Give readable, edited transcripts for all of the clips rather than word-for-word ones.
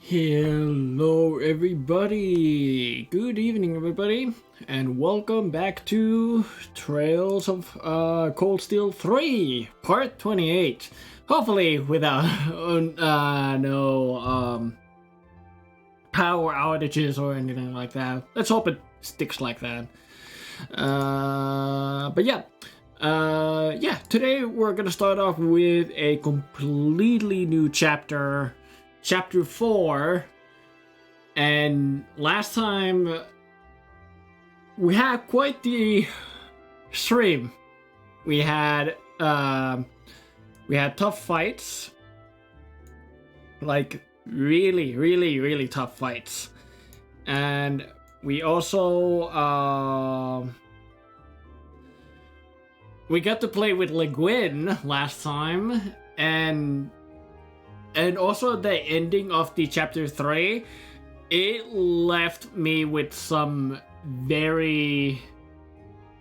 Hello everybody! Good evening everybody, and welcome back to Trails of Cold Steel 3, part 28. Hopefully without no power outages or anything like that. Let's hope it sticks like that. But yeah, today we're gonna start off with a completely new chapter. Chapter 4, and last time we had quite the stream. We had tough fights, like really tough fights, and we also we got to play with Le Guin last time, and also the ending of the chapter 3, it left me with some very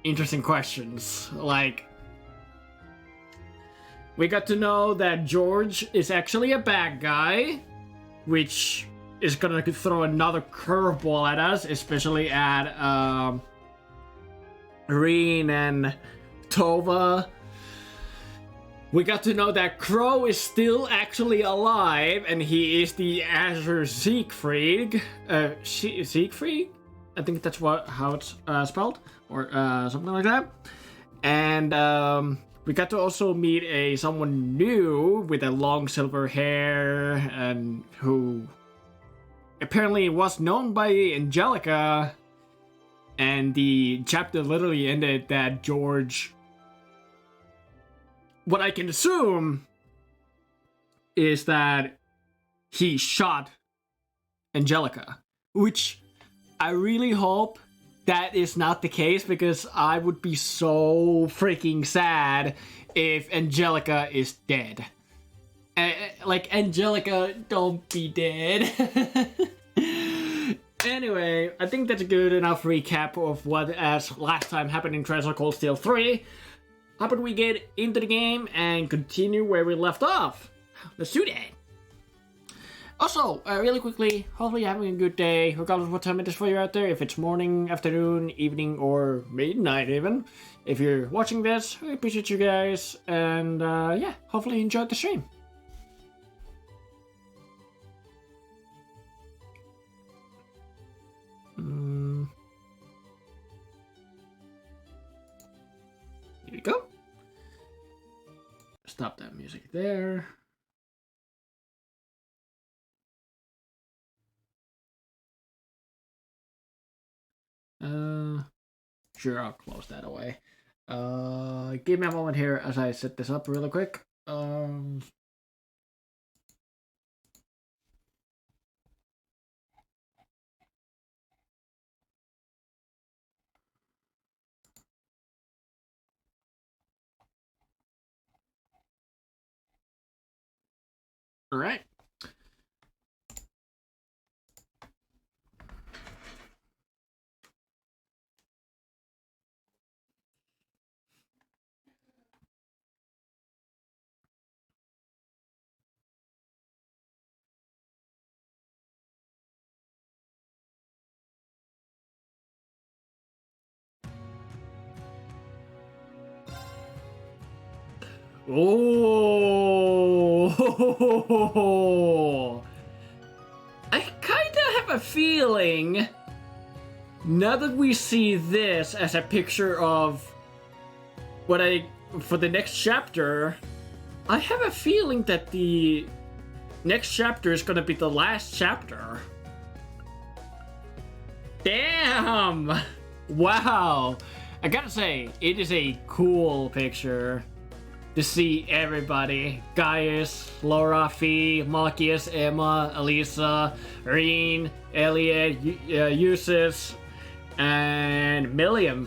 interesting questions. Like, we got to know that George is actually a bad guy, which is gonna throw another curveball at us, especially at Reen and Towa. We got to know that Crow is still actually alive, and he is the Azure Siegfried. Siegfried? I think that's how it's spelled, or something like that. And we got to also meet someone new with a long silver hair, and who apparently was known by Angelica. And the chapter literally ended that George, what I can assume is that he shot Angelica, which I really hope that is not the case, because I would be so freaking sad if Angelica is dead. Like, Angelica, don't be dead. Anyway, I think that's a good enough recap of what as last time happened in Trails of Cold Steel 3. How about we get into the game and continue where we left off? Let's do that. Also, really quickly, hopefully you're having a good day, regardless of what time it is for you out there. If it's morning, afternoon, evening, or midnight even. If you're watching this, I appreciate you guys. And yeah, hopefully you enjoyed the stream. Here we go. Stop that music there. Sure, I'll close that away. Give me a moment here as I set this up really quick. All right. Oh, I kinda have a feeling, now that we see this as a picture of what for the next chapter, I have a feeling that the next chapter is gonna be the last chapter. Damn! Wow! I gotta say, it is a cool picture to see everybody. Gaius, Laura, Fee, Marcus, Emma, Elisa, Reen, Elliot, Eustace, and Milliam.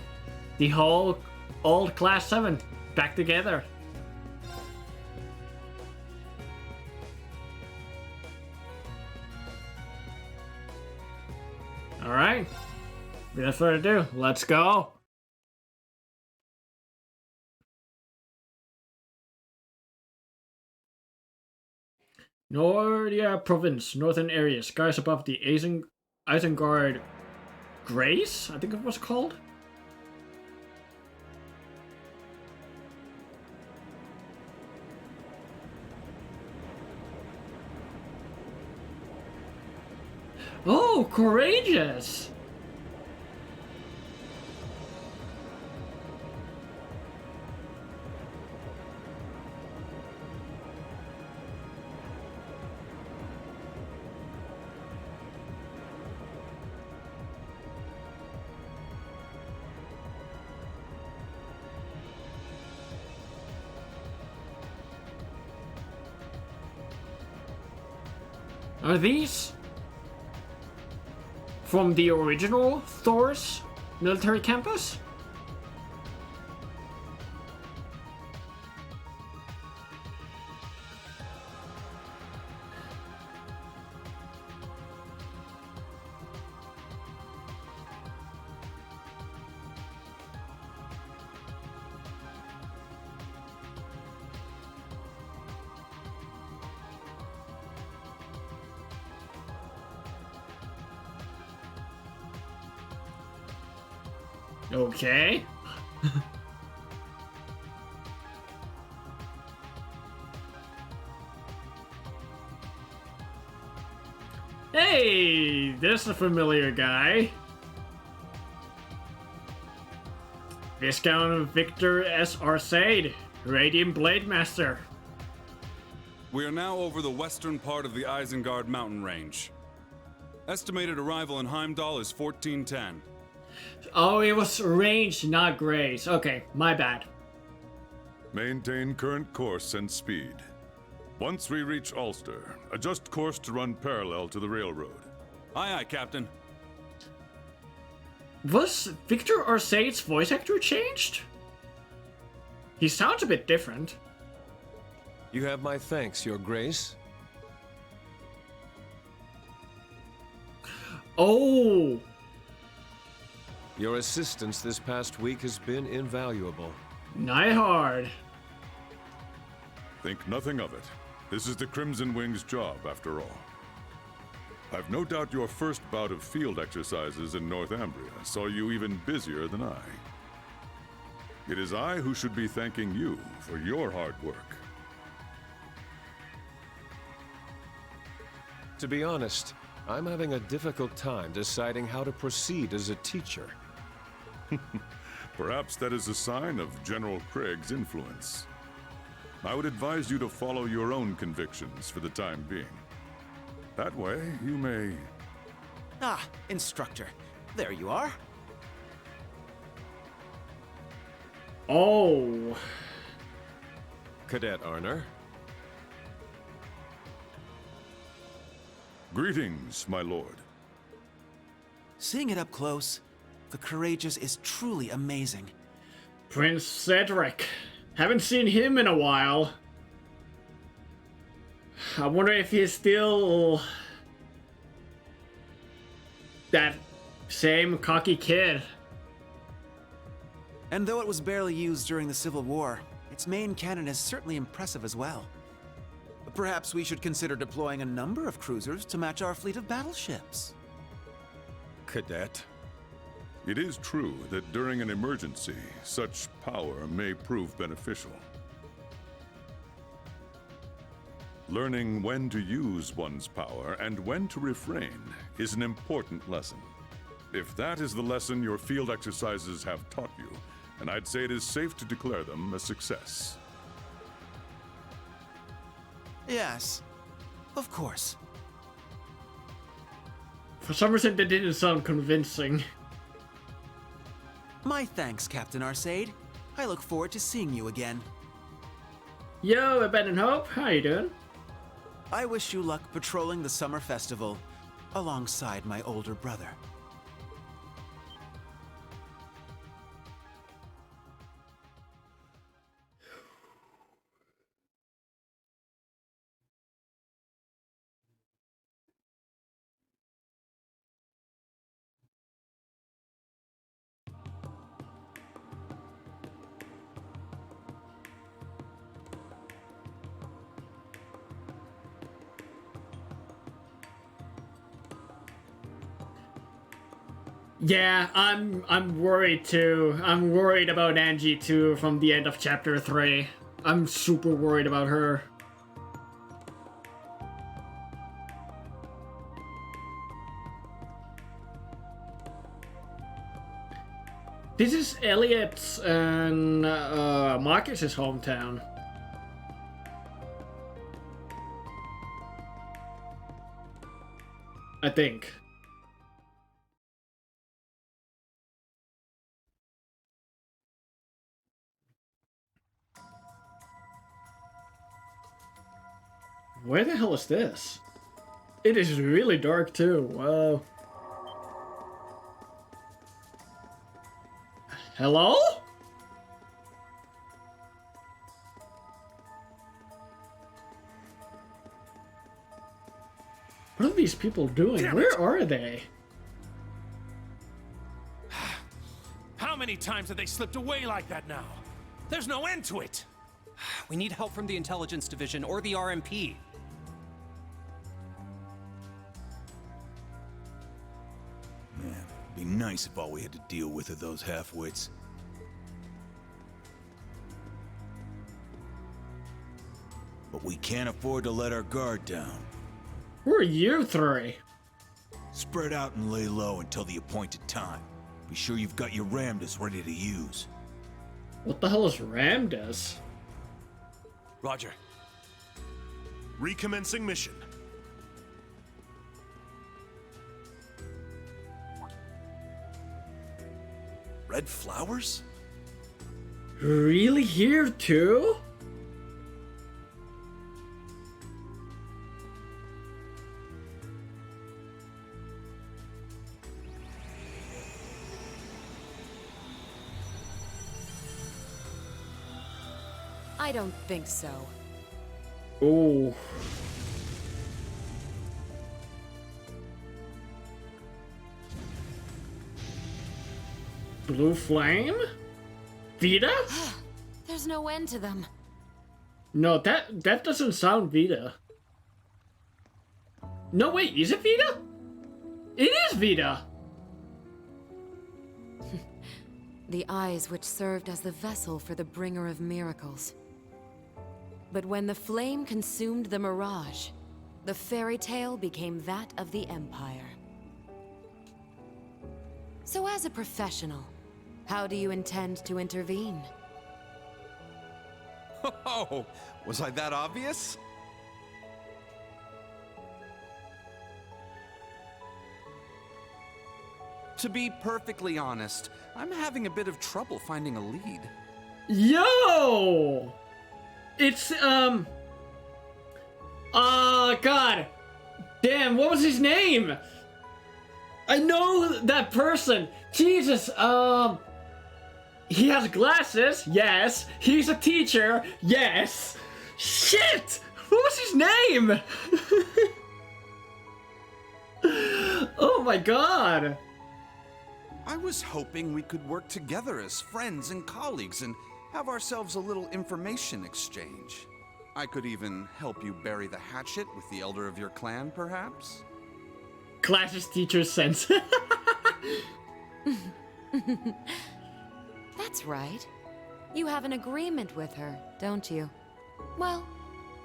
The whole old Class 7 back together. Alright. Without further ado, let's go. Nordia Province, northern area, skies above the Isengard Grace, I think it was called. Oh, courageous! Are these from the original Thurs military campus? Okay. Hey, this is a familiar guy. Viscount Victor S. Arcade, Radiant Blade Master. We are now over the western part of the Isengard mountain range. Estimated arrival in Heimdall is 1410. Oh, it was range, not grace. Okay, my bad. Maintain current course and speed. Once we reach Ulster, adjust course to run parallel to the railroad. Aye, aye, Captain. Was Victor Arcade's voice actor changed? He sounds a bit different. You have my thanks, Your Grace. Oh! Your assistance this past week has been invaluable. Nighthard. Think nothing of it. This is the Crimson Wing's job, after all. I've no doubt your first bout of field exercises in Northumbria saw you even busier than I. It is I who should be thanking you for your hard work. To be honest, I'm having a difficult time deciding how to proceed as a teacher. Perhaps that is a sign of General Craig's influence. I would advise you to follow your own convictions for the time being. That way, you may... Ah, instructor. There you are. Oh. Cadet Arner. Greetings, my lord. Seeing it up close, the Courageous is truly amazing. Prince Cedric. Haven't seen him in a while. I wonder if he's still that same cocky kid. And though it was barely used during the Civil War, its main cannon is certainly impressive as well. Perhaps we should consider deploying a number of cruisers to match our fleet of battleships. Cadet. It is true that during an emergency, such power may prove beneficial. Learning when to use one's power and when to refrain is an important lesson. If that is the lesson your field exercises have taught you, then I'd say it is safe to declare them a success. Yes, of course. For some reason, that didn't sound convincing. My thanks, Captain Arcade. I look forward to seeing you again. Yo, Abandoned Hope, how you doing? I wish you luck patrolling the summer festival alongside my older brother. Yeah, I'm worried too. I'm worried about Angie too from the end of chapter 3. I'm super worried about her. This is Elliot's and Marcus's hometown. I think. Where the hell is this? It is really dark too. Wow. Hello? What are these people doing? Where are they? How many times have they slipped away like that now? There's no end to it! We need help from the Intelligence Division or the RMP. Man, it'd be nice if all we had to deal with are those half-wits. But we can't afford to let our guard down. Who are you three? Spread out and lay low until the appointed time. Be sure you've got your Ramdas ready to use. What the hell is Ramdas? Roger. Recommencing mission. Red flowers? Really here too? I don't think so. Oh. Blue flame? Vita? There's no end to them. No, that doesn't sound Vita. No, wait, is it Vita? It is Vita! The eyes which served as the vessel for the bringer of miracles. But when the flame consumed the mirage, the fairy tale became that of the Empire. So as a professional, how do you intend to intervene? Oh, was I that obvious? To be perfectly honest, I'm having a bit of trouble finding a lead. Yo! It's, God. Damn, what was his name? I know that person. Jesus, he has glasses, yes. He's a teacher, yes. Shit! What was his name? Oh my god. I was hoping we could work together as friends and colleagues and have ourselves a little information exchange. I could even help you bury the hatchet with the elder of your clan, perhaps? Classes teacher sense. That's right. You have an agreement with her, don't you? Well,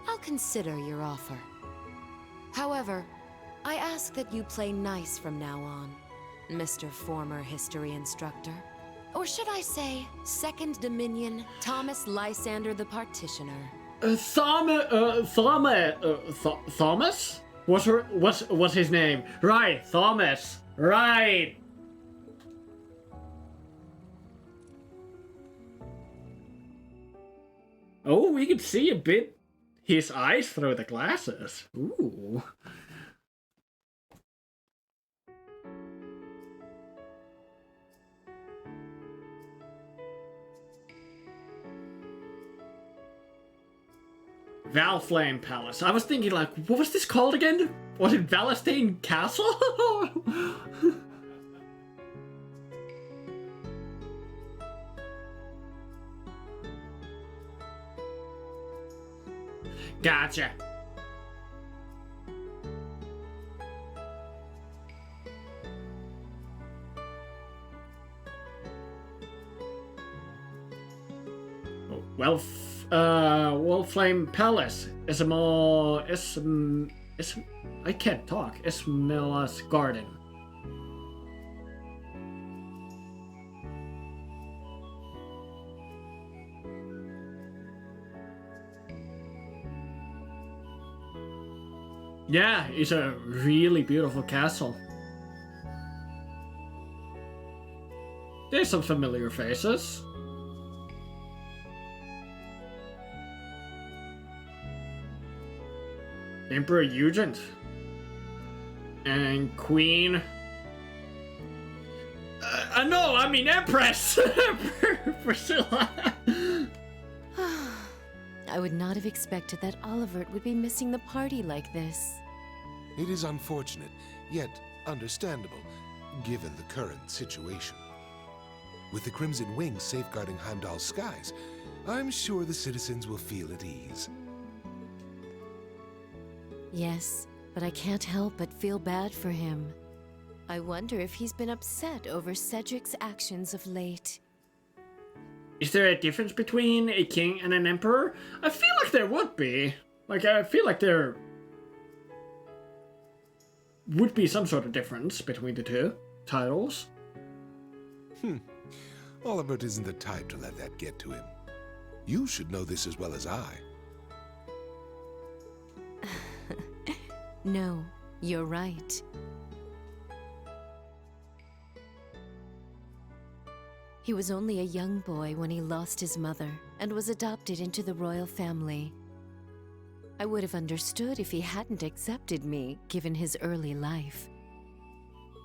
I'll consider your offer. However, I ask that you play nice from now on, Mr. Former History Instructor. Or should I say, Second Dominion, Thomas Lysander the Partitioner. Thomas? What's his name? Right, Thomas. Right. Oh, we can see a bit his eyes through the glasses. Ooh. Valflame Palace. I was thinking, like, what was this called again? Was it Valestein Castle? Gotcha. Wolflame Palace is a more I can't talk. Ismaila's garden. Yeah, it's a really beautiful castle. There's some familiar faces. Emperor Eugen. And Queen... no, I mean Empress! Priscilla! I would not have expected that Olivert would be missing the party like this. It is unfortunate, yet understandable, given the current situation. With the Crimson Wings safeguarding Heimdall's skies, I'm sure the citizens will feel at ease. Yes, but I can't help but feel bad for him. I wonder if he's been upset over Cedric's actions of late. Is there a difference between a king and an emperor? I feel like there would be. Like, I feel like there would be some sort of difference between the two titles. Olivert isn't the type to let that get to him. You should know this as well as I. No, you're right. He was only a young boy when he lost his mother and was adopted into the royal family. I would have understood if he hadn't accepted me, given his early life.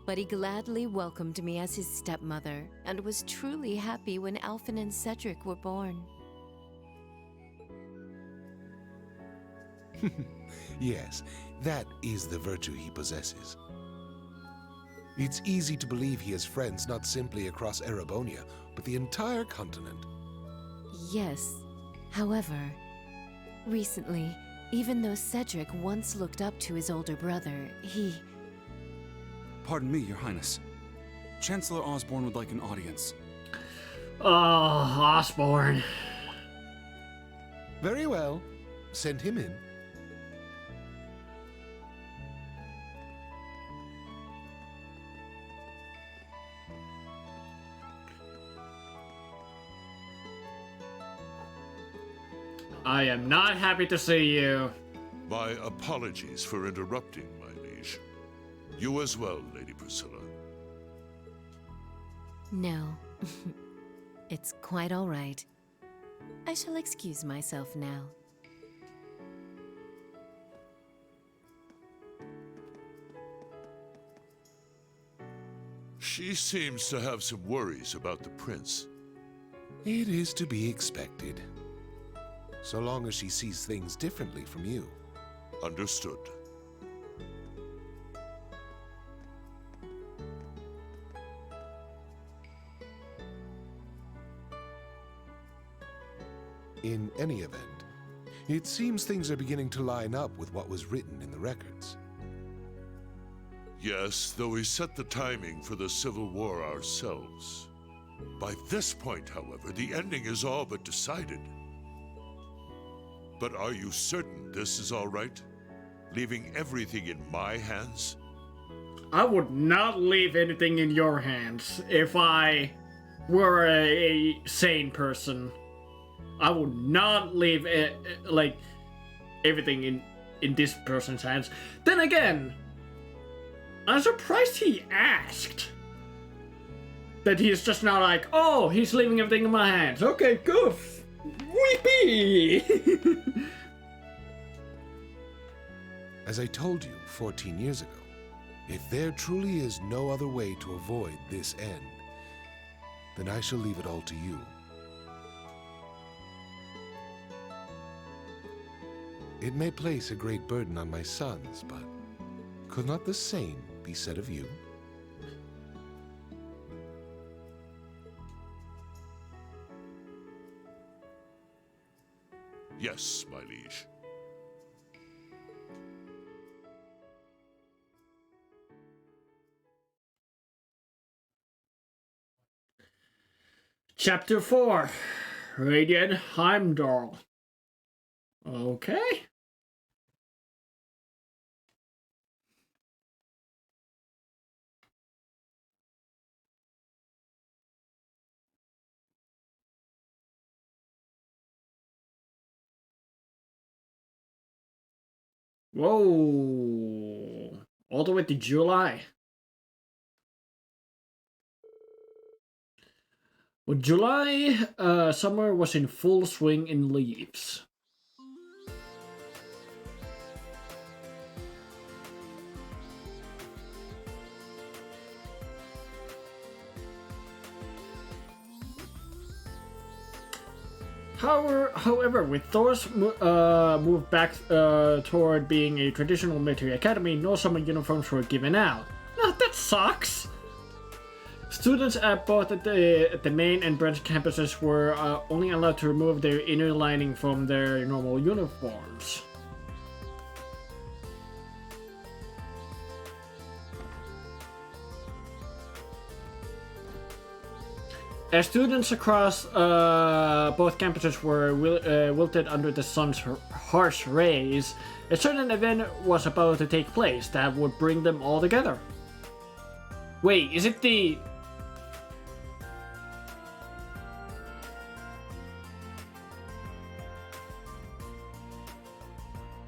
But he gladly welcomed me as his stepmother and was truly happy when Alphen and Cedric were born. Yes, that is the virtue he possesses. It's easy to believe he has friends not simply across Erebonia, but the entire continent. Yes. However, recently, even though Cedric once looked up to his older brother, he... Pardon me, Your Highness. Chancellor Osborne would like an audience. Oh, Osborne. Very well. Send him in. I am not happy to see you. My apologies for interrupting, my liege. You as well, Lady Priscilla. No. It's quite all right. I shall excuse myself now. She seems to have some worries about the prince. It is to be expected. So long as she sees things differently from you. Understood. In any event, it seems things are beginning to line up with what was written in the records. Yes, though we set the timing for the Civil War ourselves. By this point, however, the ending is all but decided. But are you certain this is all right? Leaving everything in my hands? I would not leave anything in your hands if I were a sane person. I would not leave it, like, everything in this person's hands. Then again, I'm surprised he asked. That he's just not like, oh, he's leaving everything in my hands. Okay, goof. Weepy! As I told you 14 years ago, if there truly is no other way to avoid this end, then I shall leave it all to you. It may place a great burden on my sons, but could not the same be said of you? Yes, my liege. Chapter 4. Radiant Heimdall. Okay. Whoa. All the way to July. Well, July, summer was in full swing in leaves. However, with Thurs moved back toward being a traditional military academy, no summer uniforms were given out. Oh, that sucks! Students at both the main and branch campuses were only allowed to remove their inner lining from their normal uniforms. As students across both campuses were wilted under the sun's harsh rays, a certain event was about to take place that would bring them all together. Wait, is it the...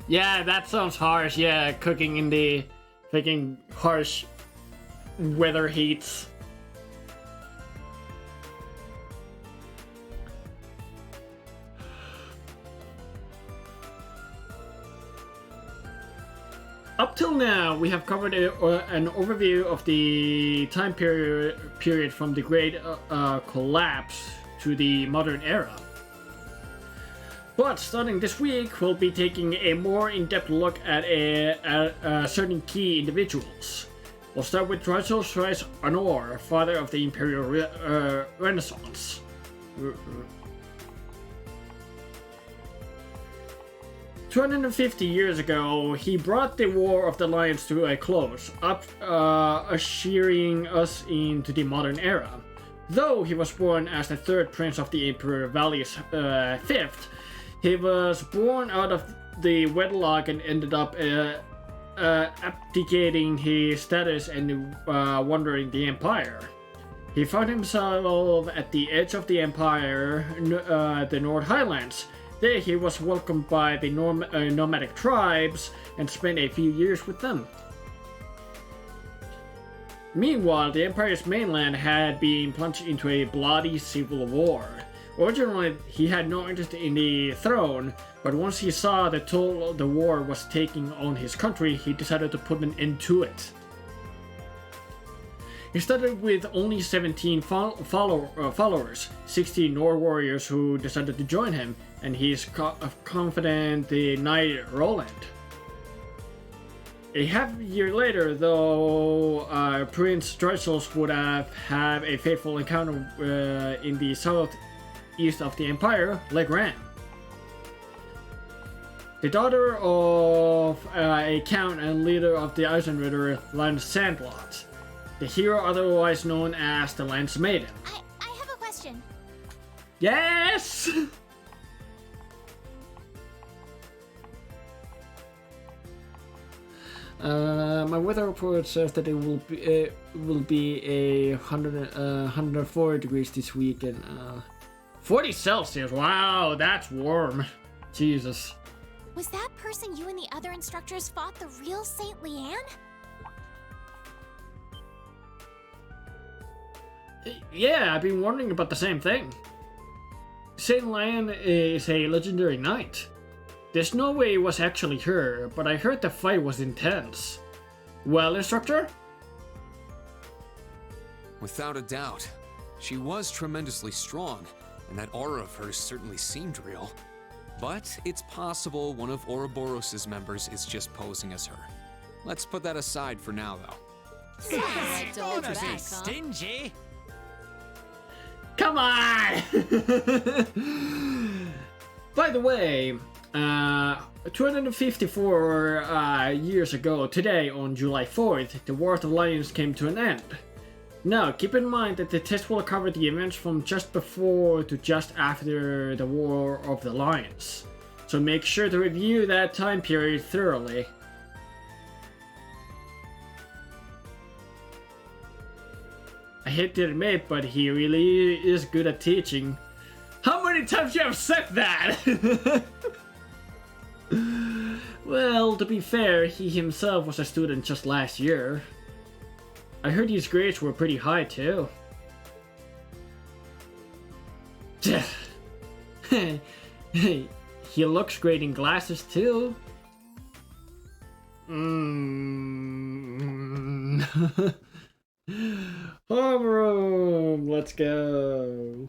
Yeah, that sounds harsh. Yeah, cooking in the freaking harsh weather heats. Up till now, we have covered an overview of the time period from the Great Collapse to the modern era. But starting this week, we'll be taking a more in-depth look at certain key individuals. We'll start with Thurs Honor, father of the Imperial Renaissance. 250 years ago, he brought the War of the Lions to a close, ushering us into the modern era. Though he was born as the third prince of the Emperor Valius fifth, he was born out of the wedlock and ended up abdicating his status and wandering the empire. He found himself at the edge of the empire, the North Highlands. There he was welcomed by the nomadic tribes and spent a few years with them. Meanwhile, the Empire's mainland had been plunged into a bloody civil war. Originally, he had no interest in the throne, but once he saw the toll the war was taking on his country, he decided to put an end to it. He started with only 17 followers, 16 Nord warriors who decided to join him, and he's confident the knight Roland. A half year later, though, Prince Thurs would have a fateful encounter in the southeast of the empire, Legrand. The daughter of a count and leader of the Eisenritter, Lance Sandlot, the hero otherwise known as the Lance Maiden. I have a question. Yes! My weather report says that it will be a 104 degrees this week and 40 Celsius. Wow, that's warm. Jesus. Was that person you and the other instructors fought the real Saint Leanne? Yeah, I've been wondering about the same thing. Saint Leanne is a legendary knight. There's no way it was actually her, but I heard the fight was intense. Well, instructor? Without a doubt. She was tremendously strong, and that aura of hers certainly seemed real. But it's possible one of Ouroboros' members is just posing as her. Let's put that aside for now, though. Don't be stingy. Come on! By the way, 254 years ago today, on July 4th, the War of the Lions came to an end. Now, keep in mind that the test will cover the events from just before to just after the War of the Lions, so make sure to review that time period thoroughly. I hate to admit, but he really is good at teaching. How many times you have said that? Well, to be fair, he himself was a student just last year. I heard his grades were pretty high too. He looks great in glasses too. Homeroom, let's go.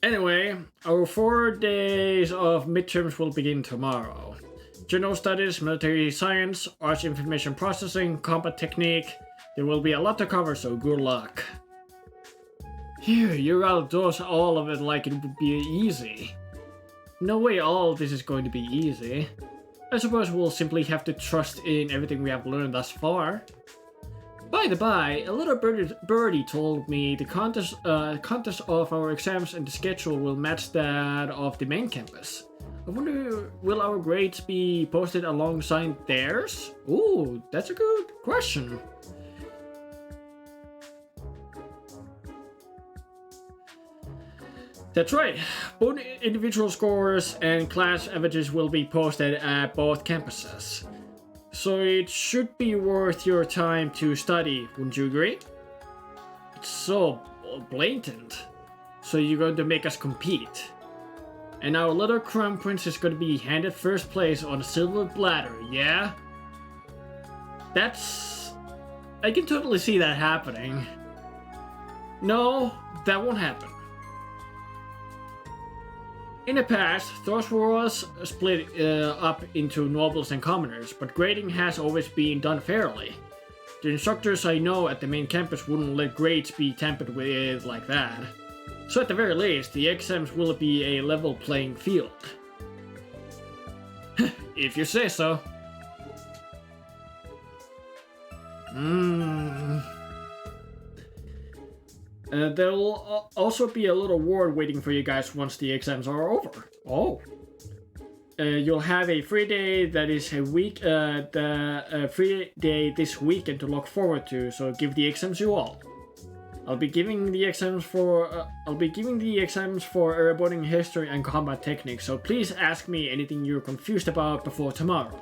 Anyway, our 4 days of midterms will begin tomorrow. General studies, military science, arts information processing, combat technique. There will be a lot to cover, so good luck. Here, you're outdoors all of it like it would be easy. No way all of this is going to be easy. I suppose we'll simply have to trust in everything we have learned thus far. By the by, a little birdie told me the contest of our exams and the schedule will match that of the main campus. I wonder, will our grades be posted alongside theirs? Ooh, that's a good question. That's right, both individual scores and class averages will be posted at both campuses. So it should be worth your time to study, wouldn't you agree? It's so blatant. So you're going to make us compete. And our little crown prince is going to be handed first place on a silver platter, yeah? I can totally see that happening. No, that won't happen. In the past, Thurs was split up into nobles and commoners, but grading has always been done fairly. The instructors I know at the main campus wouldn't let grades be tampered with like that. So at the very least, the exams will be a level playing field. If you say so. There will also be a little reward waiting for you guys once the exams are over. Oh. You'll have a free day that is a week, free day this weekend to look forward to, so give the exams you all. I'll be giving the exams for airboarding history and combat techniques, so please ask me anything you're confused about before tomorrow.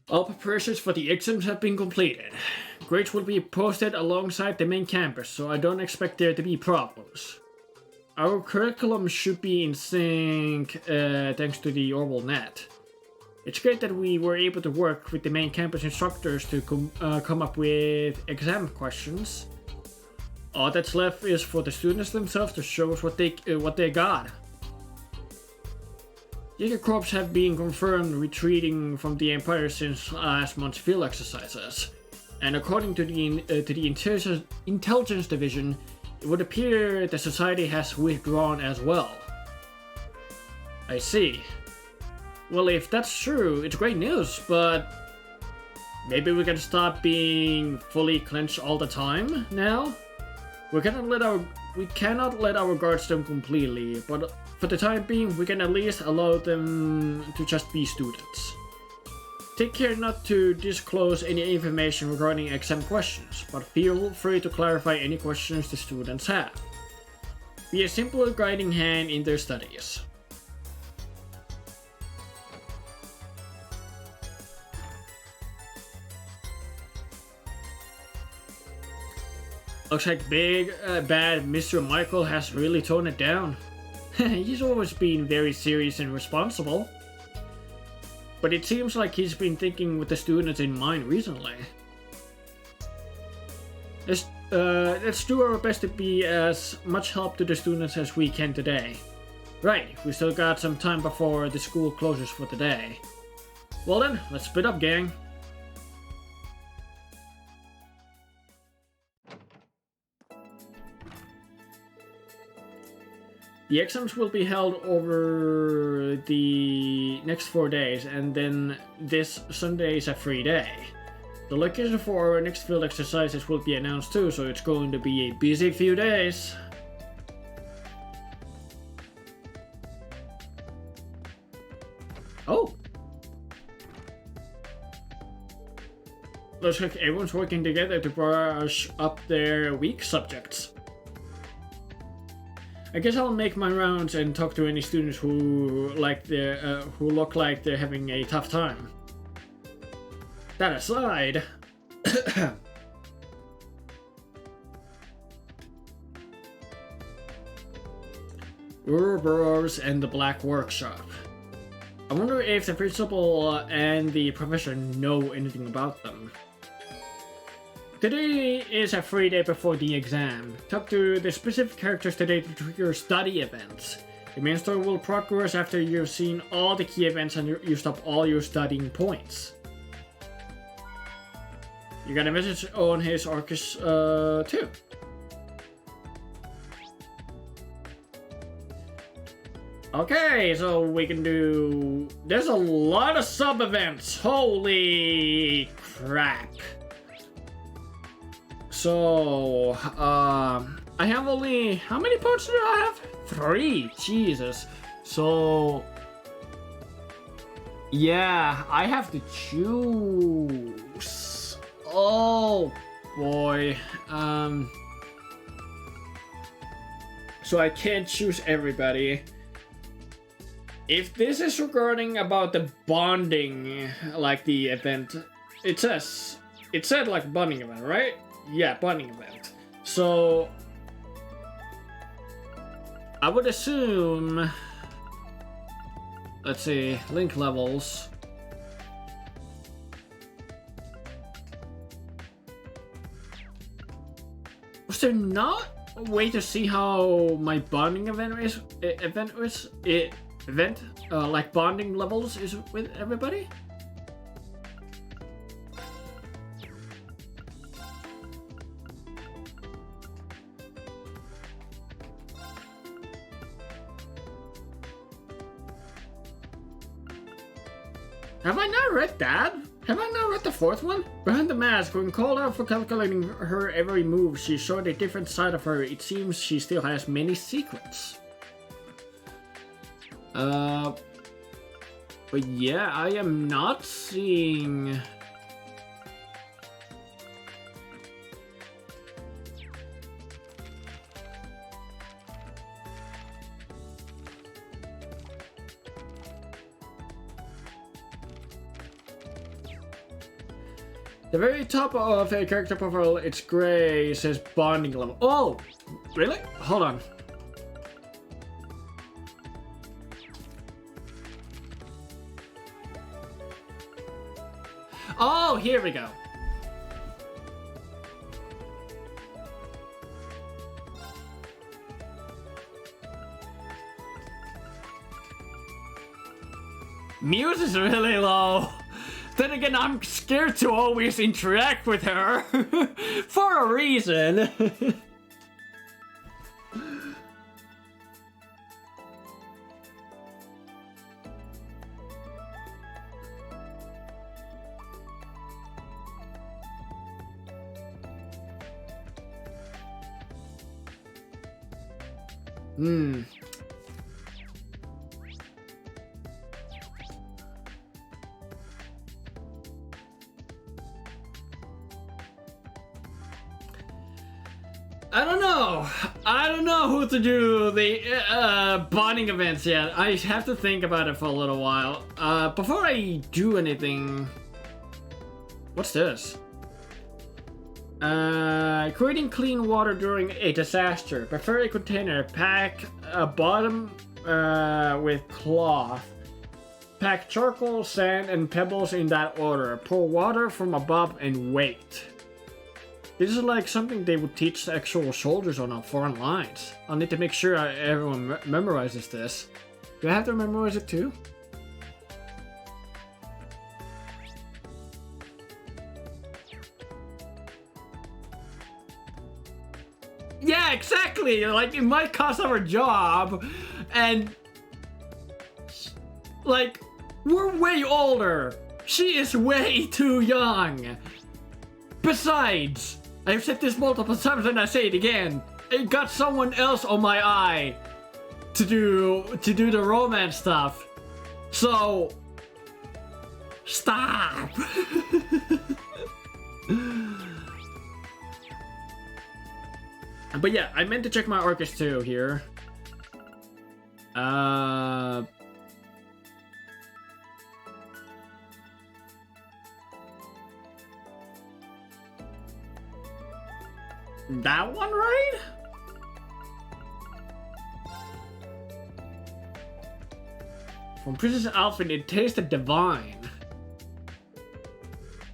All preparations for the exams have been completed. Grades will be posted alongside the main campus, so I don't expect there to be problems. Our curriculum should be in sync thanks to the Orbital Net. It's great that we were able to work with the main campus instructors to come up with exam questions. All that's left is for the students themselves to show us what they got. Jaeger Corps have been confirmed retreating from the Empire since last month's field exercises, and according to the Intelligence Division, it would appear the Society has withdrawn as well. I see. Well, if that's true, it's great news, but maybe we can stop being fully clenched all the time now? We cannot let our guards down completely, but for the time being, we can at least allow them to just be students. Take care not to disclose any information regarding exam questions, but feel free to clarify any questions the students have. Be a simple guiding hand in their studies. Looks like big, bad Mr. Michael has really toned it down. He's always been very serious and responsible. But it seems like he's been thinking with the students in mind recently. Let's do our best to be as much help to the students as we can today. Right, we still got some time before the school closes for the day. Well then, let's split up, gang. The exams will be held over the next 4 days, and then this Sunday is a free day. The location for our next field exercises will be announced too, so it's going to be a busy few days. Oh! Looks like everyone's working together to brush up their weak subjects. I guess I'll make my rounds and talk to any students who look like they're having a tough time. That aside, Ouroboros and the Black Workshop. I wonder if the principal and the professor know anything about them. Today is a free day before the exam. Talk to the specific characters today to trigger study events. The main story will progress after you've seen all the key events and used up all your studying points. You got a message on his Arcus too. Okay, so we can do... There's a lot of sub-events. Holy crap. So, I have only... How many points do I have? 3. Jesus. So... Yeah, I have to choose. Oh, boy. So I can't choose everybody. If this is regarding about the bonding, like the event, it said like bonding event, right? Yeah, bonding event. So I would assume, let's see, link levels. Was there not a way to see how my bonding event is? Like bonding levels is with everybody? Have I not read that? Have I not read the 4th one? Behind the mask, when called out for calculating her every move, she showed a different side of her. It seems she still has many secrets. But yeah, I am not seeing... The very top of a character profile, it's gray, it says bonding level. Oh! Really? Hold on. Oh, here we go. Muse is really low. Then again, I'm scared to always interact with her. For a reason. I don't know who to do the bonding events yet. I have to think about it for a little while. Before I do anything... What's this? Creating clean water during a disaster. Prepare a container. Pack a bottom with cloth. Pack charcoal, sand, and pebbles in that order. Pour water from above and wait. This is like something they would teach the actual soldiers on foreign lines. I'll need to make sure everyone memorizes this. Do I have to memorize it too? Yeah, exactly. Like, it might cost our job, and like, we're way older. She is way too young. Besides, I've said this multiple times and I say it again. I got someone else on my eye to do the romance stuff. So stop. But yeah, I meant to check my Orcus too here. That one, right? From Princess Alfred, it tasted divine.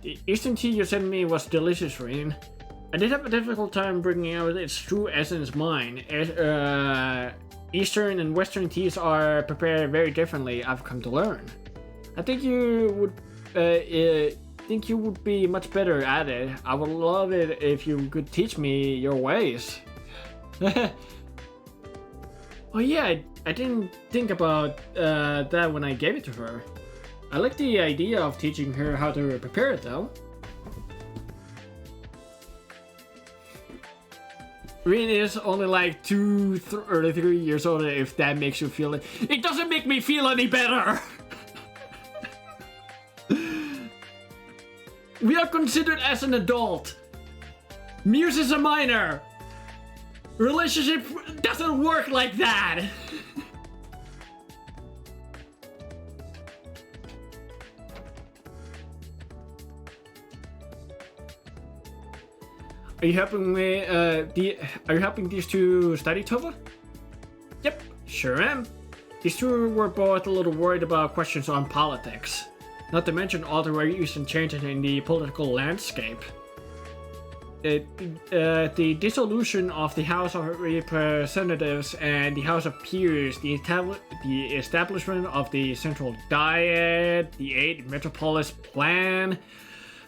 The Eastern tea you sent me was delicious, Rain. I did have a difficult time bringing out its true essence mine. Eastern and Western teas are prepared very differently, I've come to learn. I think you would be much better at it. I would love it if you could teach me your ways. Oh yeah, I didn't think about that when I gave it to her. I like the idea of teaching her how to prepare it though. Rin is only like 2 or 3 years older, if that makes you feel it. It doesn't make me feel any better! We are considered as an adult. Muse is a minor. Relationship doesn't work like that. Are you helping me? Are you helping these two study, Towa? Yep, sure am. These two were both a little worried about questions on politics. Not to mention all the recent changes in the political landscape. The dissolution of the House of Representatives and the House of Peers, the establishment of the Central Diet, the 8 Metropolis Plan.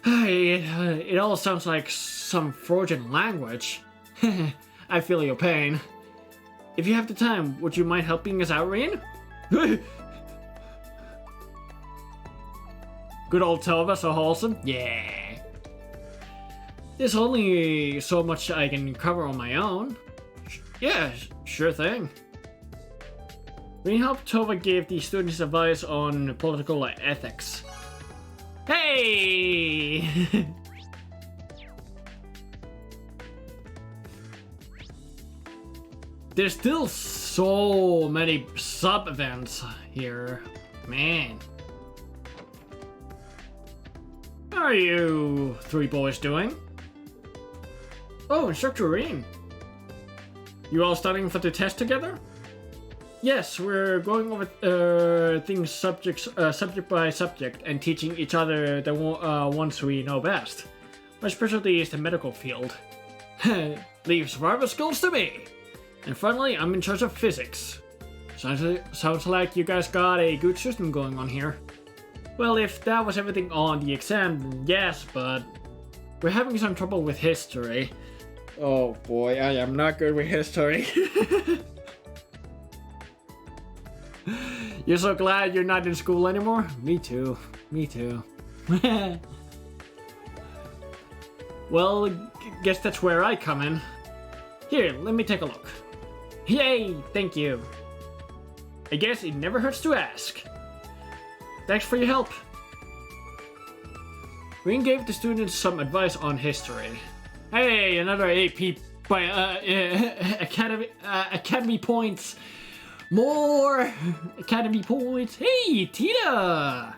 It all sounds like some Freudian language. I feel your pain. If you have the time, would you mind helping us out, Rain? Good old Towa, so wholesome? Yeah. There's only so much I can cover on my own. Yeah, sure thing. Rain helped Towa give the students advice on political ethics. Hey! There's still so many sub-events here. Man. How are you 3 boys doing? Oh, Instructor Rain. You all studying for the test together? Yes, we're going over things subject by subject and teaching each other the ones we know best. My specialty is the medical field. Leave survival skills to me. And finally, I'm in charge of physics. Sounds like you guys got a good system going on here. Well, if that was everything on the exam, yes, but we're having some trouble with history. Oh boy, I am not good with history. You're so glad you're not in school anymore? Me too. Me too. Well, guess that's where I come in. Here, let me take a look. Yay, thank you. I guess it never hurts to ask. Thanks for your help. Rin gave the students some advice on history. Hey, another AP by Academy points. More Academy points. Hey, Tita!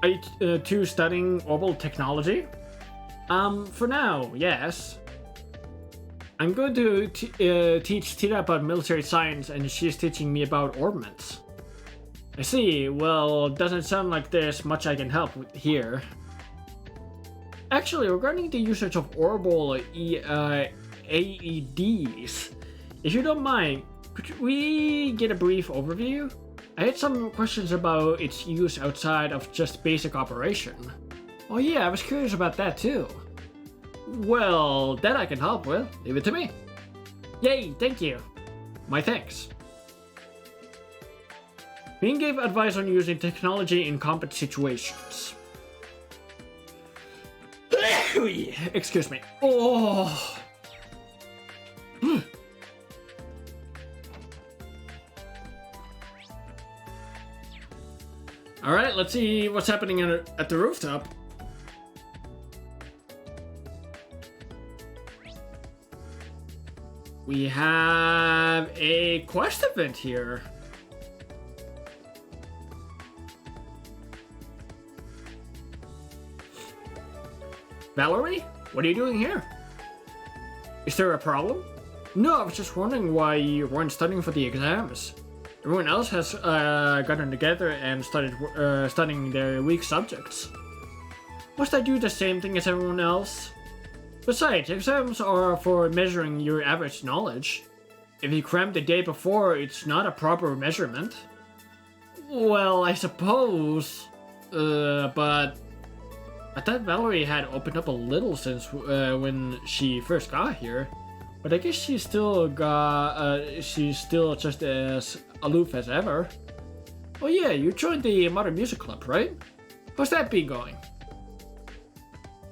Are you two studying orbital technology? For now, yes. I'm going to teach Tita about military science, and she's teaching me about ordnance. I see. Well, doesn't sound like there's much I can help with here. Actually, regarding the usage of orbital AEDs, if you don't mind, could we get a brief overview? I had some questions about its use outside of just basic operation. Oh yeah, I was curious about that too. Well, that I can help with. Leave it to me. Yay, thank you. My thanks. Being gave advice on using technology in combat situations. Excuse me. Oh. Alright, let's see what's happening at the rooftop. We have a quest event here. Valerie, what are you doing here? Is there a problem? No, I was just wondering why you weren't studying for the exams. Everyone else has gotten together and started studying their weak subjects. Must I do the same thing as everyone else? Besides, exams are for measuring your average knowledge. If you crammed the day before, it's not a proper measurement. Well, I suppose, but I thought Valerie had opened up a little since when she first got here. But I guess she's still just as aloof as ever. Oh yeah, you joined the Modern Music Club, right? How's that been going?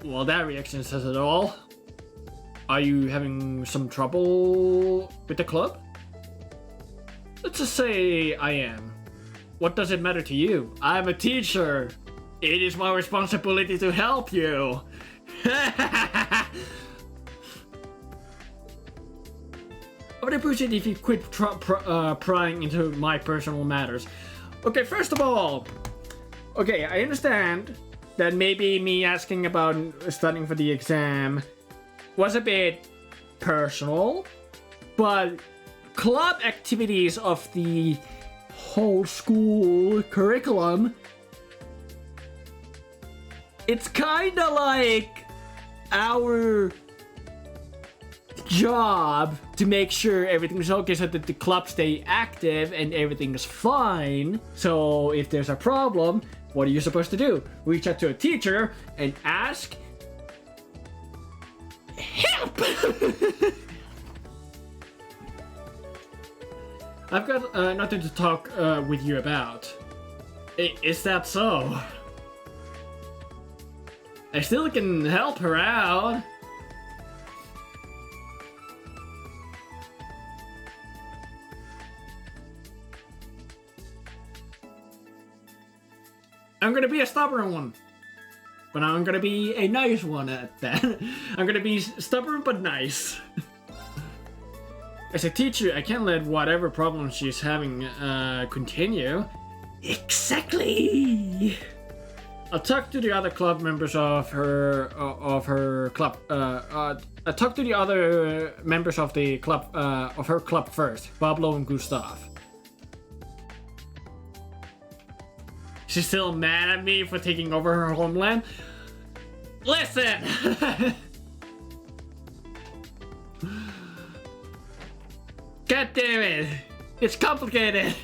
Well, that reaction says it all. Are you having some trouble with the club? Let's just say I am. What does it matter to you? I'm a teacher. It is my responsibility to help you. I would appreciate if you quit prying into my personal matters. Okay, first of all, okay, I understand that maybe me asking about studying for the exam was a bit personal, but club activities of the whole school curriculum, it's kinda like our job to make sure everything's okay so that the club stay active and everything's fine. So if there's a problem, what are you supposed to do? Reach out to a teacher and ask help! I've got nothing to talk with you about. Is that so? I still can help her out. I'm gonna be a stubborn one. But I'm gonna be a nice one at that. I'm gonna be stubborn but nice. As a teacher, I can't let whatever problem she's having continue. Exactly! I'll talk to the other club members of her club. I'll talk to the other members of the club of her club first, Pablo and Gustav. She's still mad at me for taking over her homeland. Listen! God damn it! It's complicated!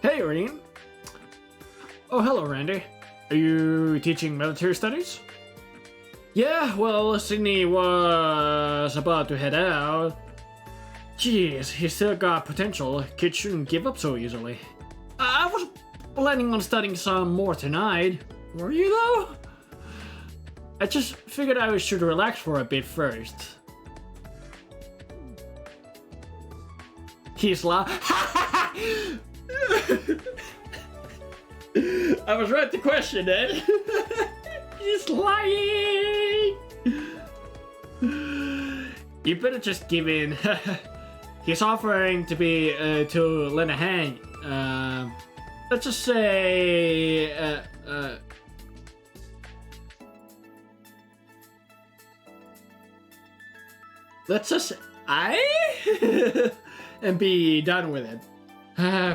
Hey, Reen. Oh, hello, Randy. Are you teaching military studies? Yeah, well, Sydney was about to head out. Jeez, he's still got potential. Kids shouldn't give up so easily. I was planning on studying some more tonight. Were you, though? I just figured I should relax for a bit first. He's I was right to question it. He's lying. You better just give in. He's offering to be to lend a hand. Let's just say let's just and be done with it.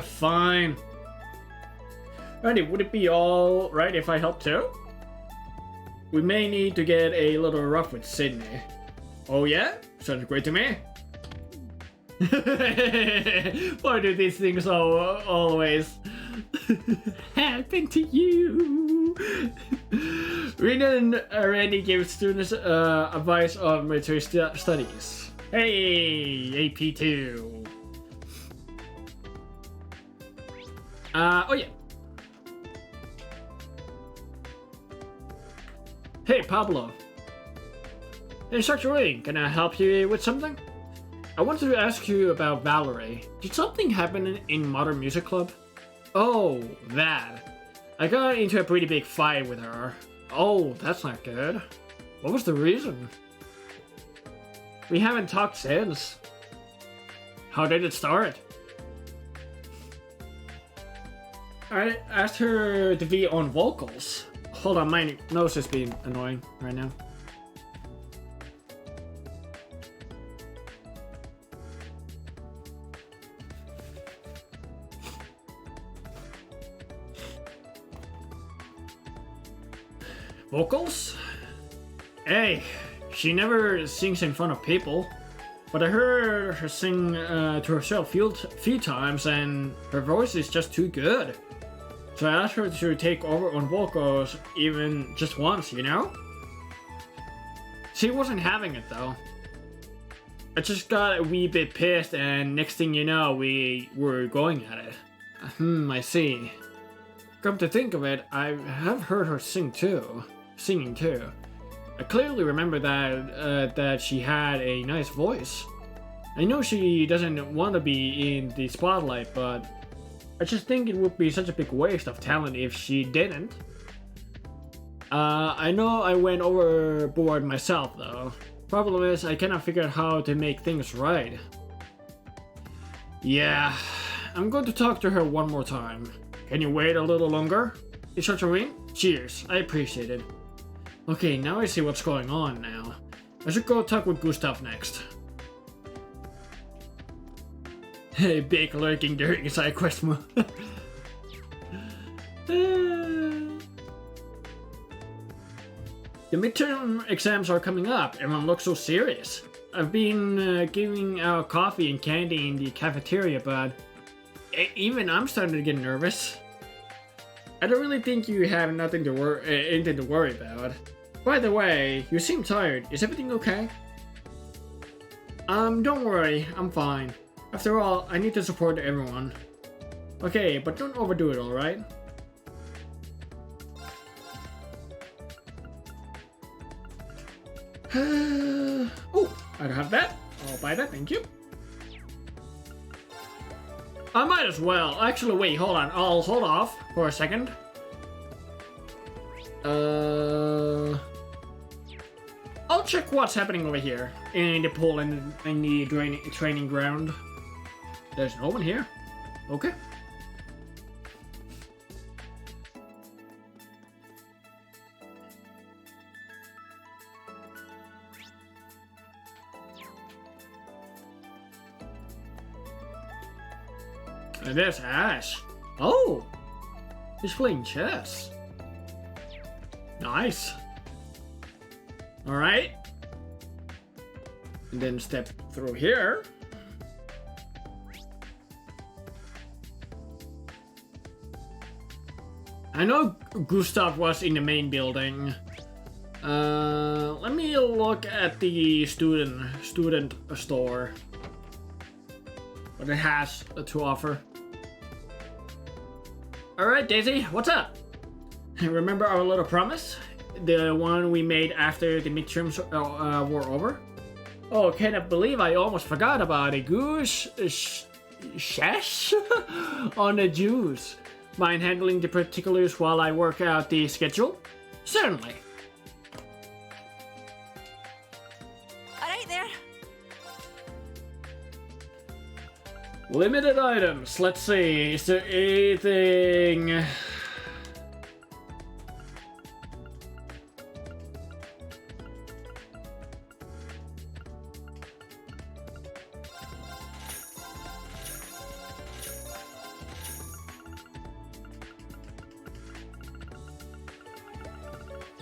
Fine. Alrighty, would it be all right if I help too? We may need to get a little rough with Sydney. Oh yeah? Sounds great to me. Why do these things always happen to you? Renan already gave students advice on military studies. Hey, AP2. Oh yeah. Hey, Pablo. Instructor Ring, can I help you with something? I wanted to ask you about Valerie. Did something happen in Modern Music Club? Oh, that. I got into a pretty big fight with her. Oh, that's not good. What was the reason? We haven't talked since. How did it start? I asked her to be on vocals. Hold on, my nose is being annoying right now. Vocals? Hey, she never sings in front of people. But I heard her sing to herself a few times and her voice is just too good. So I asked her to take over on vocals even just once, you know? She wasn't having it though. I just got a wee bit pissed and next thing you know we were going at it. I see. Come to think of it, I have heard her singing too. I clearly remember that she had a nice voice. I know she doesn't want to be in the spotlight, but I just think it would be such a big waste of talent if she didn't. I know I went overboard myself though. Problem is, I cannot figure out how to make things right. Yeah, I'm going to talk to her one more time. Can you wait a little longer? It's such a ring? Cheers, I appreciate it. Okay, now I see what's going on now. I should go talk with Gustav next. Hey, big lurking during side quest mode. The midterm exams are coming up. Everyone looks so serious. I've been giving out coffee and candy in the cafeteria, but even I'm starting to get nervous. I don't really think you have anything to worry about. By the way, you seem tired. Is everything okay? Don't worry. I'm fine. After all, I need to support everyone. Okay, but don't overdo it, alright? Oh, I don't have that. I'll buy that, thank you. I might as well. Actually, wait, hold on. I'll hold off for a second. I'll check what's happening over here in the pool and in the training ground. There's no one here. Okay. And there's Ash. Oh! He's playing chess. Nice. Alright. And then step through here. I know Gustav was in the main building. Let me look at the student store. What it has to offer. Alright, Daisy, what's up? Remember our little promise? The one we made after the midterms were over? Oh, cannot believe I almost forgot about it. Goose shesh on the juice. Mind handling the particulars while I work out the schedule? Certainly. Alright there. Limited items. Let's see. Is there anything?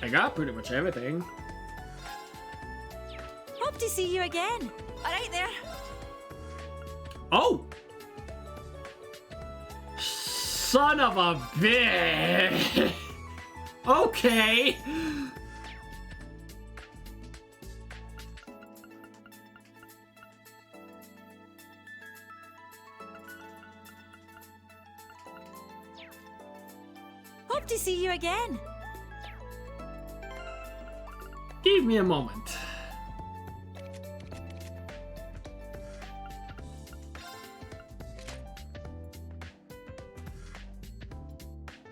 I got pretty much everything. Hope to see you again. All right there. Oh! Son of a bitch! Okay! Hope to see you again. Give me a moment.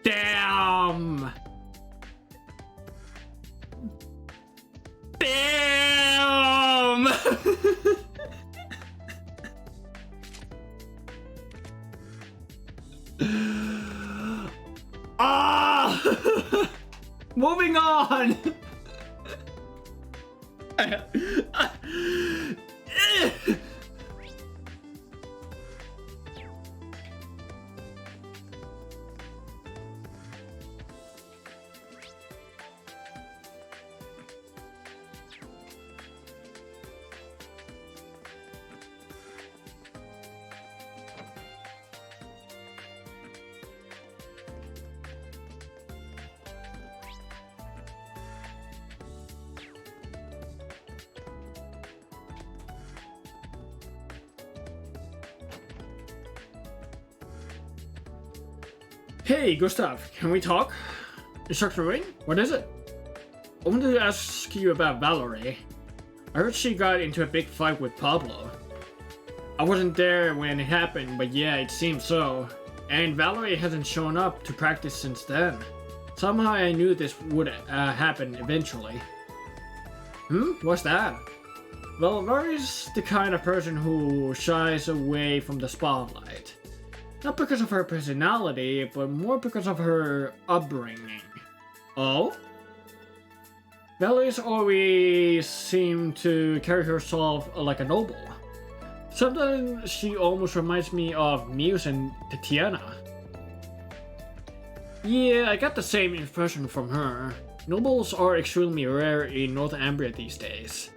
Damn! Damn! Ah! Moving on! Hey, Gustav, can we talk? Instructor Ring? What is it? I wanted to ask you about Valerie. I heard she got into a big fight with Pablo. I wasn't there when it happened, but yeah, it seems so. And Valerie hasn't shown up to practice since then. Somehow I knew this would happen eventually. What's that? Well, Valerie's the kind of person who shies away from the spotlight. Not because of her personality, but more because of her upbringing. Oh? Valerie's always seemed to carry herself like a noble. Sometimes she almost reminds me of Muse and Tatiana. Yeah, I got the same impression from her. Nobles are extremely rare in North Ambria these days.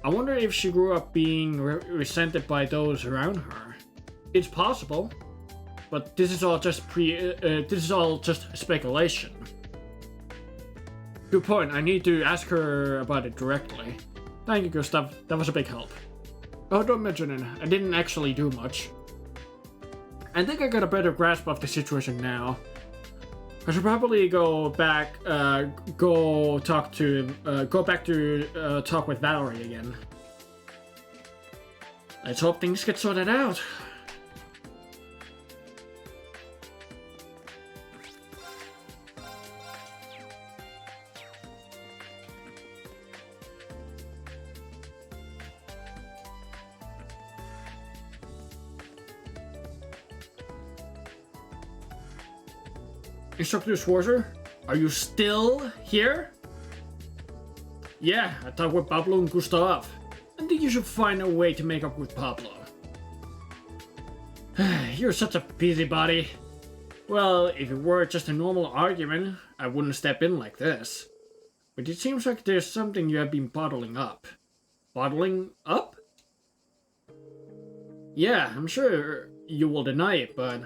I wonder if she grew up being resented by those around her. It's possible. But this is all just speculation. Good point. I need to ask her about it directly. Thank you, Gustav. That was a big help. Oh, don't mention it. I didn't actually do much. I think I got a better grasp of the situation now. I should probably go back to talk with Valerie again. Let's hope things get sorted out. Instructor Schwarzer, are you still here? Yeah, I talked with Pablo and Gustav. I think you should find a way to make up with Pablo. You're such a busybody. Well, if it were just a normal argument, I wouldn't step in like this. But it seems like there's something you have been bottling up. Bottling up? Yeah, I'm sure you will deny it, but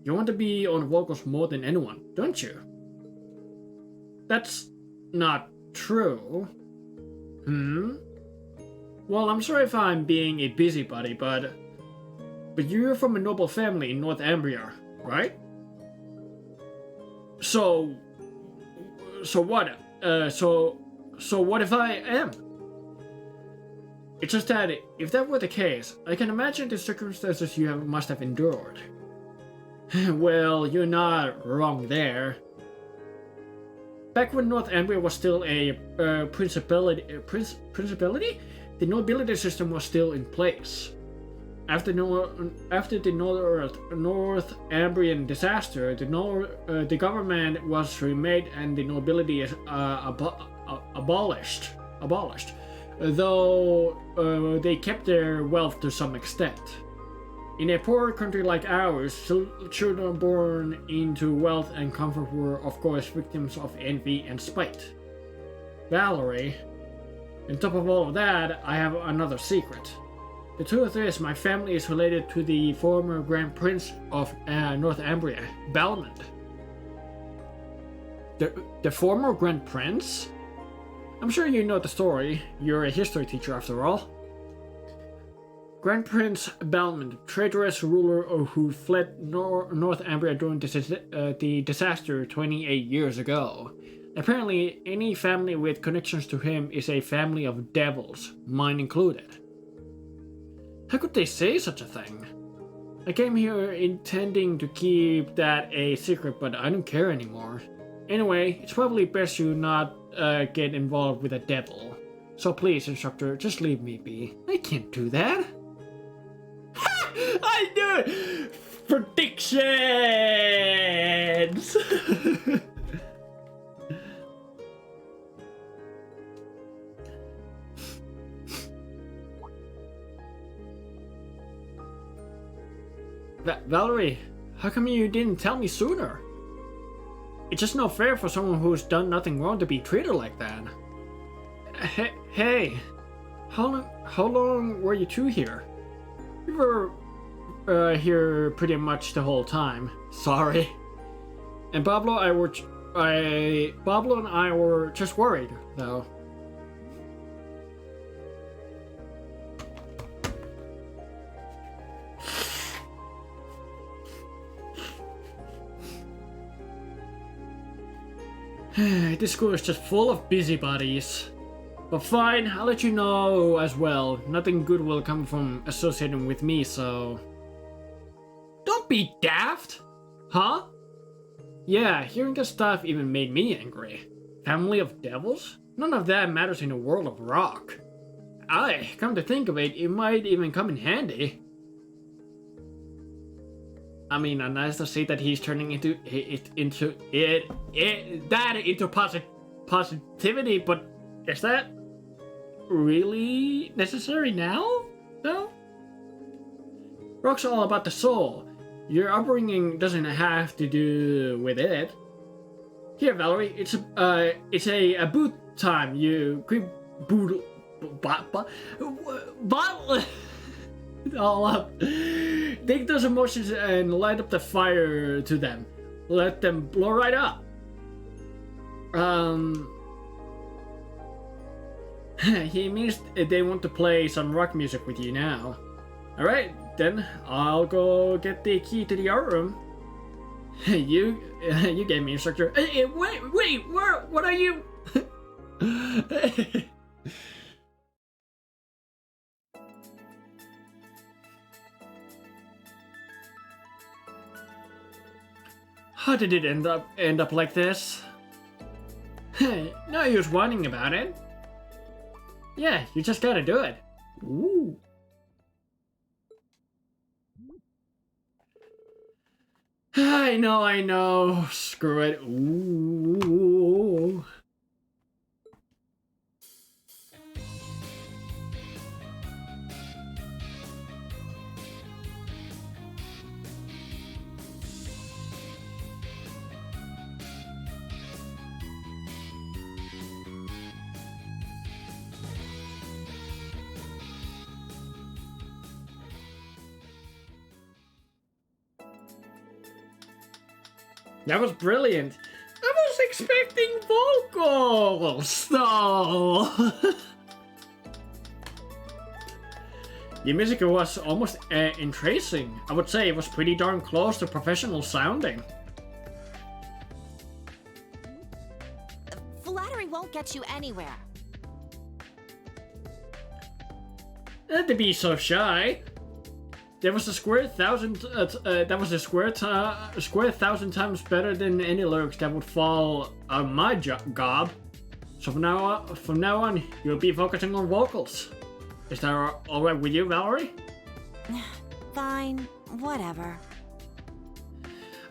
you want to be on vocals more than anyone, don't you? That's not true. Well, I'm sorry if I'm being a busybody, but you're from a noble family in North Ambria, right? So what? So what if I am? It's just that if that were the case, I can imagine the circumstances you must have endured. Well, you're not wrong there. Back when North Ambria was still a principality, the nobility system was still in place. After the North Ambrian disaster, the government was remade and the nobility is abolished. Though they kept their wealth to some extent. In a poor country like ours, children born into wealth and comfort were, of course, victims of envy and spite. Valerie. On top of all of that, I have another secret. The truth is, my family is related to the former Grand Prince of Northumbria, Balmond. The former Grand Prince? I'm sure you know the story. You're a history teacher after all. Grand Prince Balmond, traitorous ruler who fled Northumbria during the disaster 28 years ago. Apparently, any family with connections to him is a family of devils, mine included. How could they say such a thing? I came here intending to keep that a secret, but I don't care anymore. Anyway, it's probably best you not get involved with a devil. So please, instructor, just leave me be. I can't do that. Ha! I knew it! Predictions! Valerie, how come you didn't tell me sooner? It's just not fair for someone who's done nothing wrong to be treated like that. Hey, how long were you two here? We were here pretty much the whole time. Sorry. And Pablo and I were just worried, though. This school is just full of busybodies. But fine, I'll let you know as well. Nothing good will come from associating with me, so... Don't be daft! Huh? Yeah, hearing this stuff even made me angry. Family of devils? None of that matters in a world of rock. Come to think of it, it might even come in handy. I mean, nice to see that he's turning into positivity, but is that really necessary now? No? Rock's all about the soul. Your upbringing doesn't have to do with it. Here, Valerie, it's a boot time. You creep bottle all up. Take those emotions and light up the fire to them. Let them blow right up. He means they want to play some rock music with you now. Alright, then I'll go get the key to the art room. You gave me instructor. Wait, what are you? How did it end up like this? No use whining about it. Yeah, you just gotta do it. Ooh. I know. Screw it. Ooh. That was brilliant. I was expecting vocals, though. The music was almost entrancing. I would say it was pretty darn close to professional sounding. Flattery won't get you anywhere. Not to be so shy. That was a square thousand times better than any lyrics that would fall on my gob. So from now on, you'll be focusing on vocals. Is that all right with you, Valerie? Fine, whatever.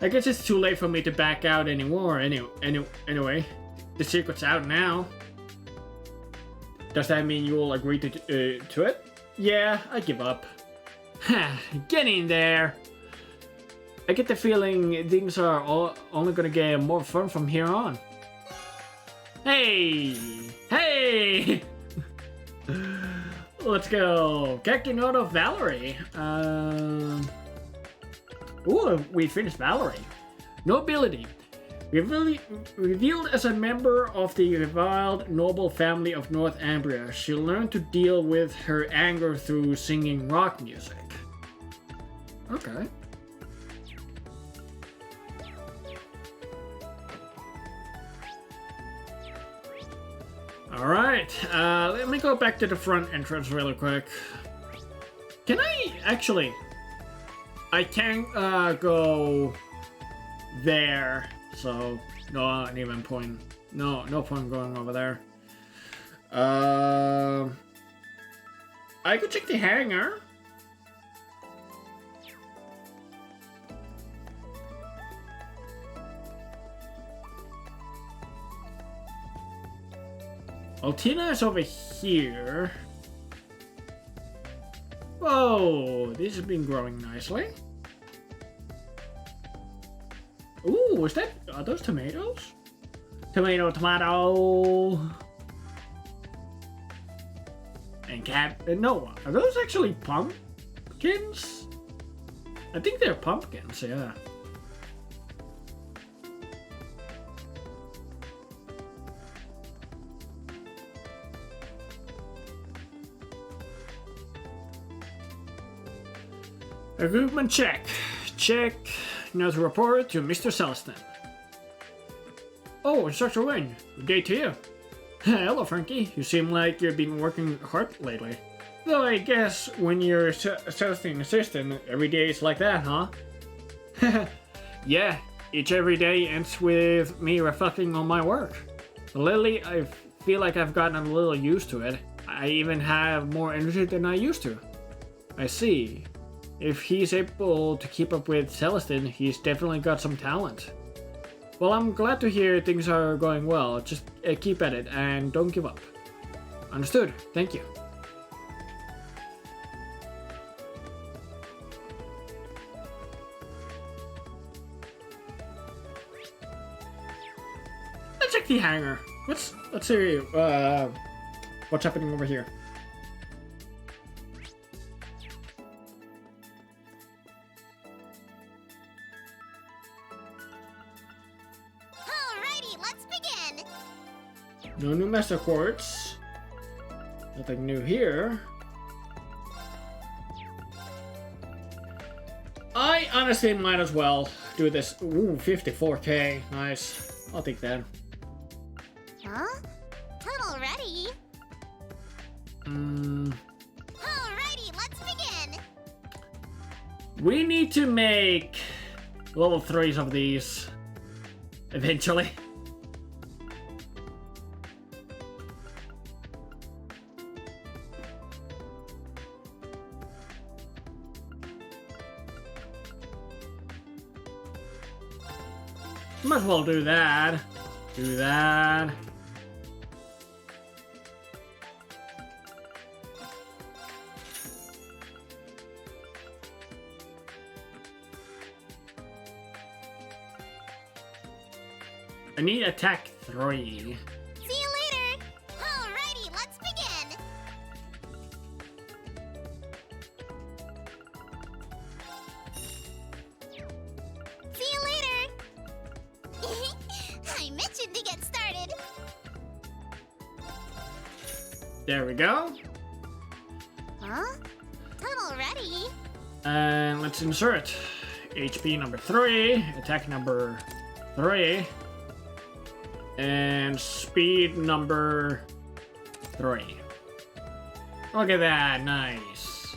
I guess it's too late for me to back out anymore. Anyway, the secret's out now. Does that mean you will agree to it? Yeah, I give up. Get in there. I get the feeling things are only gonna get more fun from here on. Hey! Hey! Let's go. Get out of Valerie. Ooh, we finished Valerie. Nobility. Revealed as a member of the reviled noble family of North Ambria, she learned to deal with her anger through singing rock music. Okay. Alright, let me go back to the front entrance really quick. Can I actually... I can't go there, so not even point. No point going over there. I could check the hangar. Altina is over here. Whoa, this has been growing nicely. Ooh, is that... Are those tomatoes? Tomato. And no, are those actually pumpkins? I think they're pumpkins, yeah. Recruitment check. Check. Now to report to Mr. Celestin. Oh, Instructor Wing. Good day to you. Hello, Frankie. You seem like you've been working hard lately. Though I guess when you're a Celestin assistant, every day is like that, huh? Yeah, each every day ends with me reflecting on my work. But lately, I feel like I've gotten a little used to it. I even have more energy than I used to. I see. If he's able to keep up with Celestin, he's definitely got some talent. Well, I'm glad to hear things are going well. Just keep at it and don't give up. Understood. Thank you. Let's check the hangar. Let's see what's happening over here. No new master quartz. Nothing new here. I honestly might as well do this. Ooh, 54k. Nice. I'll take that. Huh? Tunnel ready? Alrighty, let's begin. We need to make level 3s of these eventually. Might as well do that. Do that. I need attack 3. See you later. Alrighty, let's begin. See you later. I'm itching to get started. There we go. Huh? Tunnel ready. And let's insert HP number 3, attack number 3, and speed number 3. Look at that, nice.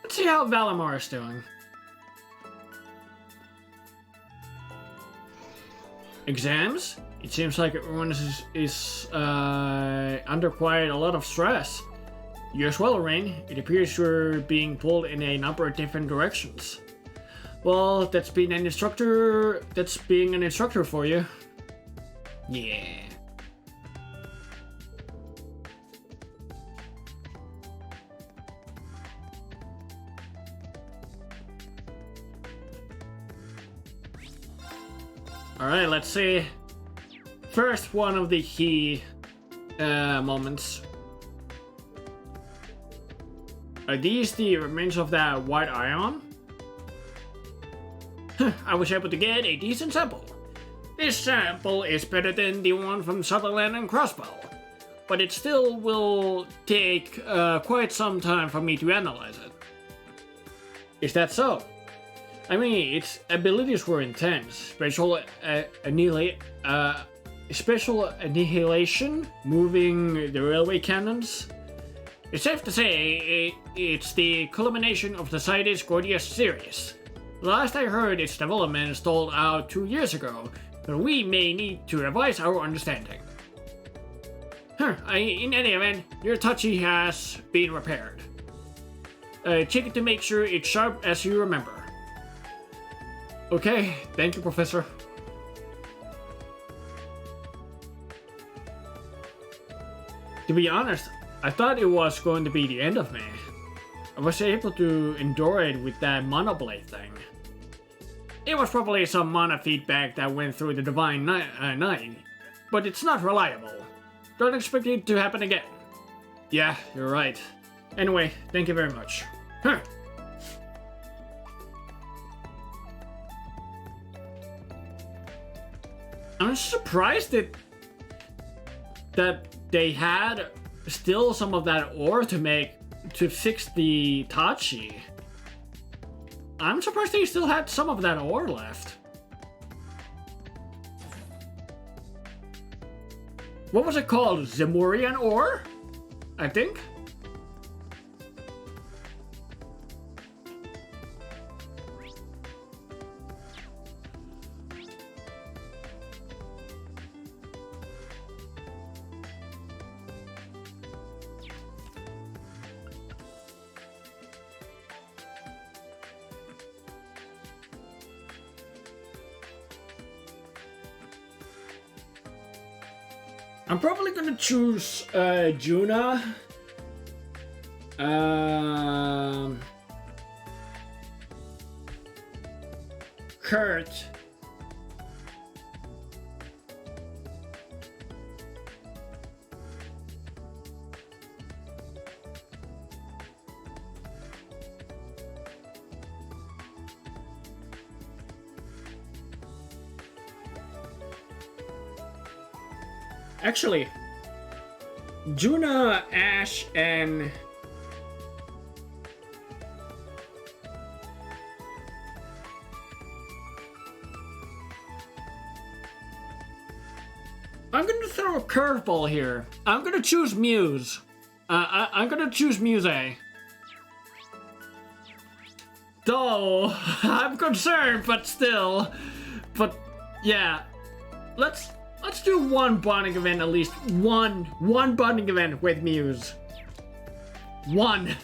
Let's see how Valimar is doing. Exams? It seems like everyone is under quite a lot of stress. You as well, Rain. It appears you're being pulled in a number of different directions. Well, that's being an instructor for you. Yeah. Alright, let's see. First, one of the key moments. Are these the remains of that white ion? I was able to get a decent sample. This sample is better than the one from Sutherland and Crossbow, but it still will take quite some time for me to analyze it. Is that so? I mean, its abilities were intense. Special annihilation, moving the railway cannons. It's safe to say it's the culmination of the Society's Gordius series. Last I heard, its development stalled out 2 years ago, but we may need to revise our understanding. In any event, your touchy has been repaired. Check it to make sure it's sharp as you remember. Okay, thank you, Professor. To be honest, I thought it was going to be the end of me. I was able to endure it with that monoblade thing. It was probably some mana feedback that went through the Divine Nine, but it's not reliable. Don't expect it to happen again. Yeah, you're right. Anyway, thank you very much. I'm surprised that they had still some of that ore to fix the Tachi. I'm surprised they still had some of that ore left. What was it called? Zemurian ore? I think? I'm probably gonna choose Juna. Kurt. Actually, Juna, Ash, and I'm gonna throw a curveball here. I'm gonna choose Muse. I'm gonna choose Muse. Though I'm concerned, but still. But yeah, let's do one bonding event, at least one bonding event with Muse. One.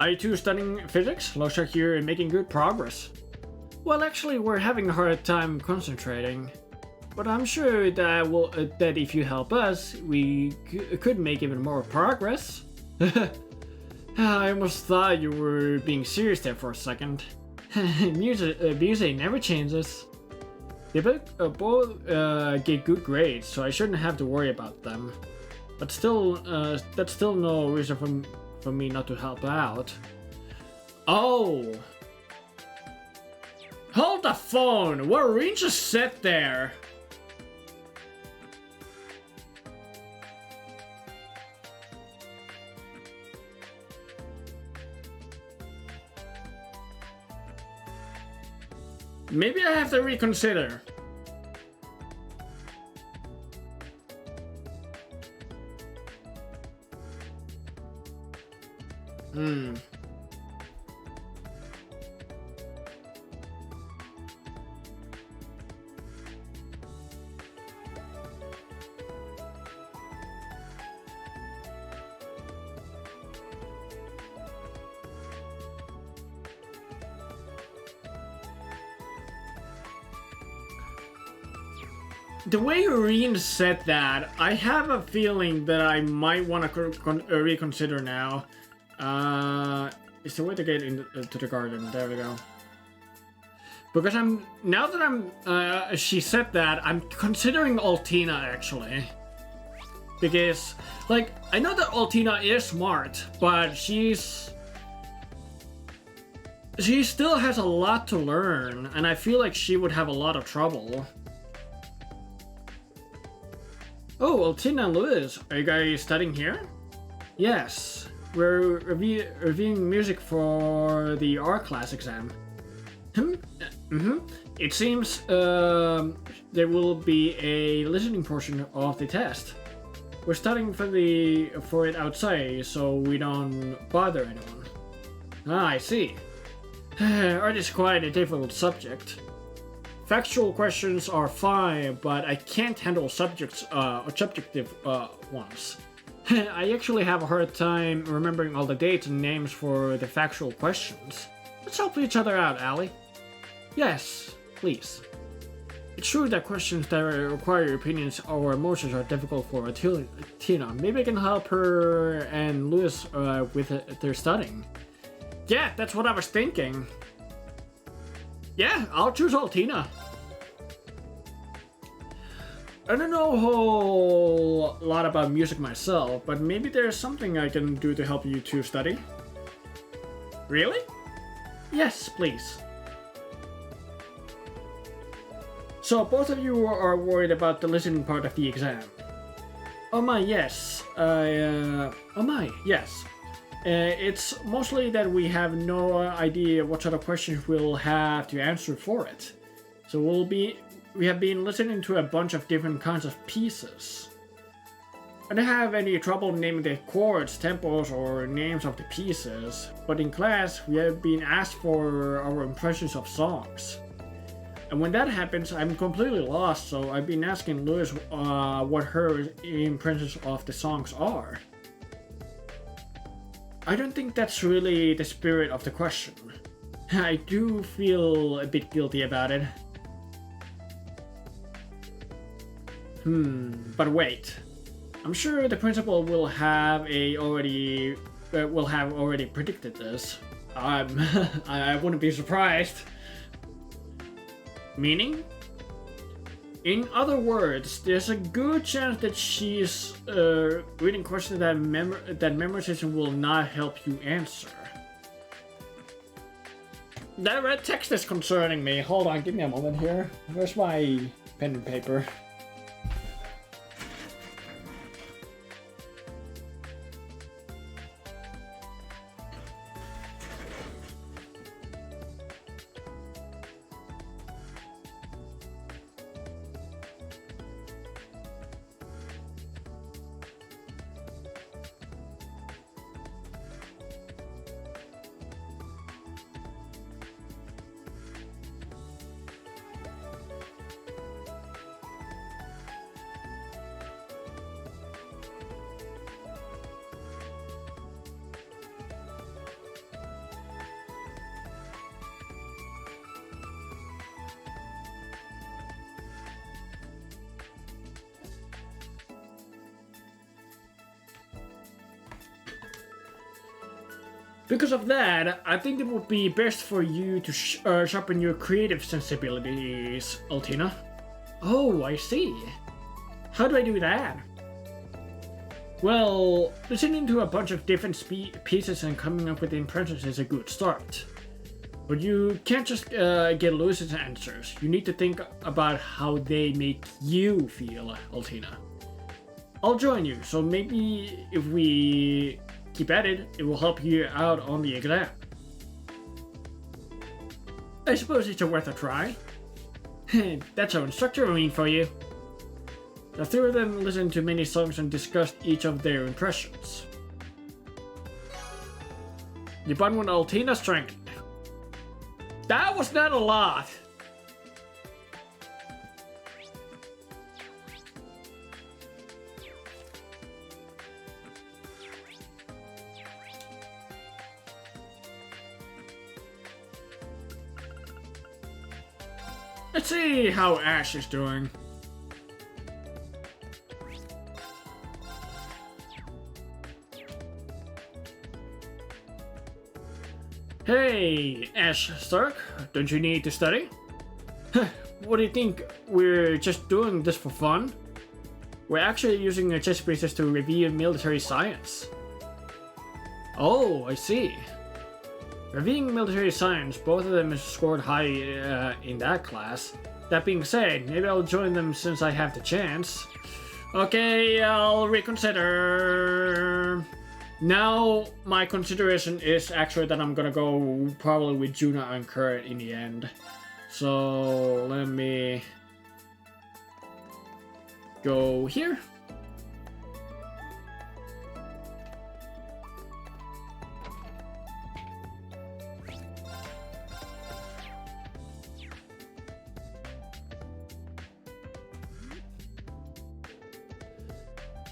Are you two studying physics? Looks like you're making good progress. Well, actually, we're having a hard time concentrating. But I'm sure that that if you help us, we could make even more progress. I almost thought you were being serious there for a second. Music never changes. They both get good grades, so I shouldn't have to worry about them. But still, that's still no reason for me not to help out. Oh! Hold the phone! What Reen just said there? Maybe I have to reconsider. The way Reen said that, I have a feeling that I might want to reconsider now. is the way to get into the garden. There we go. Because she said that, I'm considering Altina actually. Because, like, I know that Altina is smart, but she still has a lot to learn, and I feel like she would have a lot of trouble. Oh, Altina and Louis, are you guys studying here? Yes, we're reviewing music for the art class exam. It seems there will be a listening portion of the test. We're studying for it outside, so we don't bother anyone. Ah, I see. Art is quite a difficult subject. Factual questions are fine, but I can't handle subjective ones. I actually have a hard time remembering all the dates and names for the factual questions. Let's help each other out, Allie. Yes, please. It's true that questions that require your opinions or emotions are difficult for Tina. Maybe I can help her and Louis with their studying. Yeah, that's what I was thinking. Yeah, I'll choose Altina. I don't know a whole lot about music myself, but maybe there's something I can do to help you two study. Really? Yes, please. So both of you are worried about the listening part of the exam. Oh my, yes. Yes. It's mostly that we have no idea what sort of questions we'll have to answer for it. So we have been listening to a bunch of different kinds of pieces. I don't have any trouble naming the chords, tempos, or names of the pieces, but in class we have been asked for our impressions of songs. And when that happens, I'm completely lost, so I've been asking Louis what her impressions of the songs are. I don't think that's really the spirit of the question. I do feel a bit guilty about it. But wait. I'm sure the principal will have already predicted this. I wouldn't be surprised. Meaning? In other words, there's a good chance that she's reading questions that memorization will not help you answer. That red text is concerning me. Hold on, give me a moment here. Where's my pen and paper? Because of that, I think it would be best for you to sharpen your creative sensibilities, Altina. Oh, I see. How do I do that? Well, listening to a bunch of different pieces and coming up with impressions is a good start. But you can't just get Louis's answers. You need to think about how they make you feel, Altina. I'll join you, so maybe if we keep at it, it will help you out on the exam. I suppose it's worth a try. That's our instructor mean for you. The three of them listened to many songs and discussed each of their impressions. You bond with Altina's strength. That was not a lot. Let's see how Ash is doing. Hey, Ash Stark, don't you need to study? What do you think? We're just doing this for fun? We're actually using our chess pieces to review military science. Oh, I see. Reviewing military science, both of them scored high in that class. That being said, maybe I'll join them since I have the chance. Okay, I'll reconsider. Now, my consideration is actually that I'm gonna go probably with Juna and Kurt in the end. So, let me go here.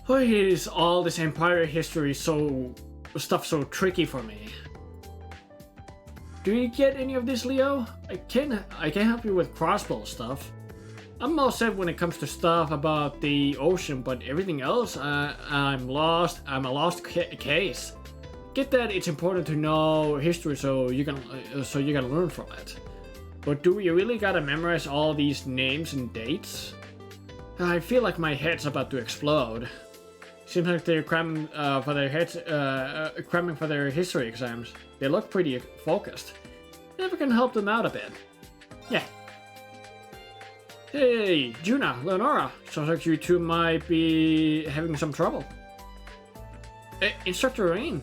Why is all this Empire history so tricky for me? Do you get any of this, Leo? I can help you with crossbow stuff. I'm all set when it comes to stuff about the ocean, but everything else, I'm lost. I'm a lost case. Get that? It's important to know history so you can learn from it. But do you really gotta memorize all these names and dates? I feel like my head's about to explode. Seems like they're cramming for their history exams. They look pretty focused. Maybe we can help them out a bit. Yeah. Hey, Juna, Leonora. Sounds like you two might be having some trouble. Instructor Rain.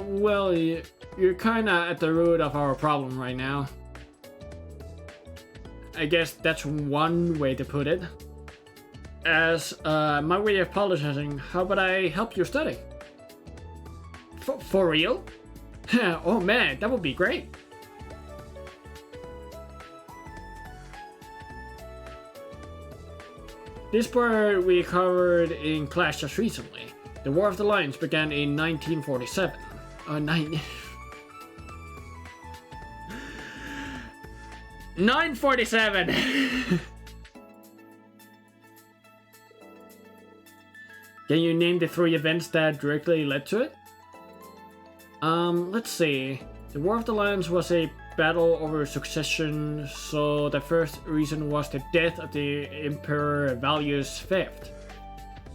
Well, you're kinda at the root of our problem right now. I guess that's one way to put it. As my way of apologizing, how about I help you study? For real? Oh man, that would be great. This part we covered in class just recently. The War of the Lions began in 1947. 947! Can you name the 3 events that directly led to it? Let's see. The War of the Lions was a battle over succession, so the first reason was the death of the Emperor Valius V.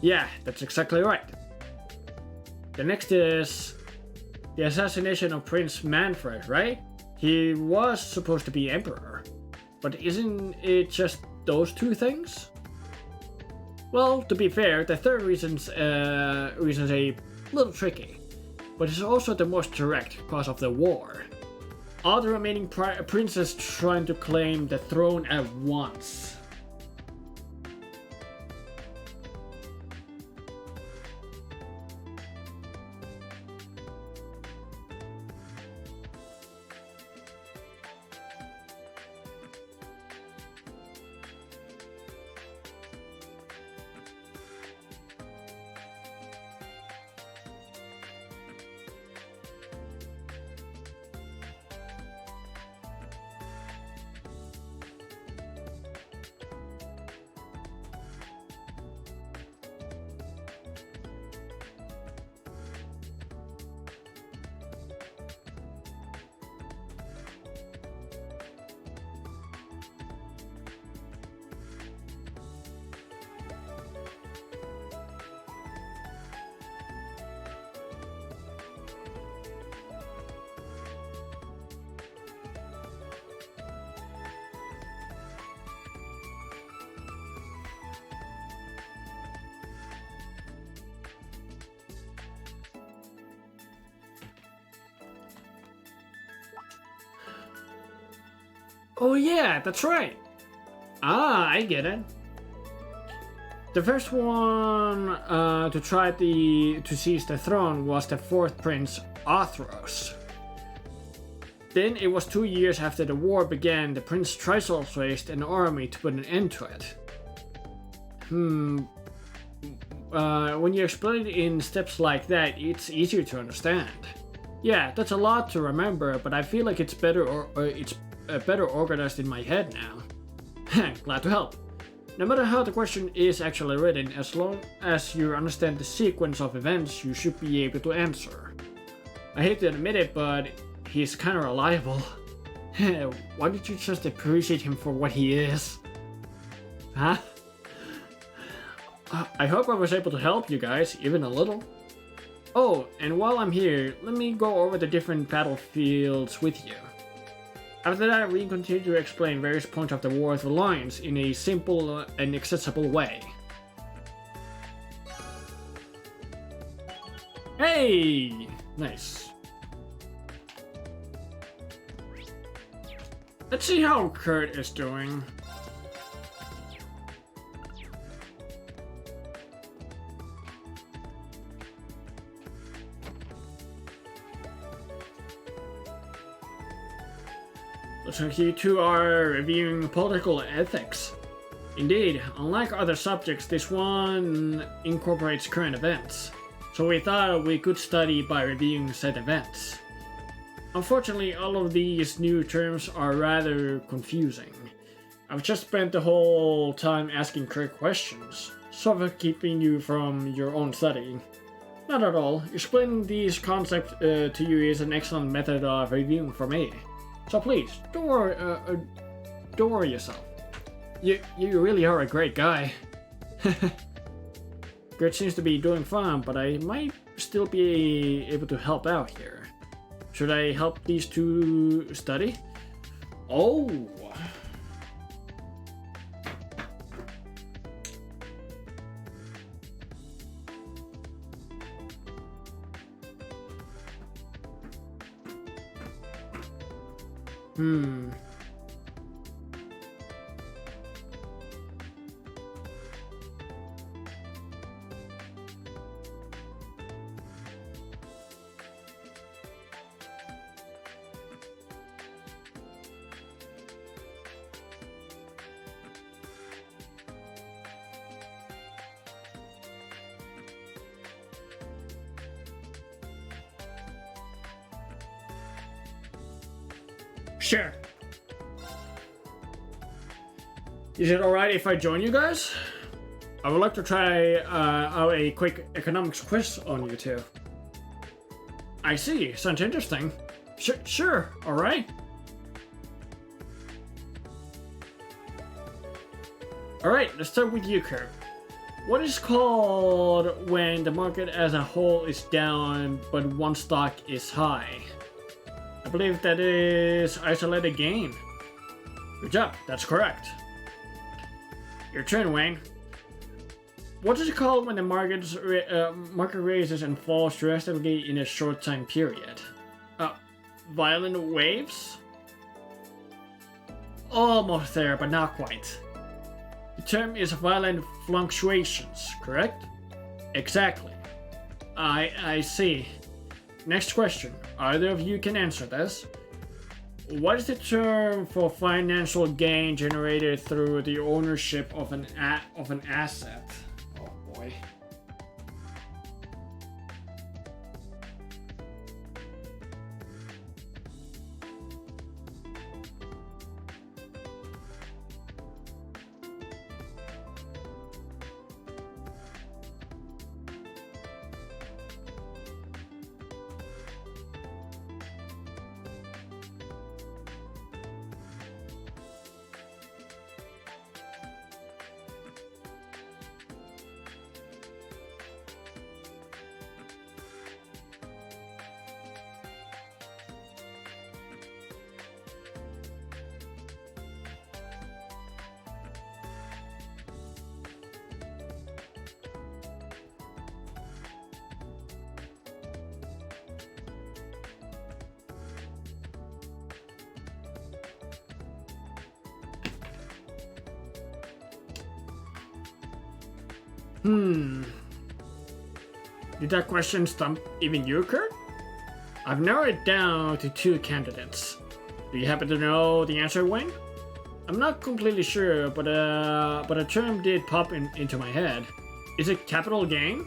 Yeah, that's exactly right. The next is the assassination of Prince Manfred, right? He was supposed to be emperor. But isn't it just those 2 things? Well, to be fair, the third reason's a little tricky, but it's also the most direct cause of the war. All the remaining princes trying to claim the throne at once. Oh yeah, that's right. Ah, I get it. The first one to try to seize the throne was the 4th Prince, Thurs. Then it was 2 years after the war began, the Prince Trisols raised an army to put an end to it. When you explain it in steps like that, it's easier to understand. Yeah, that's a lot to remember, but I feel like it's better better organized in my head now. Glad to help. No matter how the question is actually written, as long as you understand the sequence of events, you should be able to answer. I hate to admit it, but he's kind of reliable. Why don't you just appreciate him for what he is? Huh? I hope I was able to help you guys, even a little. Oh, and while I'm here, let me go over the different battlefields with you. After that, we continue to explain various points of the War of the Alliance in a simple and accessible way. Hey! Nice. Let's see how Kurt is doing. Looks like you two are reviewing political ethics. Indeed, unlike other subjects, this one incorporates current events. So we thought we could study by reviewing said events. Unfortunately, all of these new terms are rather confusing. I've just spent the whole time asking Kurt questions, sort of keeping you from your own studying. Not at all. Explaining these concepts to you is an excellent method of reviewing for me. So please, don't worry yourself. You really are a great guy. Kurt seems to be doing fine, but I might still be able to help out here. Should I help these two study? Oh! Sure. Is it alright if I join you guys? I would like to try out a quick economics quiz on you two. I see. Sounds interesting. Sure. Alright. Alright, let's start with you, Kurt. What is called when the market as a whole is down but one stock is high? I believe that is isolated gain. Good job, that's correct. Your turn, Wayne. What is it called when the market raises and falls drastically in a short time period? Violent waves? Almost there, but not quite. The term is violent fluctuations, correct? Exactly. I see. Next question. Either of you can answer this. What is the term for financial gain generated through the ownership of an asset? Oh boy. Did that question stump even you, Kurt? I've narrowed it down to two candidates. Do you happen to know the answer, Wayne? I'm not completely sure, but a term did pop into my head. Is it capital gain?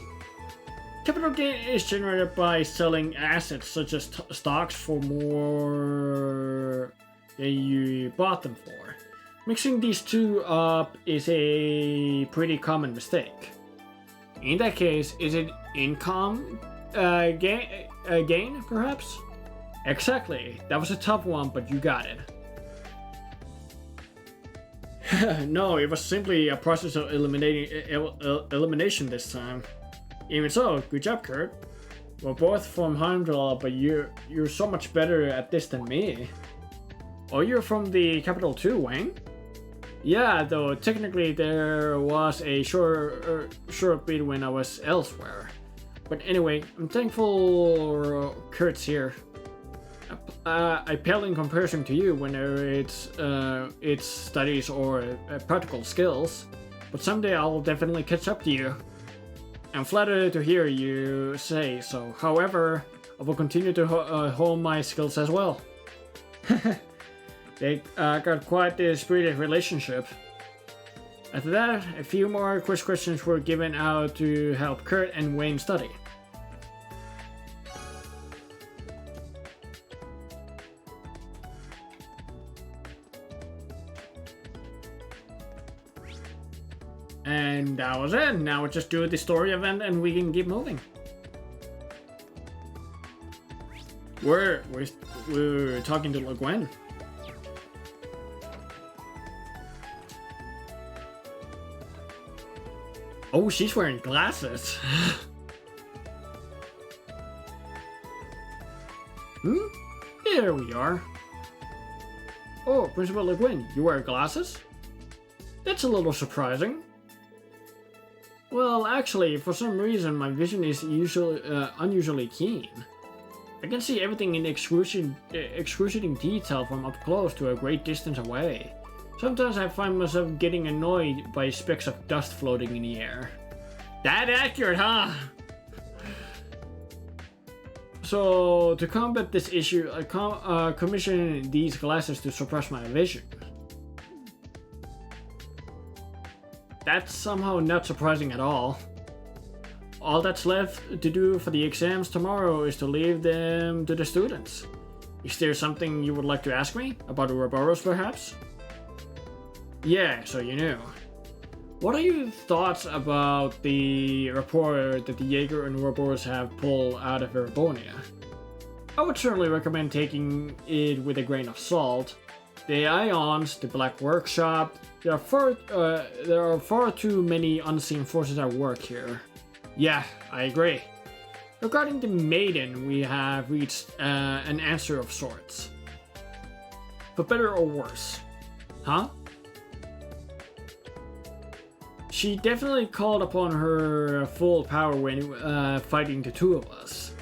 Capital gain is generated by selling assets such as stocks for more than you bought them for. Mixing these two up is a pretty common mistake. In that case, is it income gain, perhaps? Exactly. That was a tough one, but you got it. No, it was simply a process of elimination this time. Even so, good job, Kurt. We're both from Heimdall, but you're so much better at this than me. Oh, you're from the capital too, Wang? Yeah, though technically there was a short bit when I was elsewhere. But anyway, I'm thankful Kurt's here. I pale in comparison to you whenever it's studies or practical skills. But someday I'll definitely catch up to you. I'm flattered to hear you say so. However, I will continue to hone my skills as well. They got quite a spirited relationship. After that, a few more quiz questions were given out to help Kurt and Wayne study. And that was it. Now we just do the story event and we can keep moving. We're talking to Gwen. Oh, she's wearing glasses. There we are. Oh, Principal Le Guin, you wear glasses? That's a little surprising. Well, actually, for some reason, my vision is unusually keen. I can see everything in excruciating detail from up close to a great distance away. Sometimes I find myself getting annoyed by specks of dust floating in the air. That accurate, huh? So, to combat this issue, I commissioned these glasses to suppress my vision. That's somehow not surprising at all. All that's left to do for the exams tomorrow is to leave them to the students. Is there something you would like to ask me? About Ouroboros, perhaps? Yeah, so you knew. What are your thoughts about the report that the Jaeger and Ouroboros have pulled out of Erebonia? I would certainly recommend taking it with a grain of salt. The Ions, the Black Workshop, there are far too many unseen forces at work here. Yeah, I agree. Regarding the Maiden, we have reached an answer of sorts. For better or worse. Huh? She definitely called upon her full power when fighting the two of us.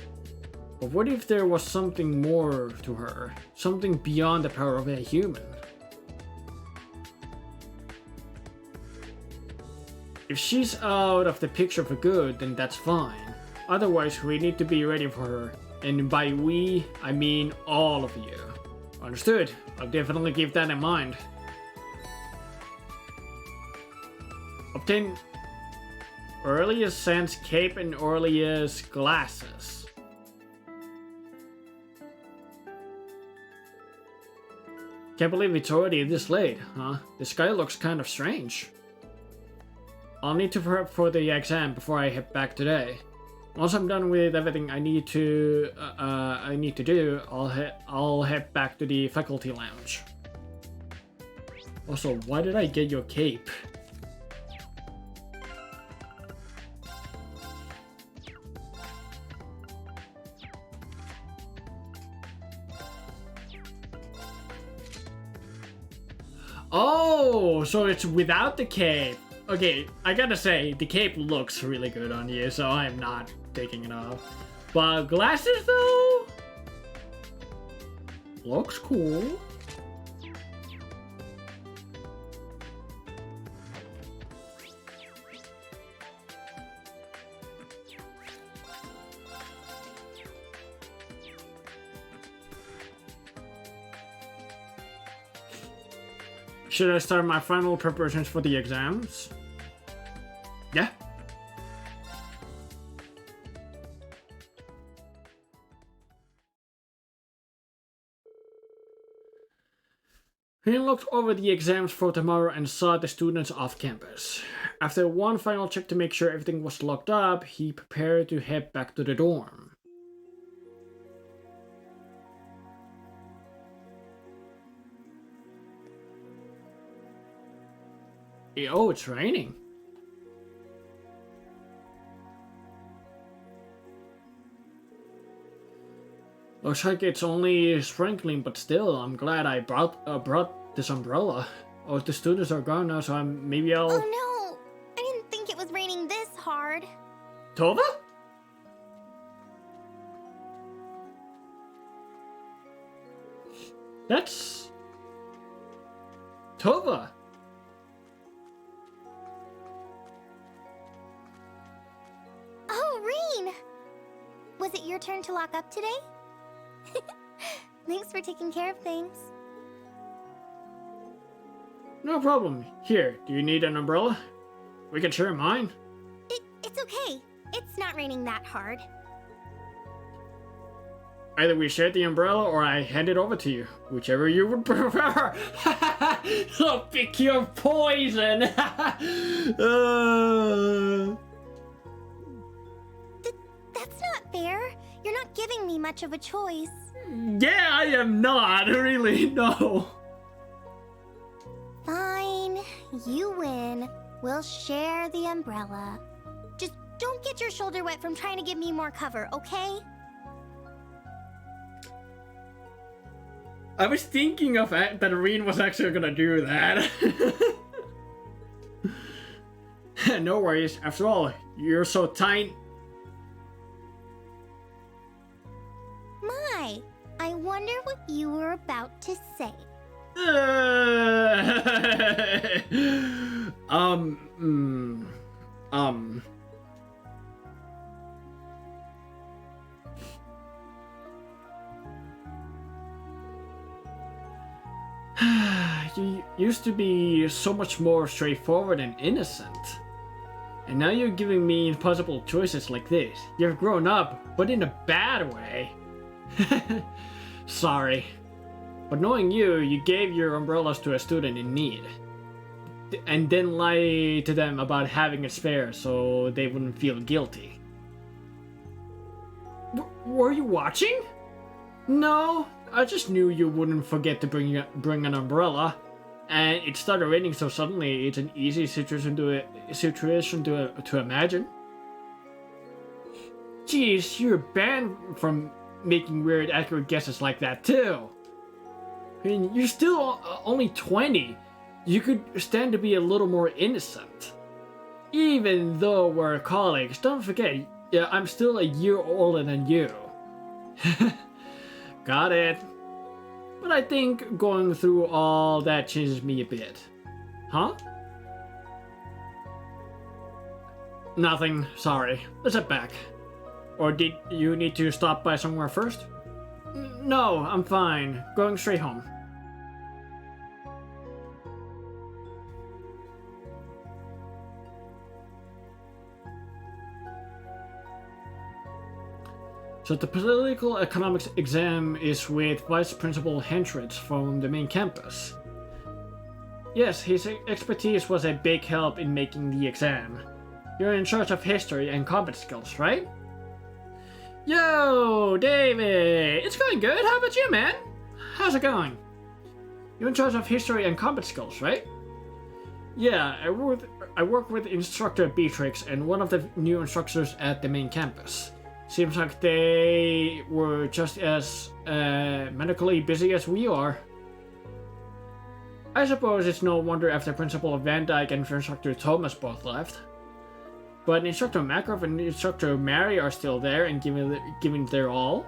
But what if there was something more to her? Something beyond the power of a human? If she's out of the picture for good, then that's fine. Otherwise, we need to be ready for her. And by we, I mean all of you. Understood. I'll definitely keep that in mind. Obtain Aurelius Sand's cape and Aurelius glasses. Can't believe it's already this late, huh? The sky looks kind of strange. I'll need to prep for the exam before I head back today. Once I'm done with everything I need to do, I'll head back to the faculty lounge. Also, why did I get your cape? Oh, so it's without the cape. Okay, I gotta say, the cape looks really good on you, so I'm not taking it off. But glasses, though? Looks cool. Should I start my final preparations for the exams? Yeah. He looked over the exams for tomorrow and saw the students off campus. After one final check to make sure everything was locked up, he prepared to head back to the dorm. Oh, it's raining. Looks like it's only sprinkling, but still, I'm glad I brought this umbrella. Oh, the students are gone now, so maybe I'll... Oh no! I didn't think it was raining this hard. Towa? That's... Towa. Oh, Rain! Was it your turn to lock up today? Thanks for taking care of things. No problem. Here, do you need an umbrella? We can share mine. It's okay. It's not raining that hard. Either we share the umbrella or I hand it over to you. Whichever you would prefer. I'll pick your poison. That's not fair. You're not giving me much of a choice. Yeah, I am not. Really, no. Fine. You win. We'll share the umbrella. Just don't get your shoulder wet from trying to give me more cover, okay? I was thinking of that Reen was actually gonna do that. No worries. After all, you're so tiny. My, I wonder what you were about to say. You used to be so much more straightforward and innocent. And now you're giving me impossible choices like this. You've grown up, but in a bad way. Sorry. But knowing you gave your umbrellas to a student in need. And then lied to them about having a spare so they wouldn't feel guilty. Were you watching? No, I just knew you wouldn't forget to bring an umbrella. And it started raining, so suddenly it's an easy situation to imagine. Jeez, you're banned from making weird, accurate guesses like that too. I mean, you're still only 20. You could stand to be a little more innocent. Even though we're colleagues, don't forget, yeah, I'm still a year older than you. Got it. But I think going through all that changes me a bit. Huh? Nothing, sorry. Let's head back. Or did you need to stop by somewhere first? No, I'm fine. Going straight home. So the political economics exam is with Vice Principal Hentridge from the main campus. Yes, his expertise was a big help in making the exam. You're in charge of history and combat skills, right? Yo, David! It's going good, how about you, man? How's it going? You're in charge of history and combat skills, right? Yeah, I work with instructor Beatrix and one of the new instructors at the main campus. Seems like they were just as medically busy as we are. I suppose it's no wonder after Principal Van Dyke and Instructor Thomas both left. But Instructor Makarov and Instructor Mary are still there and giving their all.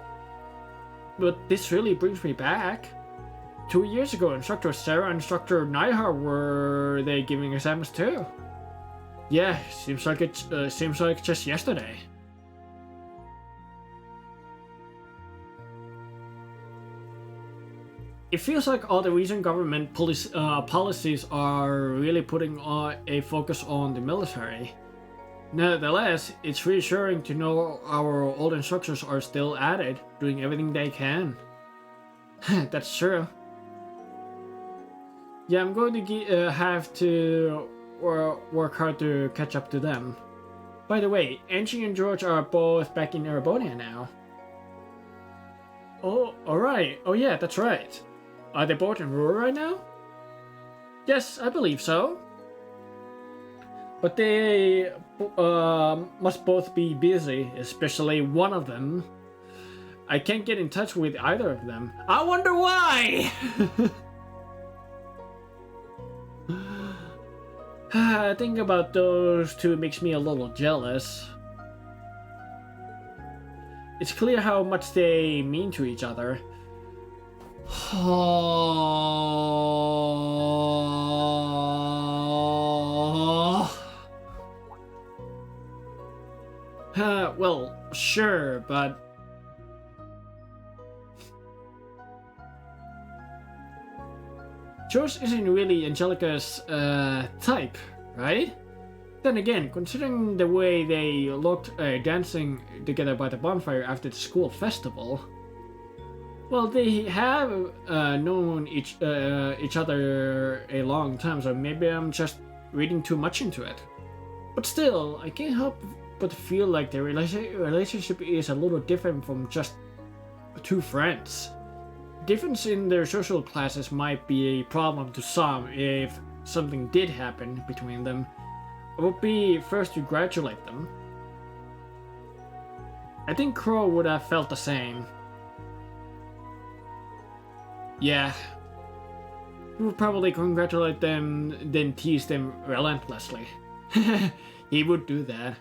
But this really brings me back. 2 years ago, Instructor Sarah and Instructor Naihar were they giving exams too? Yeah, seems like just yesterday. It feels like all the recent government policies are really putting a focus on the military. Nevertheless, it's reassuring to know our old instructors are still at it, doing everything they can. That's true. Yeah, I'm going to have to work hard to catch up to them. By the way, Angie and George are both back in Erebonia now. Oh, alright. Oh yeah, that's right. Are they both in Ruhr right now? Yes, I believe so. But they must both be busy, especially one of them. I can't get in touch with either of them. I wonder why! Thinking about those two makes me a little jealous. It's clear how much they mean to each other. Well, sure, but... George isn't really Angelica's type, right? Then again, considering the way they looked dancing together by the bonfire after the school festival, well, they have known each other a long time, so maybe I'm just reading too much into it. But still, I can't help but feel like their relationship is a little different from just two friends. Difference in their social classes might be a problem to some if something did happen between them. I would be first to congratulate them. I think Crow would have felt the same. Yeah. He would probably congratulate them, then tease them relentlessly. He would do that.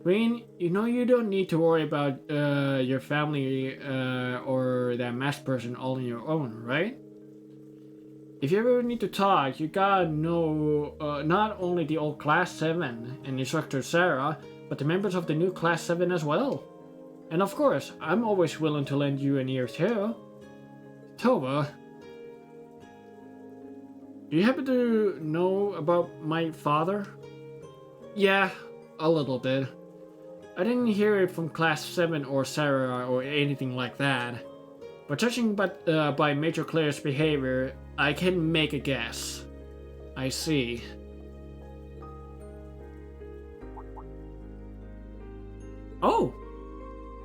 Green, you know you don't need to worry about your family or that masked person all on your own, right? If you ever need to talk, you gotta know not only the old Class 7 and instructor Sarah, but the members of the new Class 7 as well. And of course, I'm always willing to lend you an ear too. Towa, do you happen to know about my father? Yeah, a little bit. I didn't hear it from Class 7 or Sarah or anything like that. But judging by Major Claire's behavior, I can make a guess. I see. Oh!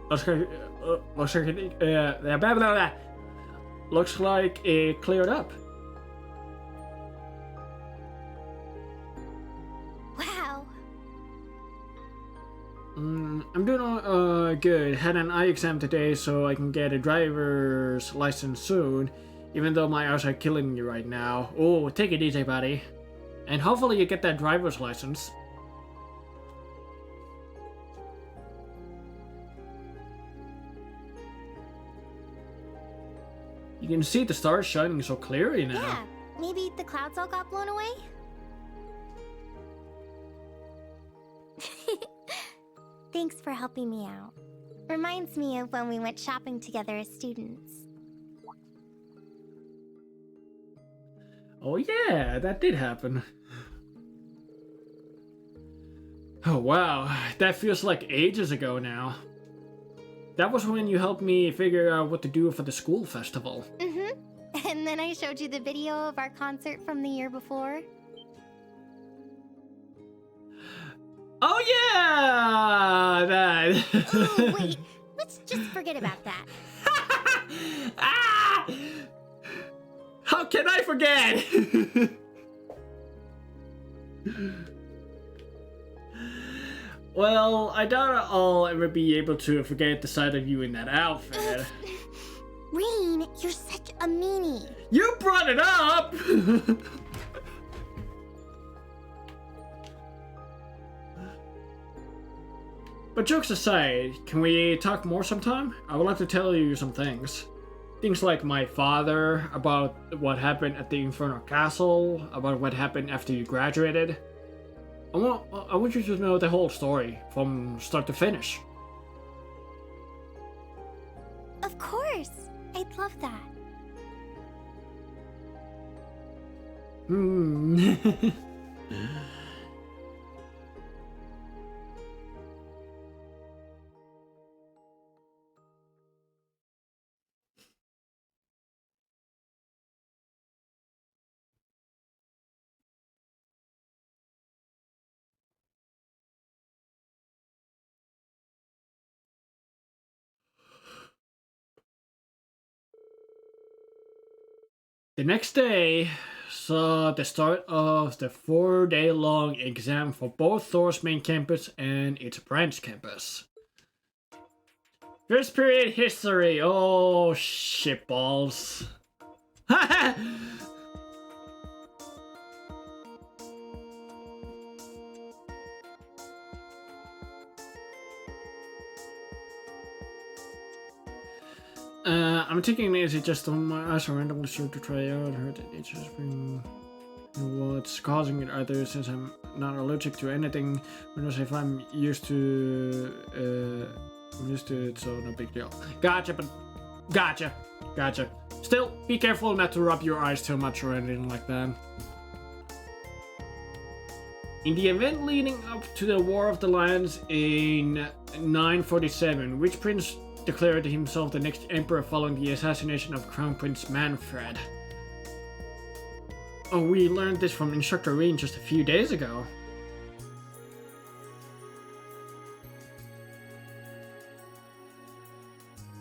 Looks like it cleared up. Wow. I'm doing good. Had an eye exam today, so I can get a driver's license soon. Even though my eyes are killing me right now. Oh, take it easy, buddy. And hopefully you get that driver's license. You can see the stars shining so clearly now. Yeah, maybe the clouds all got blown away? Thanks for helping me out. Reminds me of when we went shopping together as students. Oh yeah, that did happen. Oh wow, that feels like ages ago now. That was when you helped me figure out what to do for the school festival. Mm-hmm. And then I showed you the video of our concert from the year before. Oh yeah, that. Oh wait, let's just forget about that. Ah! How can I forget? Well, I doubt I'll ever be able to forget the sight of you in that outfit. Rain, you're such a meanie. You brought it up! But jokes aside, can we talk more sometime? I would like to tell you some things. Things like my father, about what happened at the Infernal Castle, about what happened after you graduated. I want you to know the whole story, from start to finish. Of course, I'd love that. The next day, the start of the 4-day-long exam for both Thors main campus and its branch campus. First period history. Oh, shitballs. I'm taking it as just on my eyes. I randomly start to try out. I heard that nature's been what's causing it either, since I'm not allergic to anything. But if I'm used to it, so no big deal. Gotcha. Still, be careful not to rub your eyes too much or anything like that. In the event leading up to the War of the Lands in 947, which prince declared himself the next emperor following the assassination of Crown Prince Manfred? Oh, we learned this from Instructor Reen just a few days ago.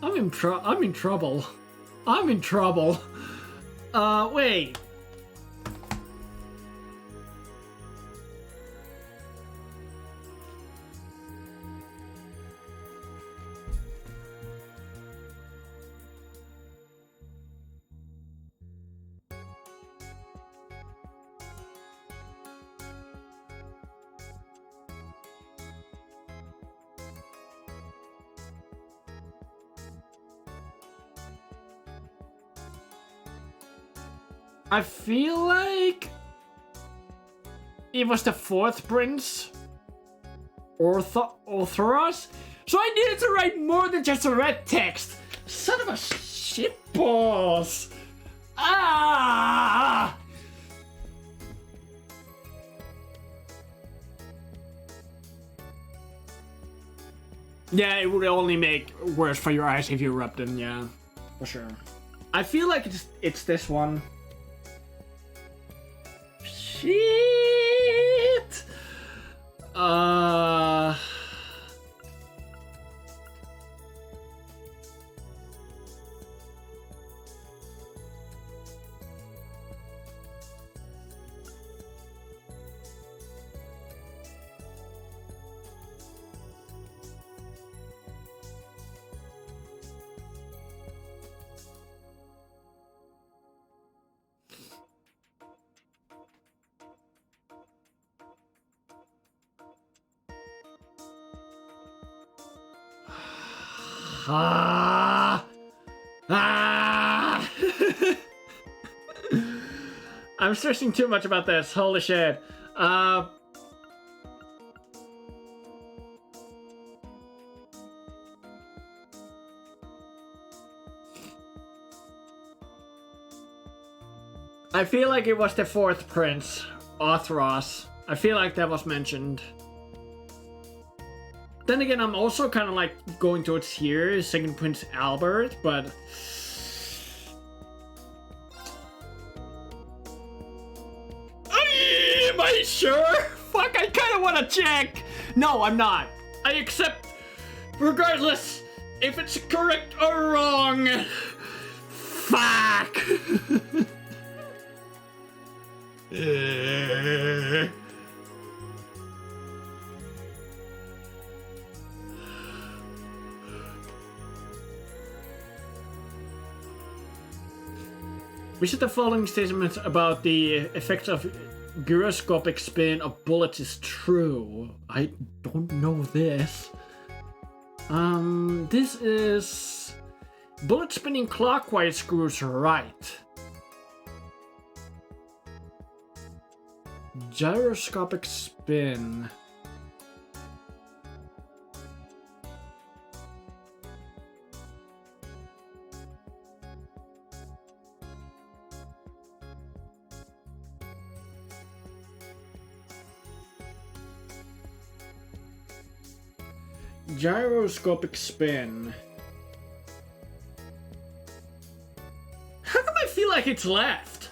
I'm in trouble. Wait. I feel like it was the 4th prince, or Thurs, so I needed to write more than just a red text. Son of a shitballs! Ah! Yeah, it would only make worse for your eyes if you rubbed them. Yeah, for sure. I feel like it's this one. Shit! I'm stressing too much about this. Holy shit. I feel like it was the 4th prince, Thurs. I feel like that was mentioned. Then again, I'm also kind of like going towards here, 2nd Prince Albert, but... Am I sure? Fuck, I kind of want to check. No, I'm not. I accept, regardless if it's correct or wrong. Fuck. We said the following statement about the effects of gyroscopic spin of bullets is true. I don't know this. This is... Bullet spinning clockwise screws right. Gyroscopic spin. Gyroscopic spin. How come I feel like it's left?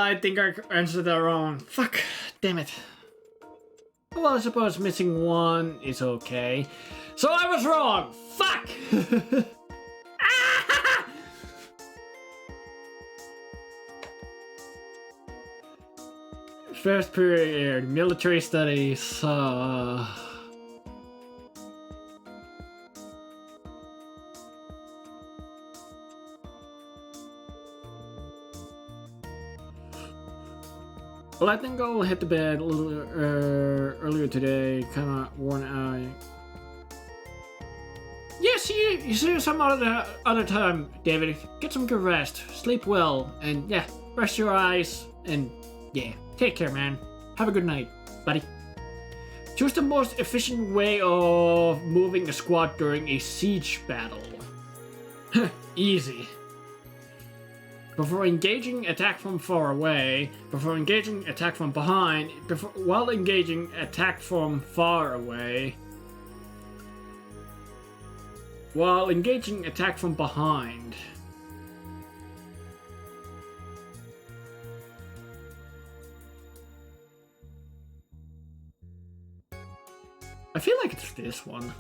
I think I answered that wrong. Fuck. Damn it. Well, I suppose missing one is okay. So I was wrong! Fuck! First period, military studies. Well, I think I'll hit the bed a little earlier today. Kind of worn out. Yeah, see you some other time, David. Get some good rest, sleep well, and yeah, rest your eyes, and yeah, take care, man. Have a good night, buddy. Choose the most efficient way of moving a squad during a siege battle. Easy. Before engaging, attack from far away. Before engaging, attack from behind. While engaging, attack from far away. While engaging, attack from behind. I feel like it's this one.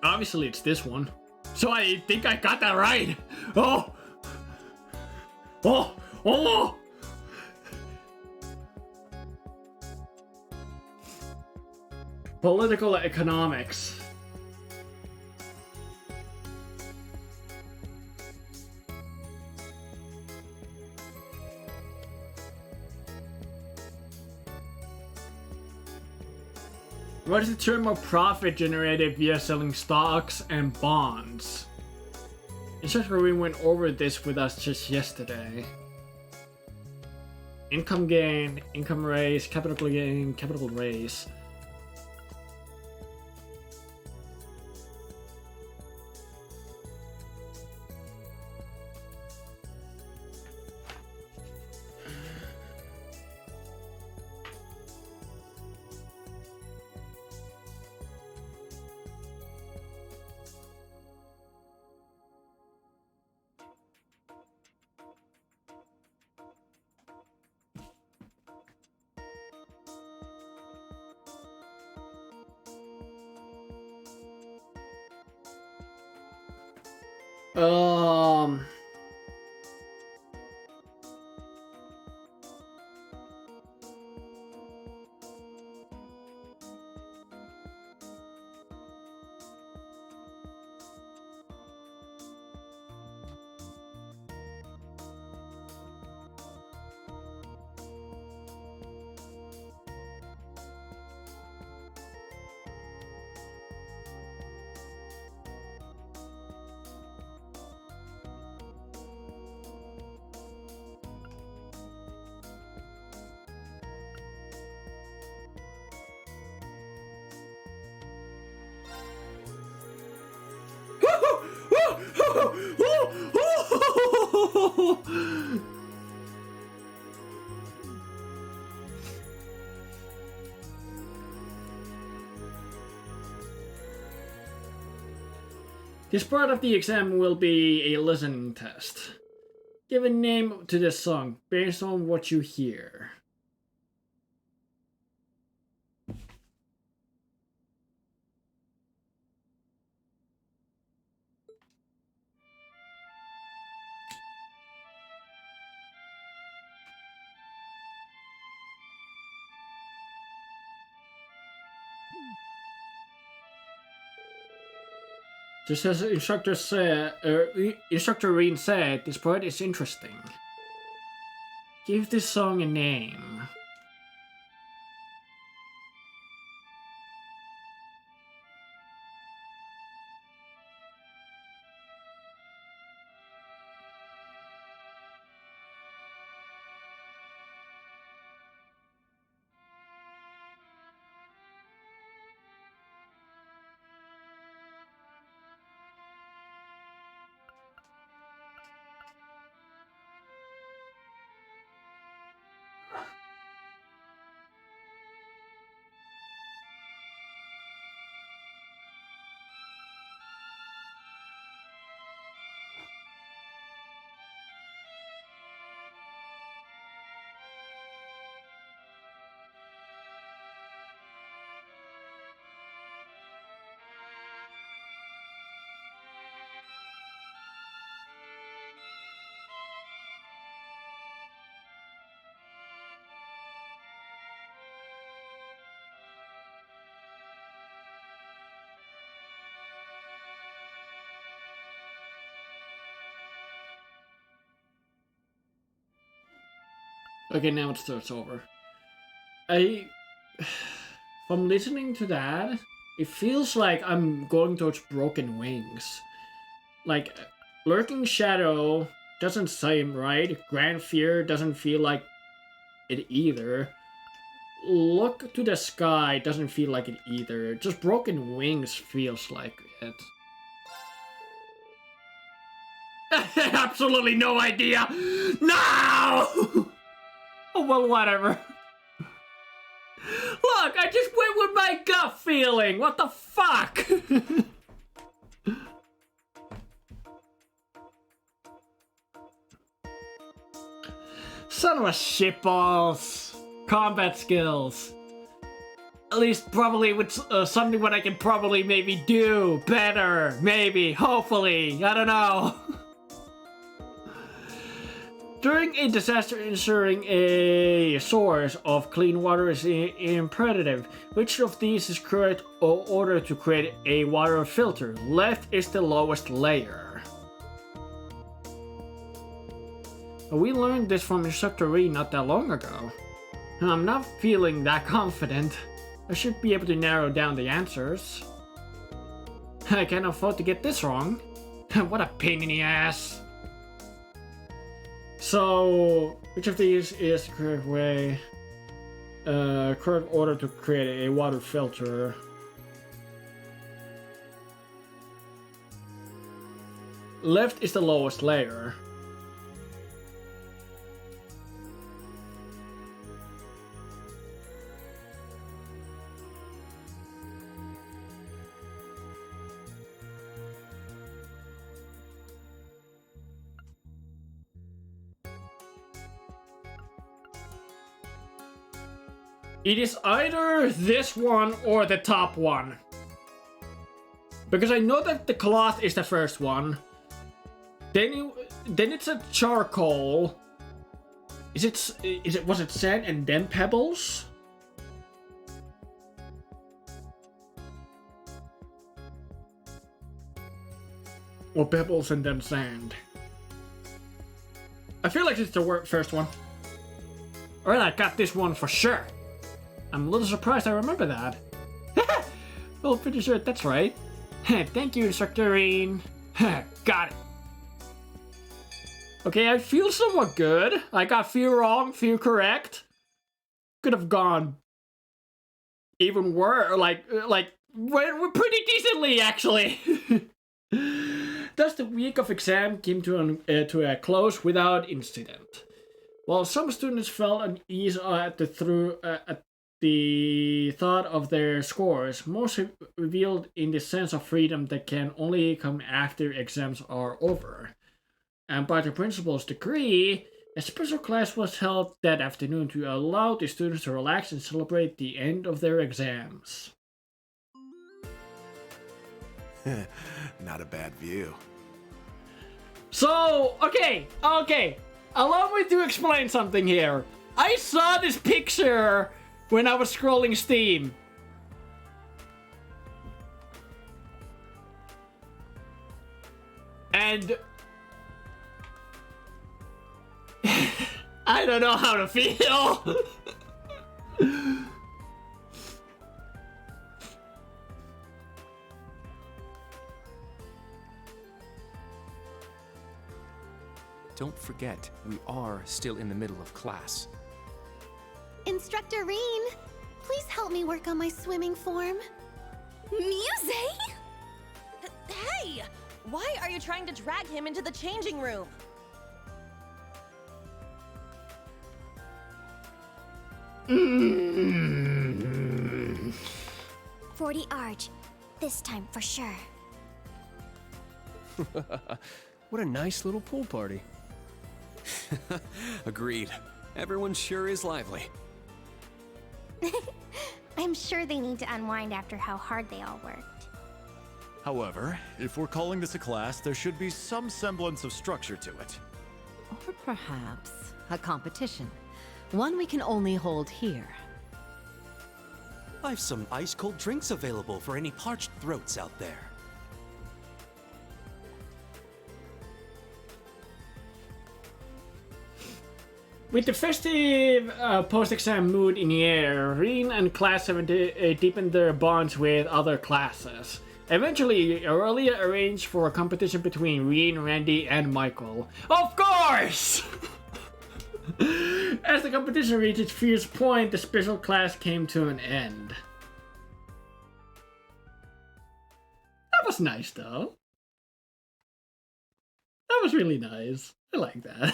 Obviously, it's this one. So I think I got that right. Oh! Oh! Oh! Political economics. What is the term of profit generated via selling stocks and bonds? Instructor we went over this with us just yesterday. Income gain, income raise, capital gain, capital raise. This part of the exam will be a listening test. Give a name to this song based on what you hear. Just as Instructor Reen said, this part is interesting. Give this song a name. Okay, now it starts over. From listening to that, it feels like I'm going towards Broken Wings. Like, Lurking Shadow doesn't seem right. Grand Fear doesn't feel like it either. Look to the Sky doesn't feel like it either. Just Broken Wings feels like it. Absolutely no idea! No! Oh, well, whatever. Look, I just went with my gut feeling. What the fuck? Son of a shitballs. Combat skills. At least probably with something what I can probably maybe do better. Maybe. Hopefully. I don't know. During a disaster, ensuring a source of clean water is imperative. Which of these is correct in order to create a water filter? Left is the lowest layer. We learned this from Instructor Reed not that long ago. I'm not feeling that confident. I should be able to narrow down the answers. I can't afford to get this wrong. What a pain in the ass. So, which of these is the correct way? Correct order to create a water filter. Left is the lowest layer. It is either this one or the top one. Because I know that the cloth is the first one. Then it's a charcoal. Was it sand and then pebbles? Or pebbles and then sand? I feel like it's the first one. Alright, I got this one for sure. I'm a little surprised I remember that. Well, pretty sure that's right. Thank you, Instructor Reed. Got it. Okay, I feel somewhat good. I got few wrong, few correct. Could have gone even worse. We're pretty decently, actually. Thus, the week of exam came to a close without incident. While some students felt unease at the thought of their scores, most revealed in the sense of freedom that can only come after exams are over. And by the principal's decree, a special class was held that afternoon to allow the students to relax and celebrate the end of their exams. Not a bad view. So, okay. Allow me to explain something here. I saw this picture when I was scrolling Steam. And I don't know how to feel. Don't forget, we are still in the middle of class. Instructor Reen, please help me work on my swimming form. Muse? Hey! Why are you trying to drag him into the changing room? Mm. 40 Arch. This time for sure. What a nice little pool party. Agreed. Everyone sure is lively. I'm sure they need to unwind after how hard they all worked. However, if we're calling this a class, there should be some semblance of structure to it. Or perhaps a competition. One we can only hold here. I've some ice-cold drinks available for any parched throats out there. With the festive post-exam mood in the air, Reen and Class 7 deepened their bonds with other classes. Eventually, Aurelia arranged for a competition between Reen, Randy, and Michael. Of course! As the competition reached its fierce point, the special class came to an end. That was nice, though. That was really nice. I like that.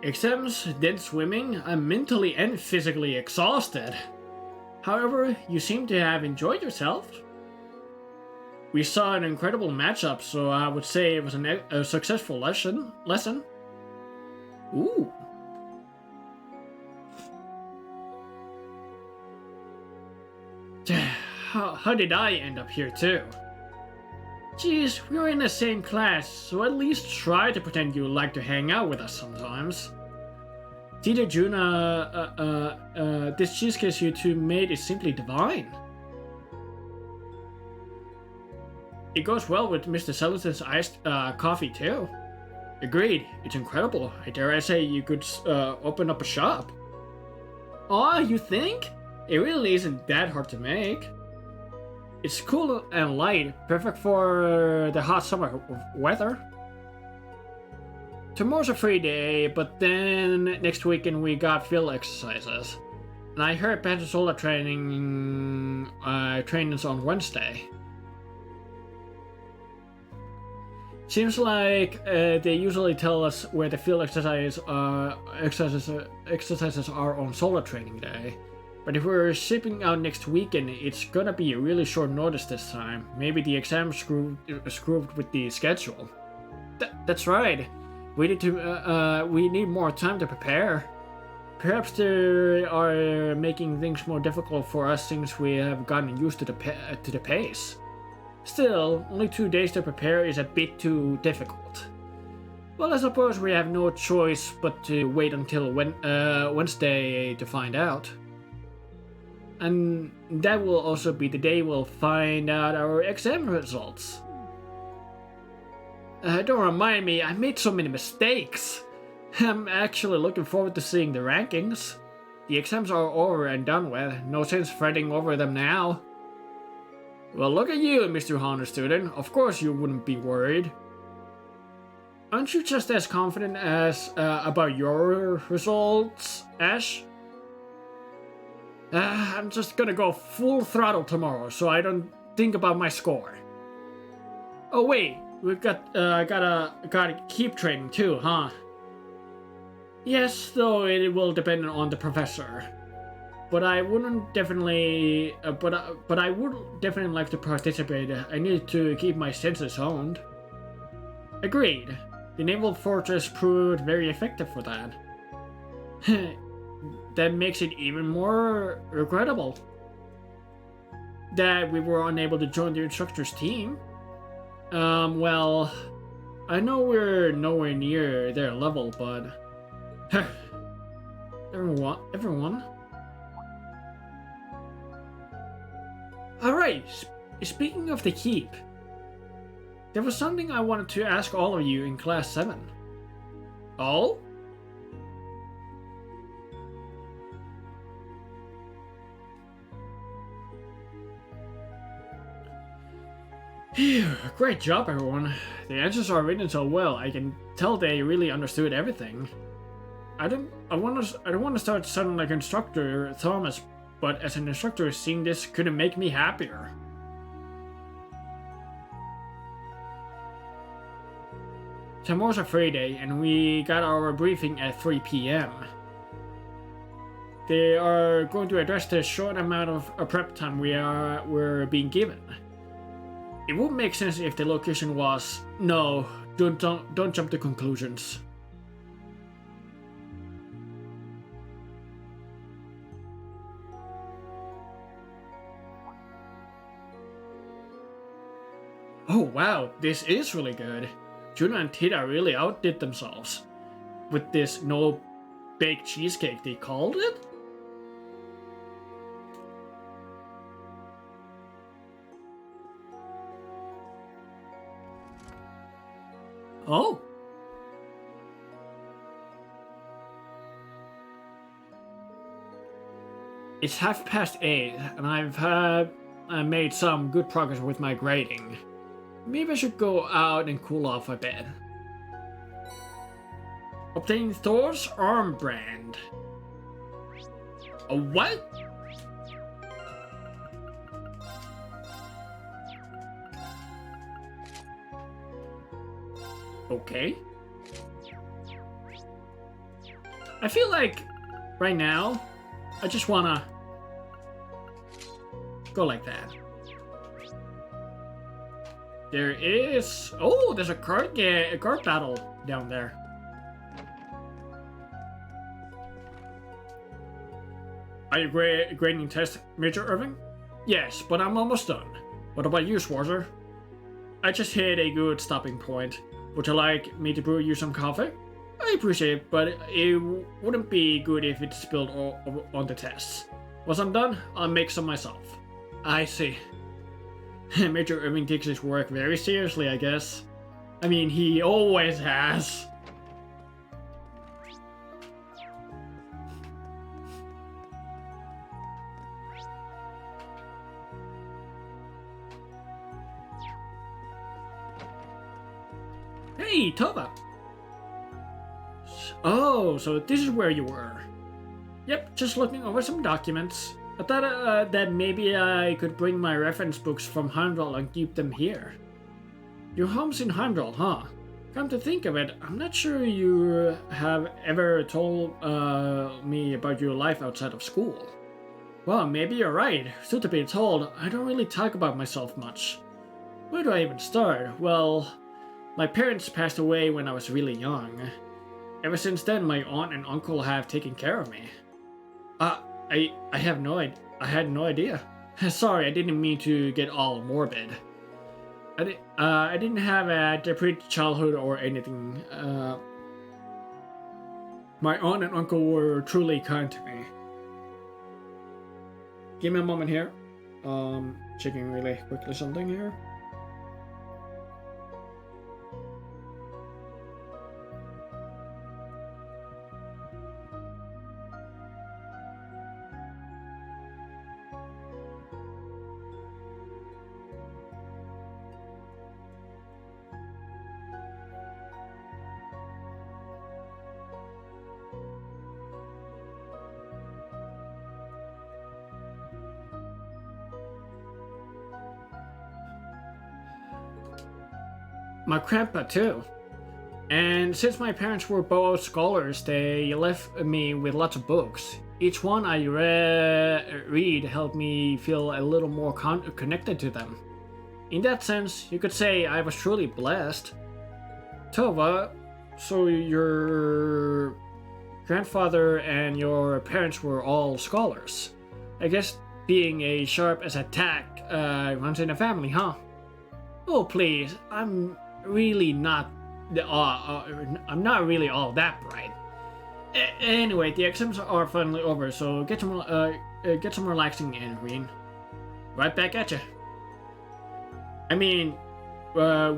Exams, then swimming, I'm mentally and physically exhausted. However, you seem to have enjoyed yourself. We saw an incredible matchup, so I would say it was a successful lesson. Ooh. How did I end up here too? Jeez, we were in the same class, so at least try to pretend you like to hang out with us sometimes. Tita Juna, this cheesecake you two made is simply divine. It goes well with Mr. Celestin's iced coffee too. Agreed, it's incredible. I dare I say you could open up a shop. Aw, you think? It really isn't that hard to make. It's cool and light, perfect for the hot summer weather. Tomorrow's a free day, but then next weekend we got field exercises. And I heard Pantasola training's on Wednesday. Seems like they usually tell us where the field exercises are on solar training day. But if we're shipping out next weekend, it's gonna be a really short notice this time. Maybe the exam screwed with the schedule. That's right. We need more time to prepare. Perhaps they are making things more difficult for us since we have gotten used to the pace. Still, only 2 days to prepare is a bit too difficult. Well, I suppose we have no choice but to wait until Wednesday to find out. And that will also be the day we'll find out our exam results. Don't remind me, I made so many mistakes. I'm actually looking forward to seeing the rankings. The exams are over and done with, no sense fretting over them now. Well, look at you, Mr. Honor student. Of course you wouldn't be worried. Aren't you just as confident as about your results, Ash? I'm just gonna go full throttle tomorrow, so I don't think about my score. Oh wait, we've gotta keep training too, huh? Yes, though it will depend on the professor. But I wouldn't definitely, but I would definitely like to participate. I need to keep my senses honed. Agreed. The naval fortress proved very effective for that. That makes it even more regrettable that we were unable to join the instructor's team. Well, I know we're nowhere near their level, but everyone. Alright, speaking of the keep, there was something I wanted to ask all of you in Class 7. Oh? Phew, great job, everyone. The answers are written so well, I can tell they really understood everything. I don't want to start sounding like Instructor Thomas, but as an instructor, seeing this couldn't make me happier. Tomorrow's a free day, and we got our briefing at 3 p.m. they are going to address the short amount of prep time we're being given. It would make sense if the location was... No, don't jump to conclusions. Oh wow, this is really good. Juno and Tita really outdid themselves with this no-bake cheesecake they called it? Oh. It's 8:30 and I've made some good progress with my grading. Maybe I should go out and cool off a bit. Obtain Thurs armband. A what? Okay. I feel like right now I just wanna go like that. There is... Oh, there's a card battle down there. Are you grading test, Major Irving? Yes, but I'm almost done. What about you, Schwarzer? I just hit a good stopping point. Would you like me to brew you some coffee? I appreciate it, but it wouldn't be good if it spilled on the tests. Once I'm done, I'll make some myself. I see. Major Irving takes his work very seriously, I guess. I mean, he always has. Hey, Towa! Oh, so this is where you were. Yep, just looking over some documents. I thought that maybe I could bring my reference books from Heimdall and keep them here. Your home's in Heimdall, huh? Come to think of it, I'm not sure you have ever told me about your life outside of school. Well, maybe you're right. Truth to be told, I don't really talk about myself much. Where do I even start? Well, my parents passed away when I was really young. Ever since then, my aunt and uncle have taken care of me. I had no idea. Sorry, I didn't mean to get all morbid. I didn't have a depressed childhood or anything. My aunt and uncle were truly kind to me. Give me a moment here. Checking really quickly something here. My grandpa too. And since my parents were both scholars, they left me with lots of books. Each one I read helped me feel a little more connected to them. In that sense, you could say I was truly blessed. Towa, so your grandfather and your parents were all scholars. I guess being as sharp as a tack runs in the family, huh? Oh please, I'm really not I'm not really all that bright. Anyway, the exams are finally over, so get some relaxing in, Reen. Right back at you. I mean,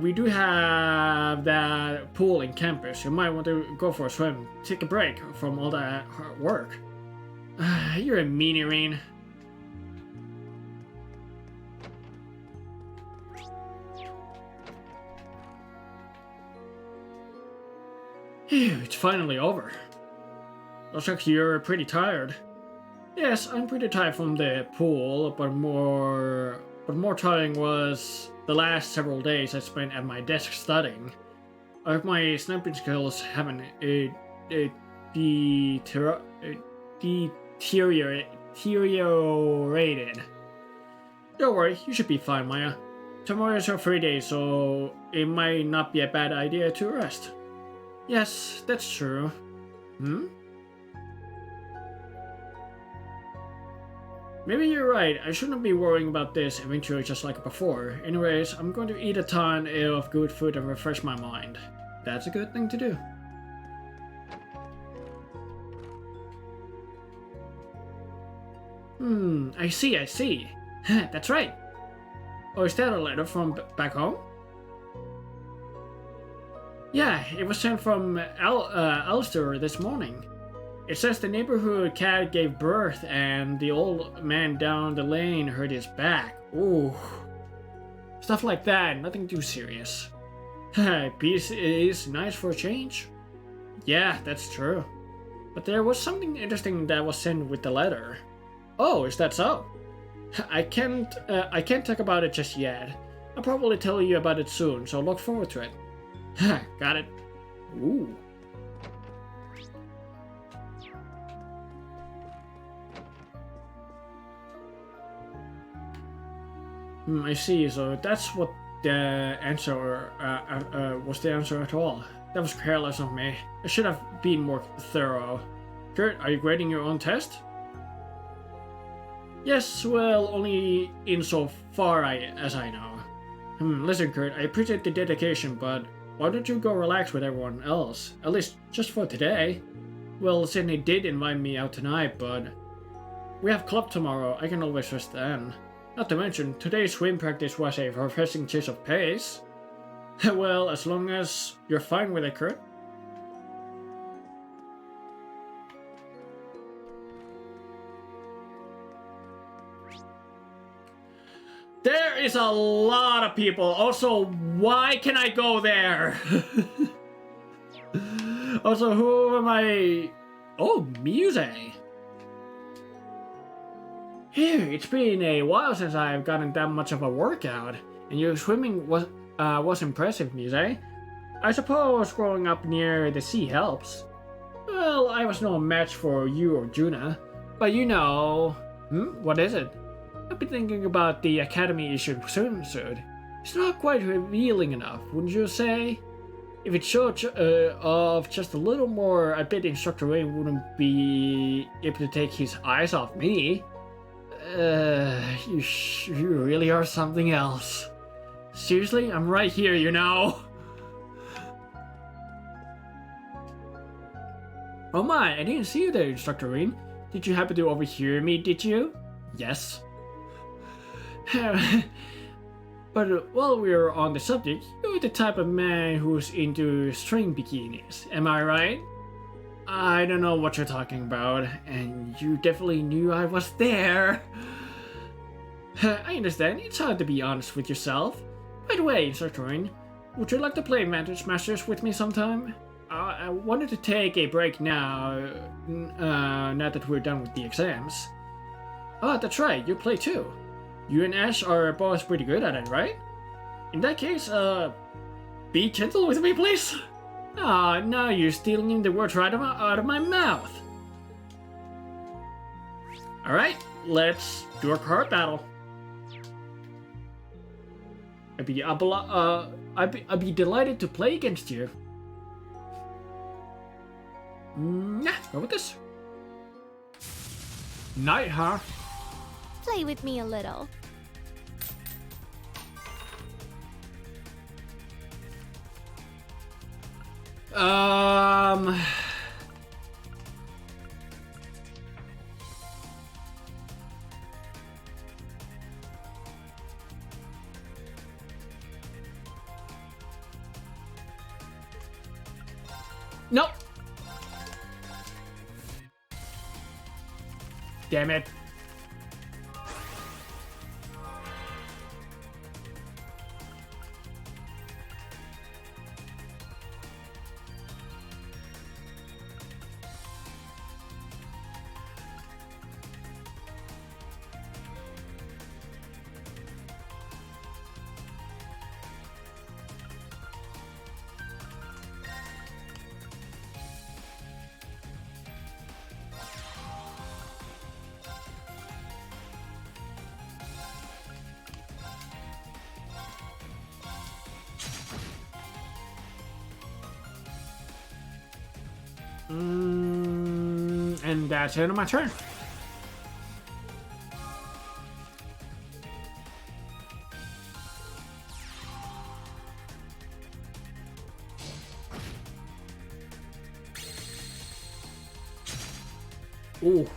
we do have that pool in campus. You might want to go for a swim. Take a break from all that hard work. You're a meanie, Reen. It's finally over. Looks like you're pretty tired. Yes, I'm pretty tired from the pool, but more tiring was the last several days I spent at my desk studying. I hope my sniping skills haven't deteriorated. Don't worry, you should be fine, Maya. Tomorrow is your free day, so it might not be a bad idea to rest. Yes, that's true. Maybe you're right, I shouldn't be worrying about this eventually just like before. Anyways, I'm going to eat a ton of good food and refresh my mind. That's a good thing to do. I see. That's right. Oh, is that a letter from back home? Yeah, it was sent from Ulster this morning. It says the neighborhood cat gave birth and the old man down the lane hurt his back. Ooh. Stuff like that, nothing too serious. Peace is nice for a change. Yeah, that's true. But there was something interesting that was sent with the letter. Oh, is that so? I can't talk about it just yet. I'll probably tell you about it soon, so look forward to it. Got it. Ooh. I see, so that's what the answer was the answer at all. That was careless of me. I should have been more thorough. Kurt, are you grading your own test? Yes, well, only insofar as I know. Listen, Kurt, I appreciate the dedication, but why don't you go relax with everyone else? At least just for today. Well, Sydney did invite me out tonight, but we have club tomorrow. I can always rest then. Not to mention, today's swim practice was a refreshing change of pace. Well, as long as you're fine with it, Kurt. There is a lot of people. Also, why can I go there? Also, who am I? Oh, Muse. Here, it's been a while since I've gotten that much of a workout, and your swimming was impressive, Muse. I suppose growing up near the sea helps. Well, I was no match for you or Juna, but you know... What is it? I've been thinking about the Academy-issued swimsuit. It's not quite revealing enough, wouldn't you say? If it showed off just a little more, I bet Instructor Wayne wouldn't be able to take his eyes off me. You really are something else. Seriously? I'm right here, you know? Oh my, I didn't see you there, Instructor Wayne. Did you happen to overhear me, did you? Yes. But while we're on the subject, you're the type of man who's into string bikinis, am I right? I don't know what you're talking about, and you definitely knew I was there. I understand, it's hard to be honest with yourself. By the way, Instructor Wayne, would you like to play Mantis Masters with me sometime? I wanted to take a break now that we're done with the exams. Oh, that's right, you play too. You and Ash are both pretty good at it, right? In that case, be gentle with me, please. Ah, now you're stealing the words right out of my mouth. Alright, let's do a card battle. I'd be delighted to play against you. Yeah, go with this. Knight, huh? Play with me a little. Nope. Damn it. And that's the end of my turn. Ooh.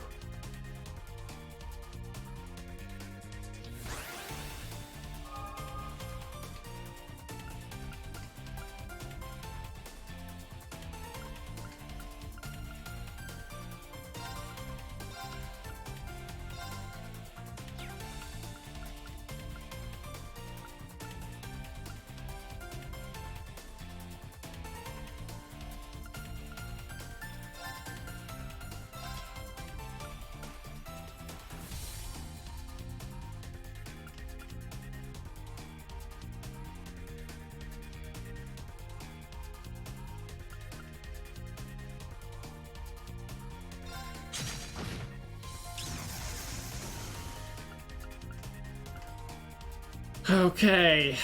Okay,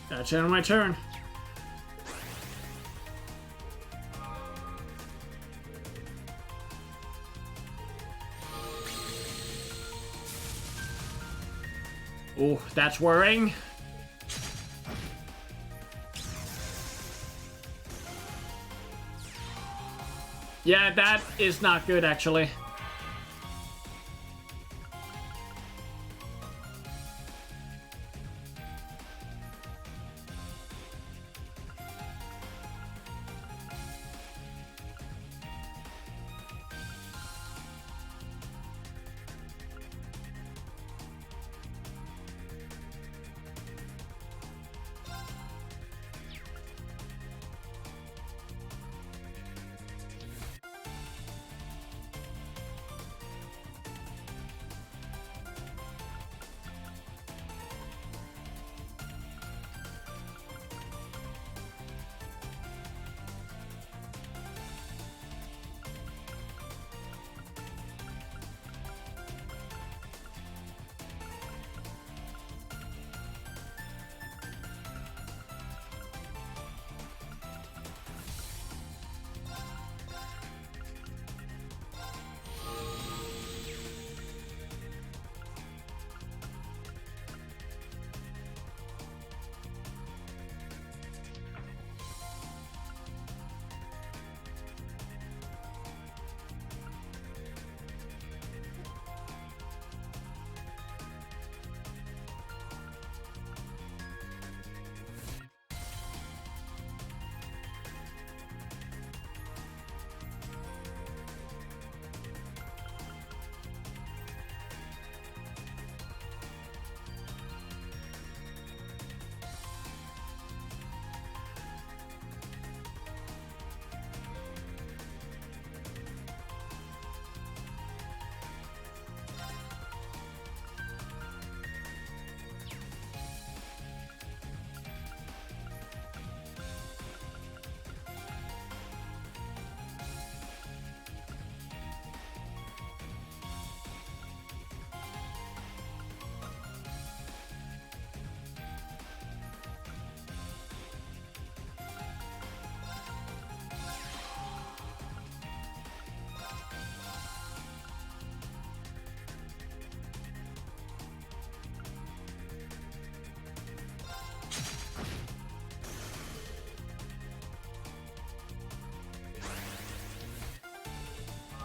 that's the end of my turn. Oh, that's worrying. Yeah, that is not good, actually.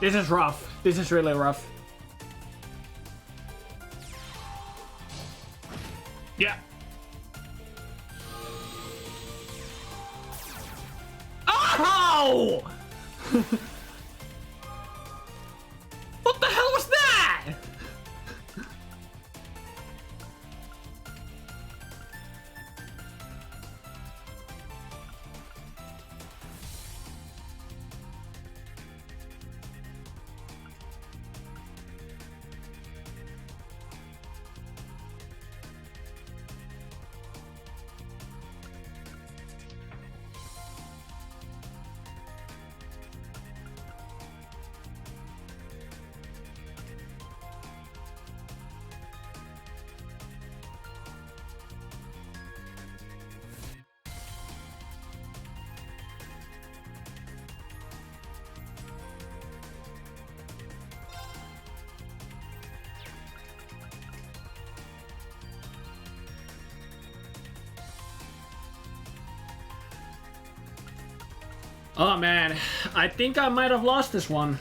This is rough. This is really rough. Yeah. Oh! What the hell was that? Oh man, I think I might have lost this one.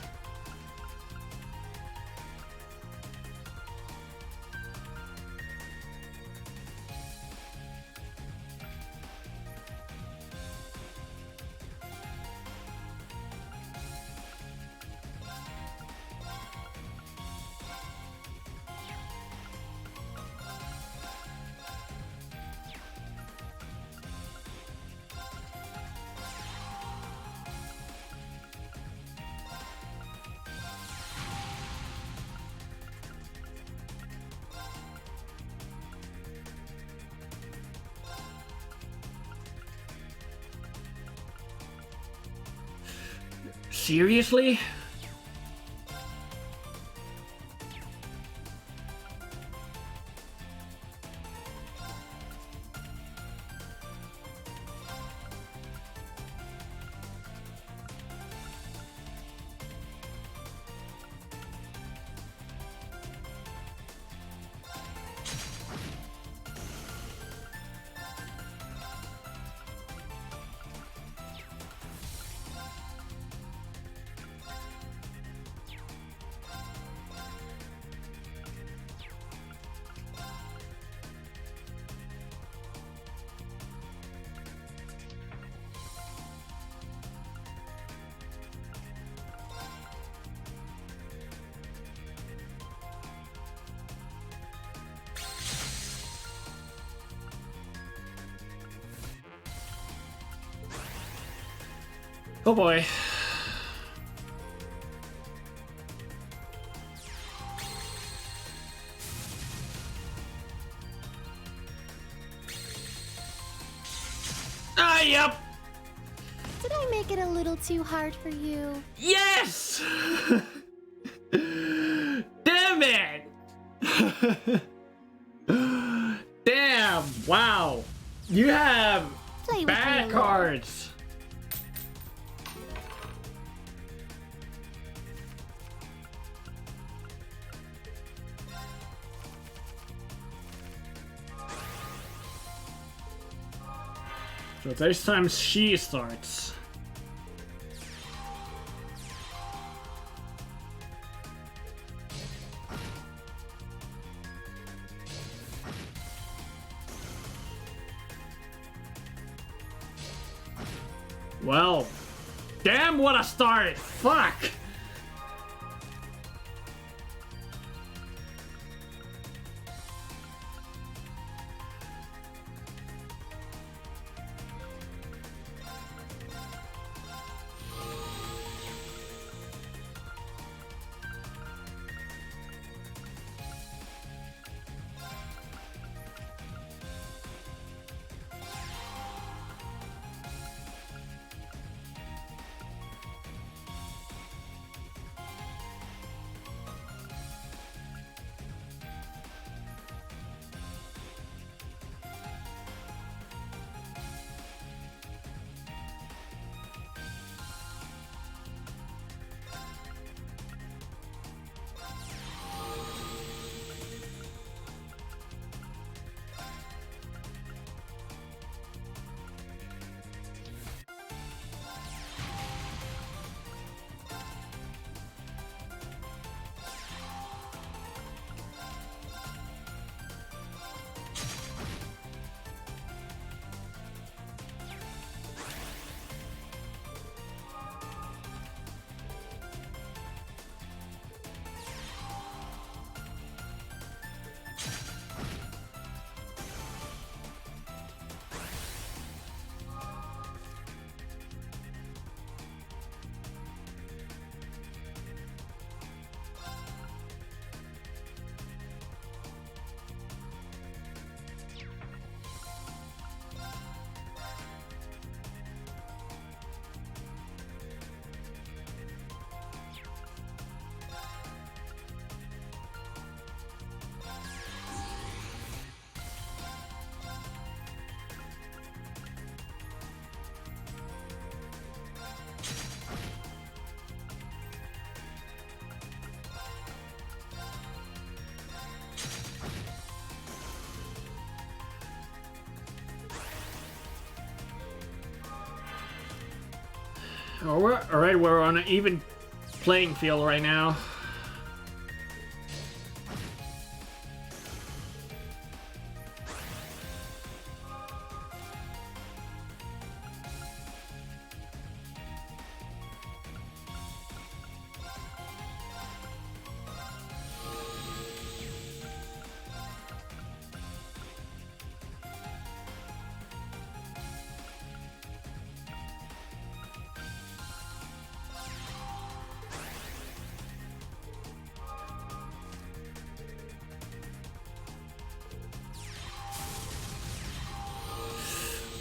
Seriously? Oh boy. Ah, yep. Did I make it a little too hard for you? Yes! Damn it! Damn, wow. You have bad cards. So this time she starts. Well, damn what a start! Fuck! Alright, we're on an even playing field right now.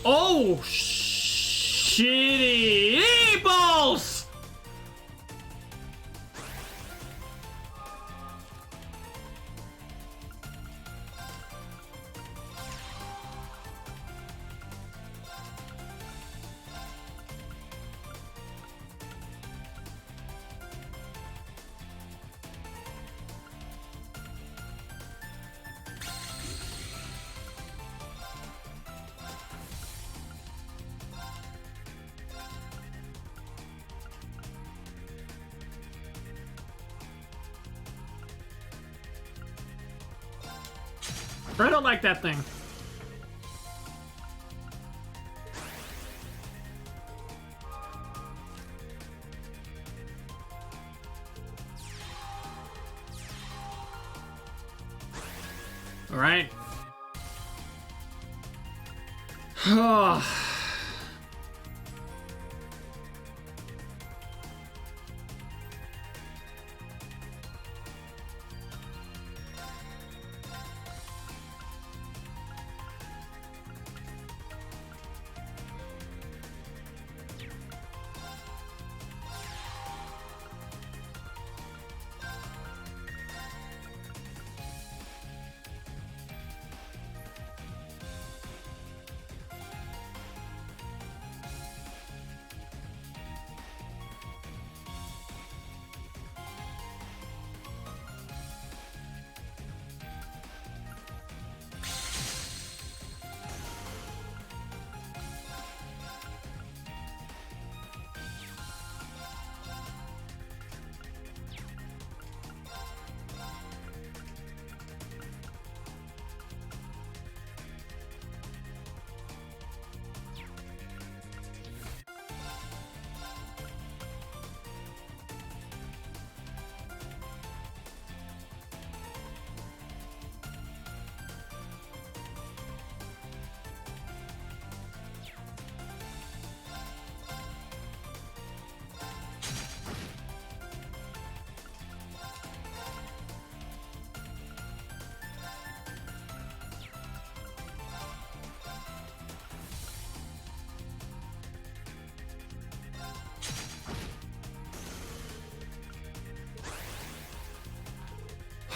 Oh, shitty balls! I don't like that thing. All right.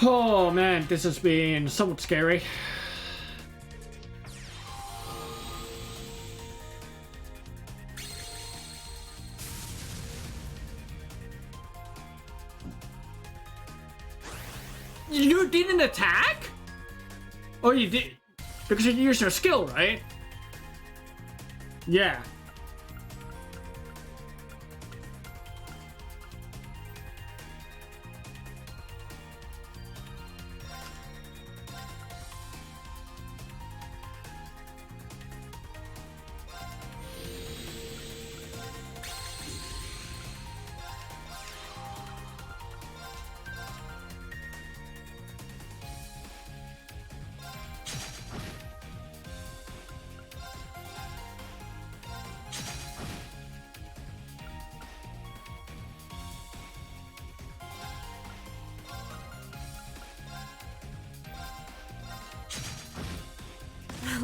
Oh man, this has been somewhat scary. You didn't attack? Oh, you did? Because you used your skill, right? Yeah.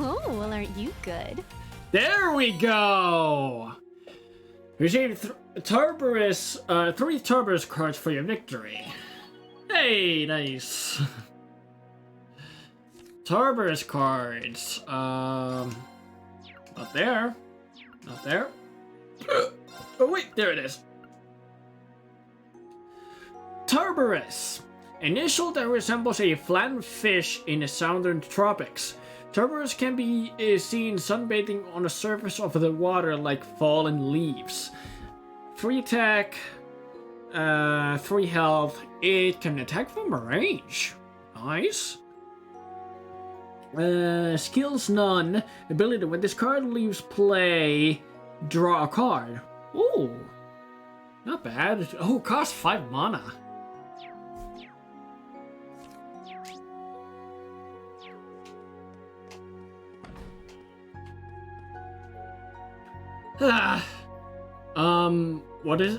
Oh, well, aren't you good? There we go! Receive 3 Thurs cards for your victory. Hey, nice. Thurs cards. Not there. Not there. Oh wait, there it is. Thurs. Initial that resembles a flatfish in the southern tropics. Thurs can be seen sunbathing on the surface of the water like fallen leaves. 3 attack, 3 health. It can attack from range. Nice. Skills none. Ability: when this card leaves play, draw a card. Ooh, not bad. Oh, costs 5 mana.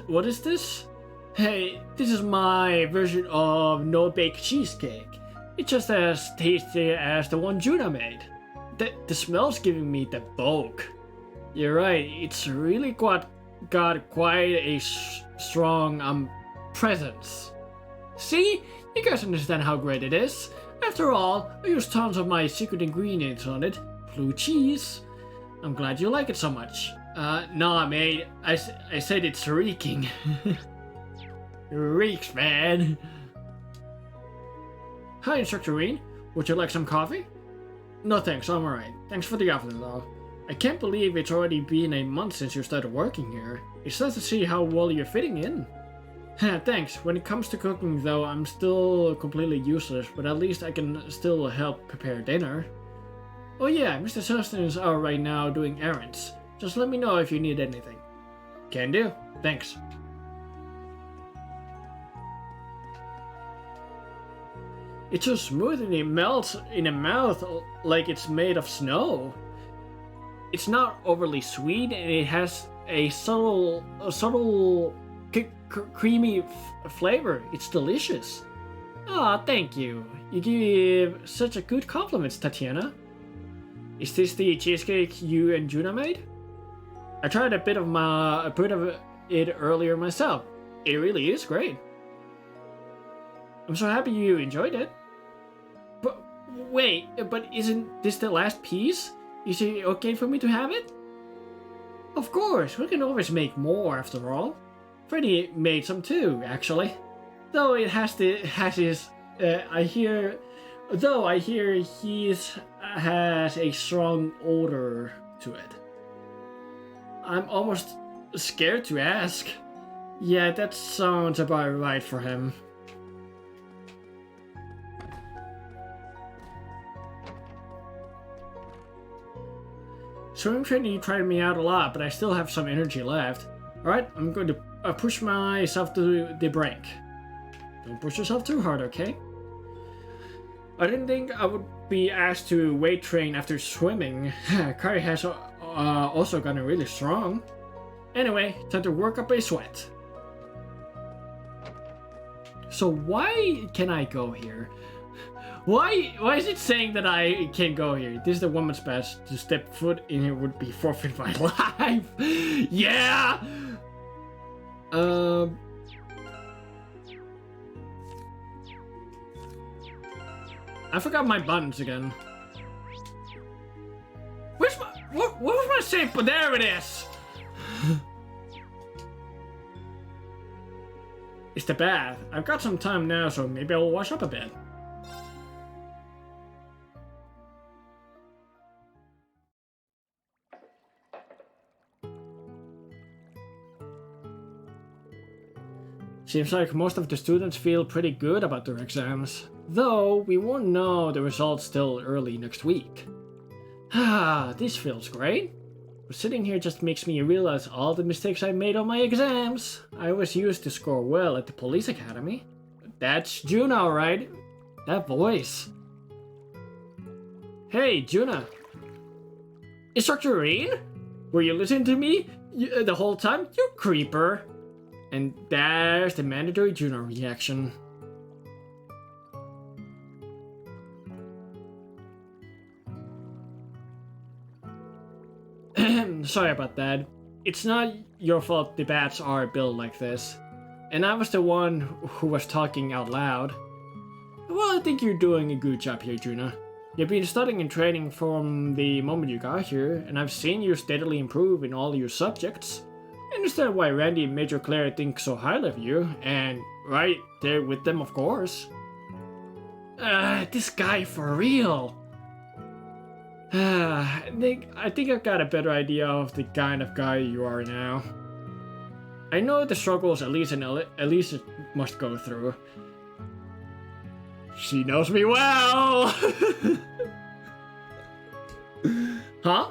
What is this? Hey, this is my version of no-bake cheesecake. It's just as tasty as the one Juna made. The smell's giving me the bulk. You're right, it's really got quite a strong presence. See? You guys understand how great it is. After all, I use tons of my secret ingredients on it. Blue cheese. I'm glad you like it so much. Nah, mate. I said it's reeking. Reeks, man. Hi, Instructor Reen. Would you like some coffee? No thanks, I'm alright. Thanks for the offer, though. I can't believe it's already been a month since you started working here. It's nice to see how well you're fitting in. Thanks. When it comes to cooking, though, I'm still completely useless, but at least I can still help prepare dinner. Oh yeah, Mr. Sustenance are right now doing errands. Just let me know if you need anything. Can do. Thanks. It's so smooth and it melts in the mouth like it's made of snow. It's not overly sweet and it has a subtle creamy flavor. It's delicious. Aw, thank you. You give such a good compliments, Tatiana. Is this the cheesecake you and Juna made? I tried a bit of it earlier myself. It really is great. I'm so happy you enjoyed it. But wait, but isn't this the last piece? Is it okay for me to have it? Of course, we can always make more after all. Freddy made some too, actually. Though it has his I hear he has a strong odor to it. I'm almost scared to ask. Yeah, that sounds about right for him. Swimming training tried me out a lot, but I still have some energy left. Alright, I'm going to push myself to the brink. Don't push yourself too hard, okay? I didn't think I would be asked to weight train after swimming. Kari has also gotten really strong. Anyway, time to work up a sweat. So why can I go here? Why is it saying that I can't go here? This is the woman's best. To step foot in here would be forfeit my life. Yeah! I forgot my buttons again. Where's my... What was my save? But there it is! It's the bath. I've got some time now, so maybe I'll wash up a bit. Seems like most of the students feel pretty good about their exams, though we won't know the results till early next week. Ah, this feels great. But sitting here just makes me realize all the mistakes I made on my exams. I was used to score well at the police academy. That's Juna, right? That voice. Hey, Juna. Instructor Rain? Were you listening to me the whole time? You creeper. And there's the mandatory Juna reaction. Sorry about that. It's not your fault the bats are built like this. And I was the one who was talking out loud. Well, I think you're doing a good job here, Juna. You've been studying and training from the moment you got here, and I've seen you steadily improve in all your subjects. I understand why Randy and Major Claire think so highly of you, and right there with them, of course. This guy for real. I think I've got a better idea of the kind of guy you are now. I know the struggles Elisa must go through. She knows me well! Huh?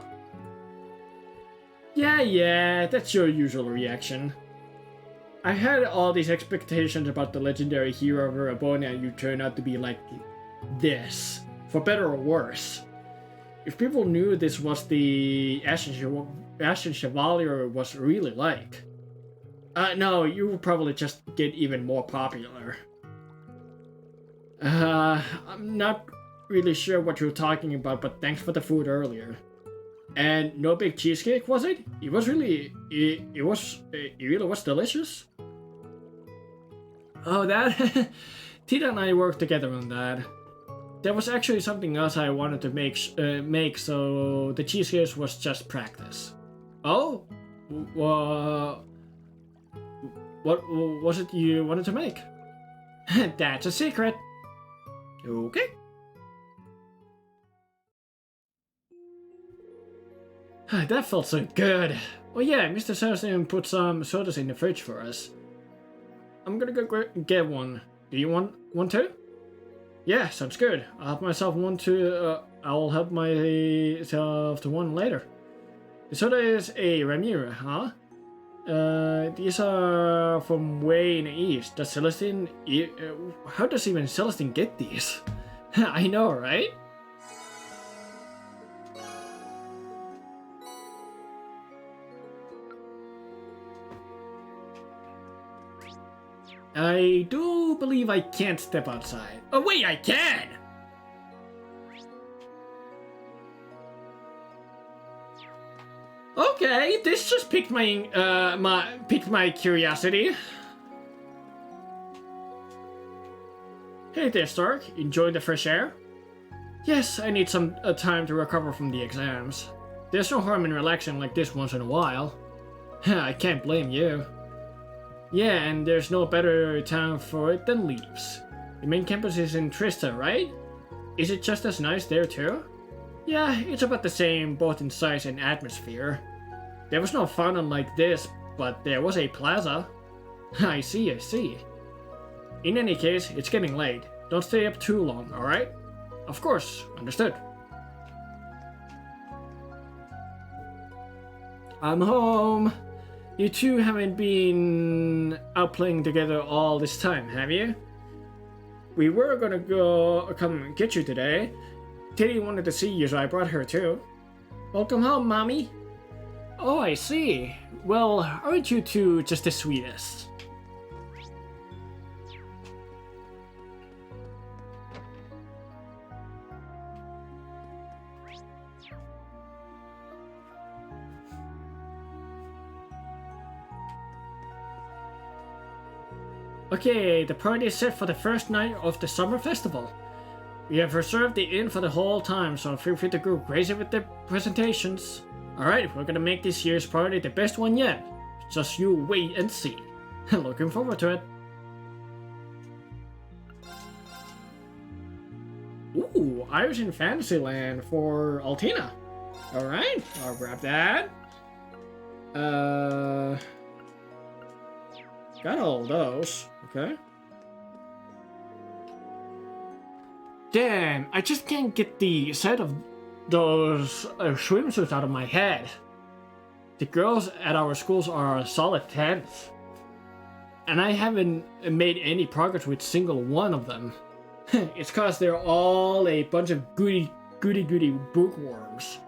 Yeah, that's your usual reaction. I had all these expectations about the legendary hero of Rabona, and you turn out to be like this. For better or worse. If people knew this was the Ashen Chevalier was really like. No, you would probably just get even more popular. I'm not really sure what you're talking about, but thanks for the food earlier. And no big cheesecake, was it? It really was delicious. Oh, that? Tita and I worked together on that. There was actually something else I wanted to make, so the cheesecake was just practice. Oh? What was it you wanted to make? That's a secret. Okay. That felt so good. Oh yeah, Mr. Saracen put some sodas in the fridge for us. I'm gonna go get one. Do you want one too? Yeah, sounds good. I'll help myself one to. I'll help myself to one later. The soda is a Ramiro, huh? These are from way in the east. Does Celestine? How does even Celestine get these? I know, right? I do believe I can't step outside. Oh wait, I can! Okay, this just piqued my curiosity. Hey there, Stark. Enjoying the fresh air? Yes, I need some time to recover from the exams. There's no harm in relaxing like this once in a while. I can't blame you. Yeah, and there's no better town for it than Leaves. The main campus is in Trista, right? Is it just as nice there too? Yeah, it's about the same both in size and atmosphere. There was no fountain like this, but there was a plaza. I see. In any case, it's getting late. Don't stay up too long, alright? Of course, understood. I'm home. You two haven't been out playing together all this time, have you? We were gonna come and get you today. Teddy wanted to see you, so I brought her too. Welcome home, Mommy. Oh, I see. Well, aren't you two just the sweetest? Okay, the party is set for the first night of the summer festival. We have reserved the inn for the whole time, so feel free to go crazy with the presentations. Alright, we're gonna make this year's party the best one yet. Just you wait and see. Looking forward to it. Ooh, Irish in Fantasyland for Altina. Alright, I'll grab that. Got all those. Okay. Damn, I just can't get the sight of those swimsuits out of my head. The girls at our schools are a solid 10th. And I haven't made any progress with single one of them. It's cause they're all a bunch of goody bookworms.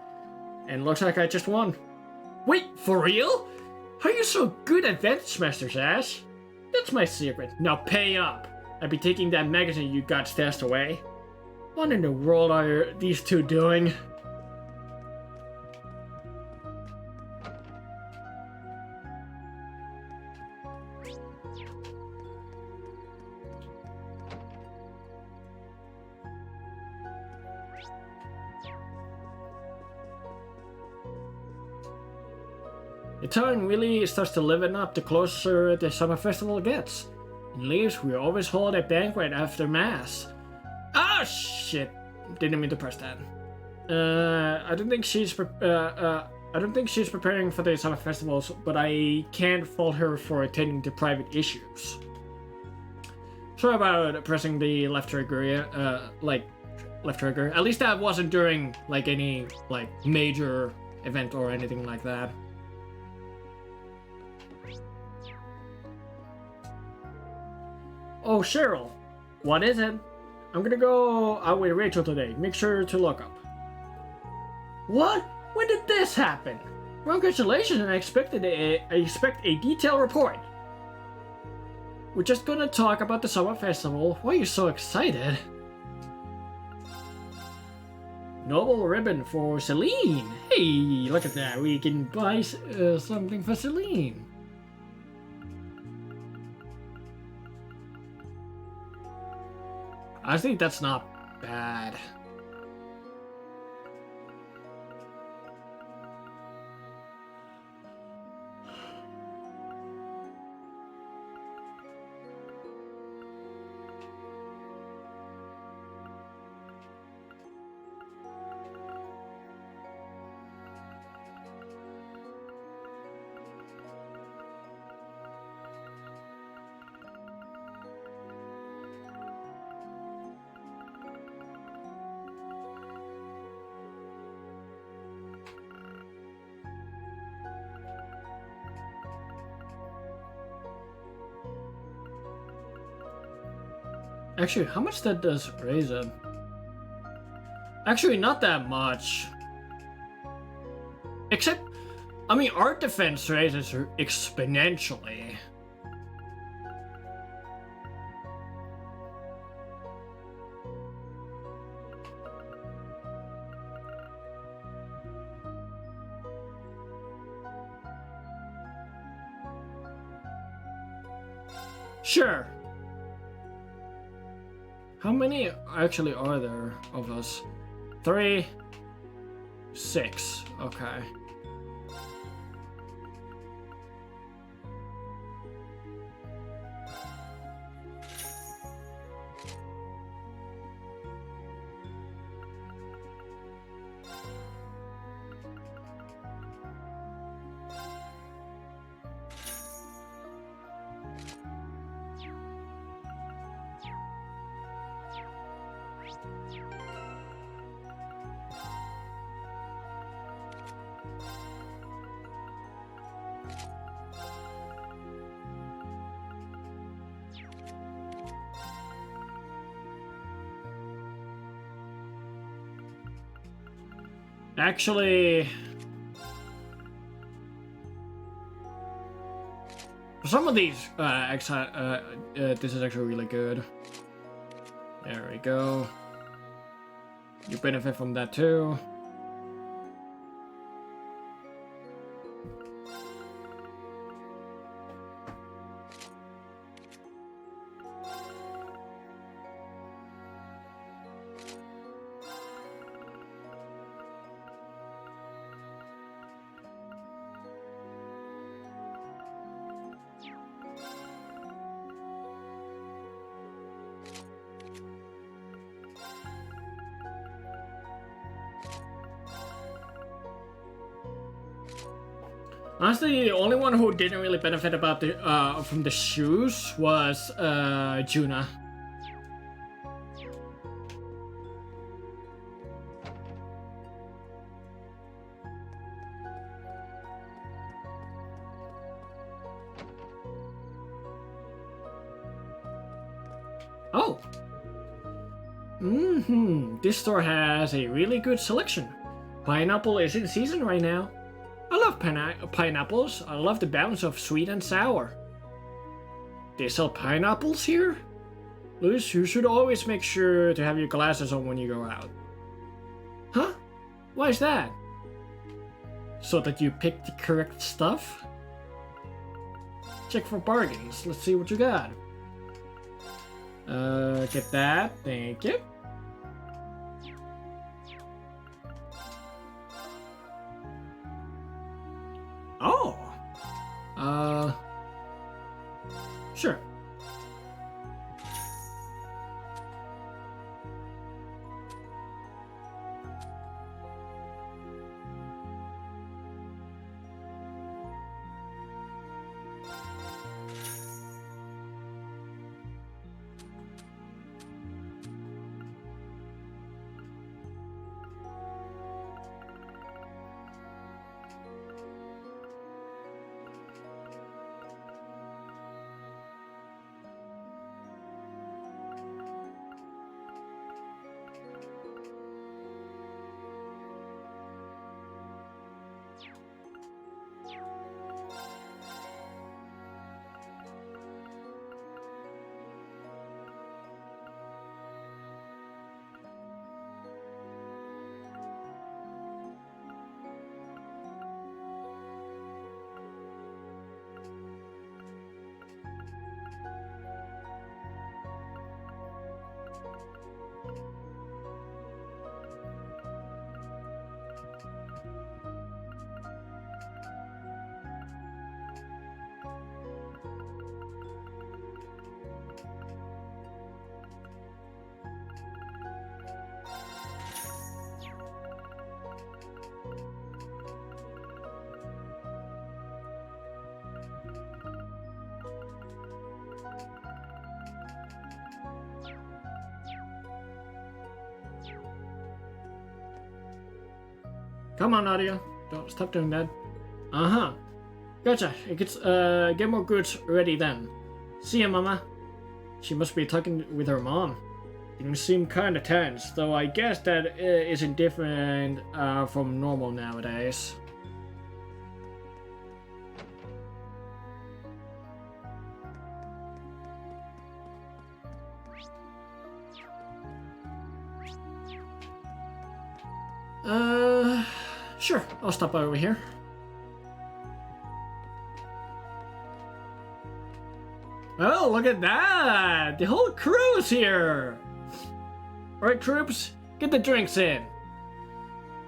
And looks like I just won. Wait, for real? How are you so good at Venture Masters, Ash? That's my secret. Now pay up. I'll be taking that magazine you got stashed away. What in the world are these two doing? The town really starts to liven up the closer the summer festival gets. In Leaves, we always hold a banquet after mass. Oh shit! Didn't mean to press that. I don't think she's I don't think she's preparing for the summer festivals, but I can't fault her for attending to private issues. Sorry about pressing the left trigger, yeah, left trigger. At least that wasn't during, like, any, like, major event or anything like that. Oh, Cheryl, what is it? I'm gonna go out with Rachel today. Make sure to look up. What? When did this happen? Congratulations, and I expect a detailed report. We're just gonna talk about the summer festival. Why are you so excited? Noble ribbon for Celine. Hey, look at that. We can buy something for Celine. I think that's not bad. Actually, how much that does raise it? Actually, not that much. Except, I mean, art defense raises exponentially. Sure. How many actually are there of us? 3, 6. Okay. Actually, for some of these, this is actually really good. There we go. You benefit from that too. Honestly, the only one who didn't really benefit about the from the shoes was Juna. Oh. This store has a really good selection. Pineapple is in season right now. I love pineapples. I love the balance of sweet and sour. They sell pineapples here? Luis, you should always make sure to have your glasses on when you go out. Huh? Why is that? So that you pick the correct stuff? Check for bargains. Let's see what you got. Get that. Thank you. Oh. Sure. Come on, Nadia. Don't stop doing that. Uh-huh. Gotcha. It gets, get more goods ready then. See ya, Mama. She must be talking with her mom. Things seem kinda tense, though I guess that isn't different from normal nowadays. Sure, I'll stop by over here. Oh, look at that! The whole crew's here! Alright, troops, get the drinks in.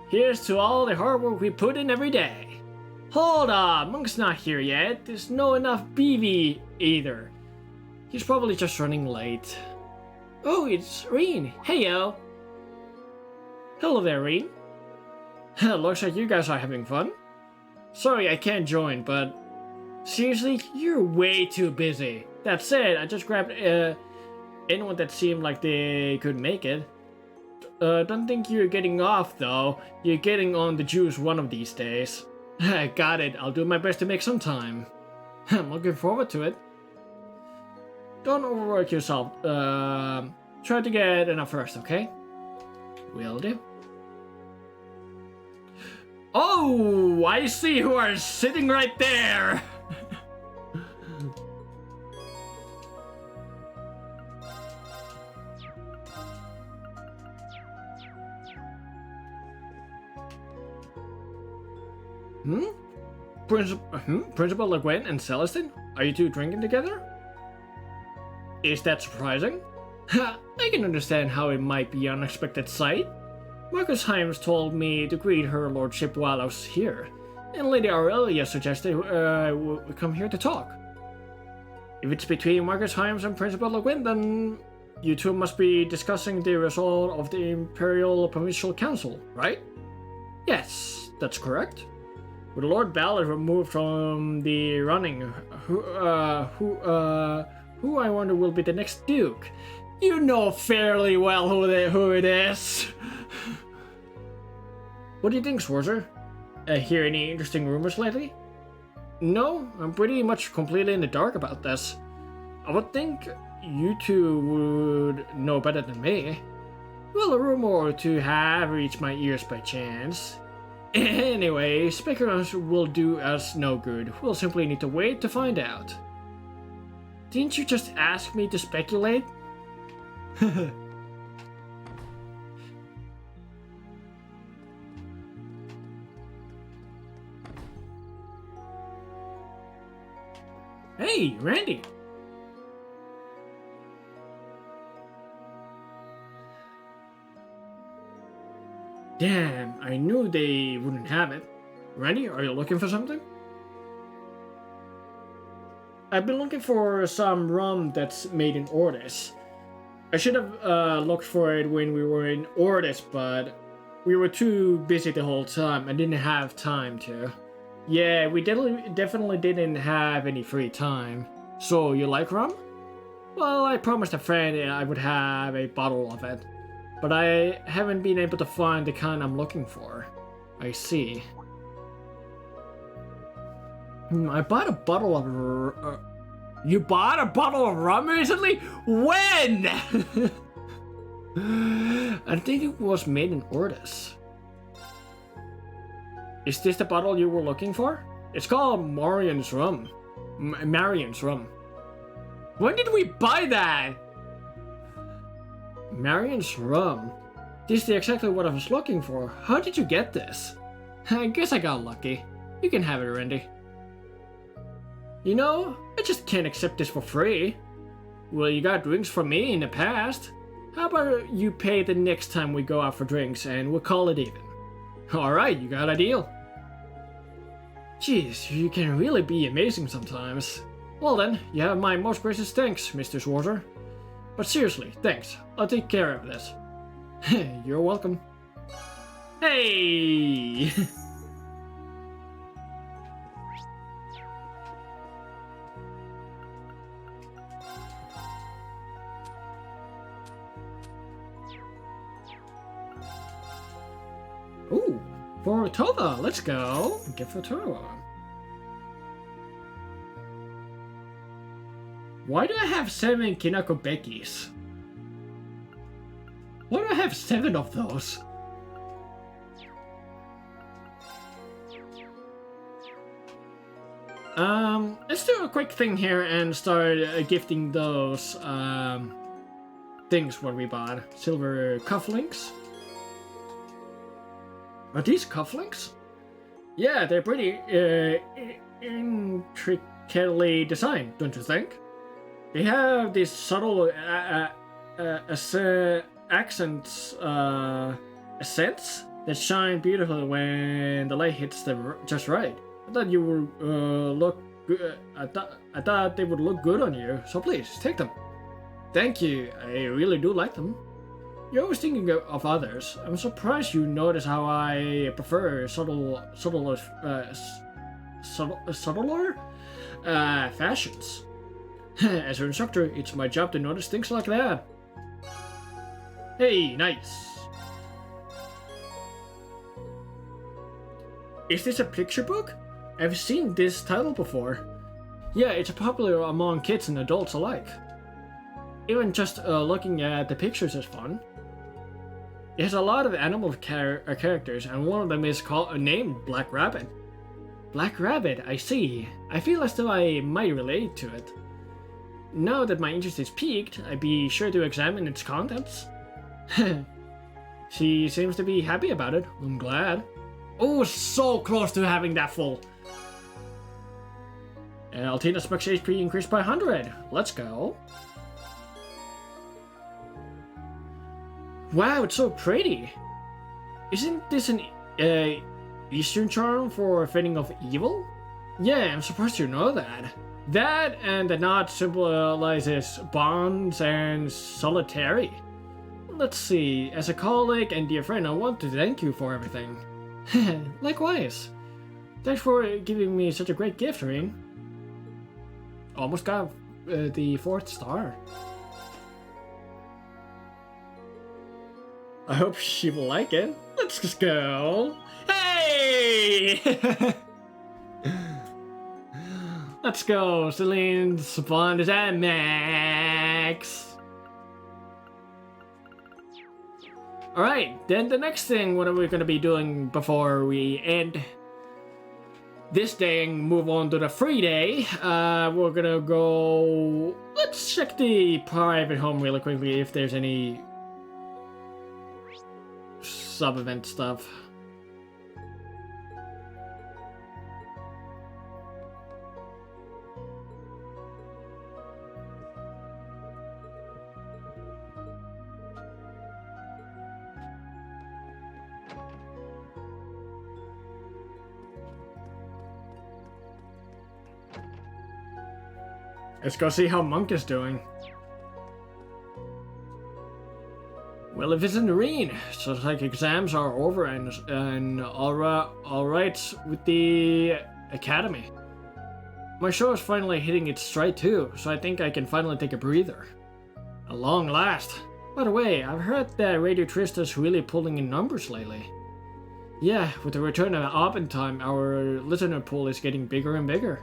Here's to all the hard work we put in every day. Hold on, Monk's not here yet. There's no enough BV either. He's probably just running late. Oh, it's Reen. Hey, yo. Hello there, Reen. Looks like you guys are having fun. Sorry I can't join, but seriously, you're way too busy. That said, I just grabbed anyone that seemed like they could make it. Don't think you're getting off though. You're getting on the juice one of these days. Got it. I'll do my best to make some time. I'm looking forward to it. Don't overwork yourself. Try to get enough first, okay? Will do. Oh, I see who are sitting right there. Principal Le Guin and Celestine? Are you two drinking together? Is that surprising? I can understand how it might be an unexpected sight. Marcus Hymes told me to greet her lordship while I was here, and Lady Aurelia suggested we come here to talk. If it's between Marcus Hymes and Principal Le Guin, then you two must be discussing the result of the Imperial Provincial Council, right? Yes, that's correct. With Lord Ballard removed from the running, who I wonder will be the next Duke? You know fairly well who it is. What do you think, Schwarzer? Hear any interesting rumors lately? No, I'm pretty much completely in the dark about this. I would think you two would know better than me. Well, a rumor or two have reached my ears by chance. Anyway, speculation will do us no good. We'll simply need to wait to find out. Didn't you just ask me to speculate? Hey, Randy! Damn, I knew they wouldn't have it. Randy, are you looking for something? I've been looking for some rum that's made in Ordis. I should have looked for it when we were in Ordis, but we were too busy the whole time. I didn't have time to. Yeah, we definitely didn't have any free time. So, you like rum? Well, I promised a friend I would have a bottle of it, but I haven't been able to find the kind I'm looking for. I see. I bought a bottle of... You bought a bottle of rum recently? When? I think it was made in Ordis. Is this the bottle you were looking for? It's called Marion's Rum. Marion's Rum. When did we buy that? Marion's Rum. This is exactly what I was looking for. How did you get this? I guess I got lucky. You can have it, Randy. You know, I just can't accept this for free. Well, you got drinks from me in the past. How about you pay the next time we go out for drinks and we'll call it even? Alright, you got a deal. Jeez, you can really be amazing sometimes. Well then, you have my most gracious thanks, Mr. Schwarzer. But seriously, thanks. I'll take care of this. You're welcome. Hey! Ooh, For Towa, let's go. Get for Towa. Why do I have 7 Kinako Beckys? Why do I have 7 of those? Let's do a quick thing here and start gifting those things what we bought. Silver cufflinks. Are these cufflinks? Yeah, they're pretty intricately designed, don't you think? They have these subtle accents that shine beautifully when the light hits them just right. I thought you would look good. I thought they would look good on you. So please take them. Thank you. I really do like them. You're always thinking of others. I'm surprised you notice how I prefer subtler fashions. As your instructor, it's my job to notice things like that. Hey, nice. Is this a picture book? I've seen this title before. Yeah, it's popular among kids and adults alike. Even just looking at the pictures is fun. It has a lot of animal characters, and one of them is named Black Rabbit. Black Rabbit, I see. I feel as though I might relate to it. Now that my interest is piqued, I'd be sure to examine its contents. She seems to be happy about it. I'm glad. Oh, so close to having that full. Altina's max HP increased by 100. Let's go. Wow, it's so pretty. Isn't this an Eastern charm for fending off evil? Yeah, I'm surprised you know that. That and the knot symbolizes bonds and solitary. Let's see, as a colleague and dear friend, I want to thank you for everything. Likewise. Thanks for giving me such a great gift, Rin. Almost got the 4th star. I hope she will like it. Let's just go. Hey! Let's go. Celine's bond is at max. Alright, then the next thing, what are we going to be doing before we end this day and move on to the free day? We're going to go... Let's check the private home really quickly if there's any sub-event stuff. Let's go see how Monk is doing. Well, if it's in the rain, so it's like exams are over and all right with the academy. My show is finally hitting its stride too, so I think I can finally take a breather. At long last. By the way, I've heard that Radio Trista's really pulling in numbers lately. Yeah, with the return of Open Time, our listener pool is getting bigger and bigger.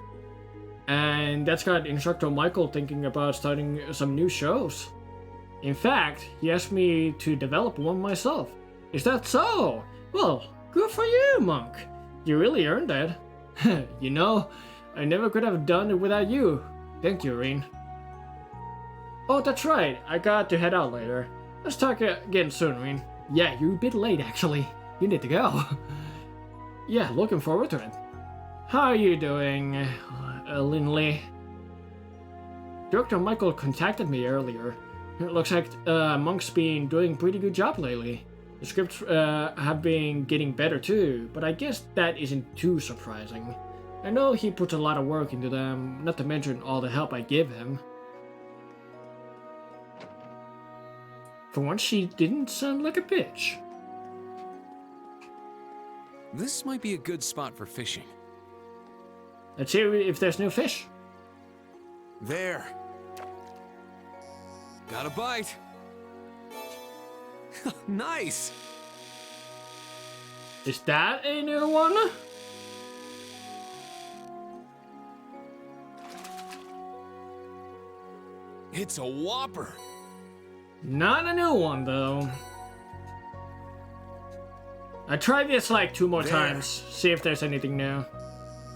And that's got Instructor Michael thinking about starting some new shows. In fact, he asked me to develop one myself. Is that so? Well, good for you, Monk. You really earned that. You know, I never could have done it without you. Thank you, Rin. Oh, that's right. I got to head out later. Let's talk again soon, Rin. Yeah, you're a bit late, actually. You need to go. Yeah, looking forward to it. How are you doing, Linley? Dr. Michael contacted me earlier. It looks like Monk's been doing a pretty good job lately. The scripts have been getting better too, but I guess that isn't too surprising. I know he puts a lot of work into them, not to mention all the help I give him. For once, she didn't sound like a bitch. This might be a good spot for fishing. Let's see if there's new fish. There. Got a bite. Nice. Is that a new one? It's a whopper. Not a new one, though. I tried this like 2 more times. See if there's anything new.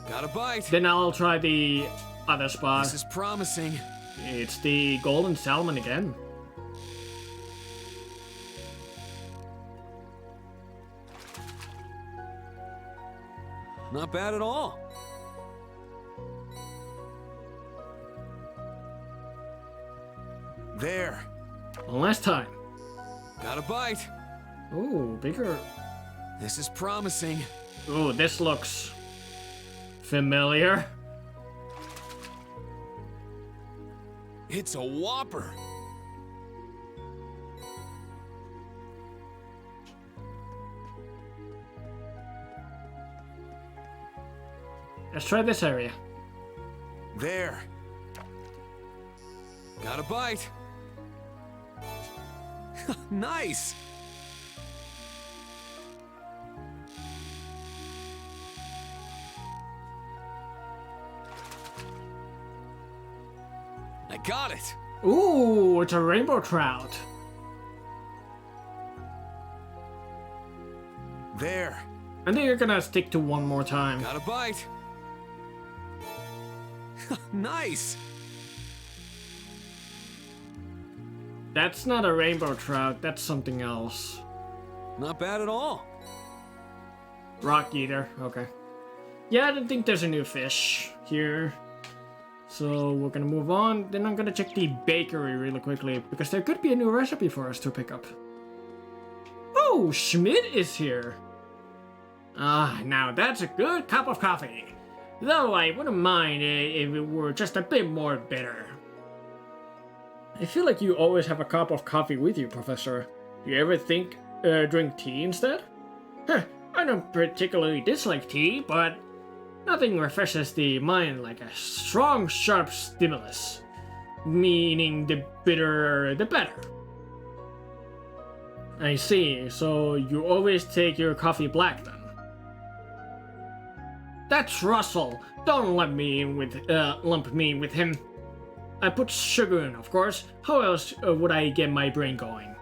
Got a bite. Then I'll try the other spot. This is promising. It's the golden salmon again. Not bad at all. There. One last time. Got a bite. Ooh, bigger. This is promising. Ooh, this looks familiar. It's a whopper. Let's try this area. There. Got a bite. Nice. I got it. Ooh, it's a rainbow trout. There. I think you're gonna stick to one more time. Got a bite. Nice. That's not a rainbow trout, that's something else. Not bad at all. Rock eater, okay. Yeah, I don't think there's a new fish here. So we're gonna move on. Then I'm gonna check the bakery really quickly, because there could be a new recipe for us to pick up. Oh, Schmidt is here. Ah, now that's a good cup of coffee. Though I wouldn't mind if it were just a bit more bitter. I feel like you always have a cup of coffee with you, Professor. Do you ever drink tea instead? Huh, I don't particularly dislike tea, but nothing refreshes the mind like a strong, sharp stimulus. Meaning the bitterer, the better. I see, so you always take your coffee black then? That's Russell. Don't lump me in with him. I put sugar in, of course. How else would I get my brain going?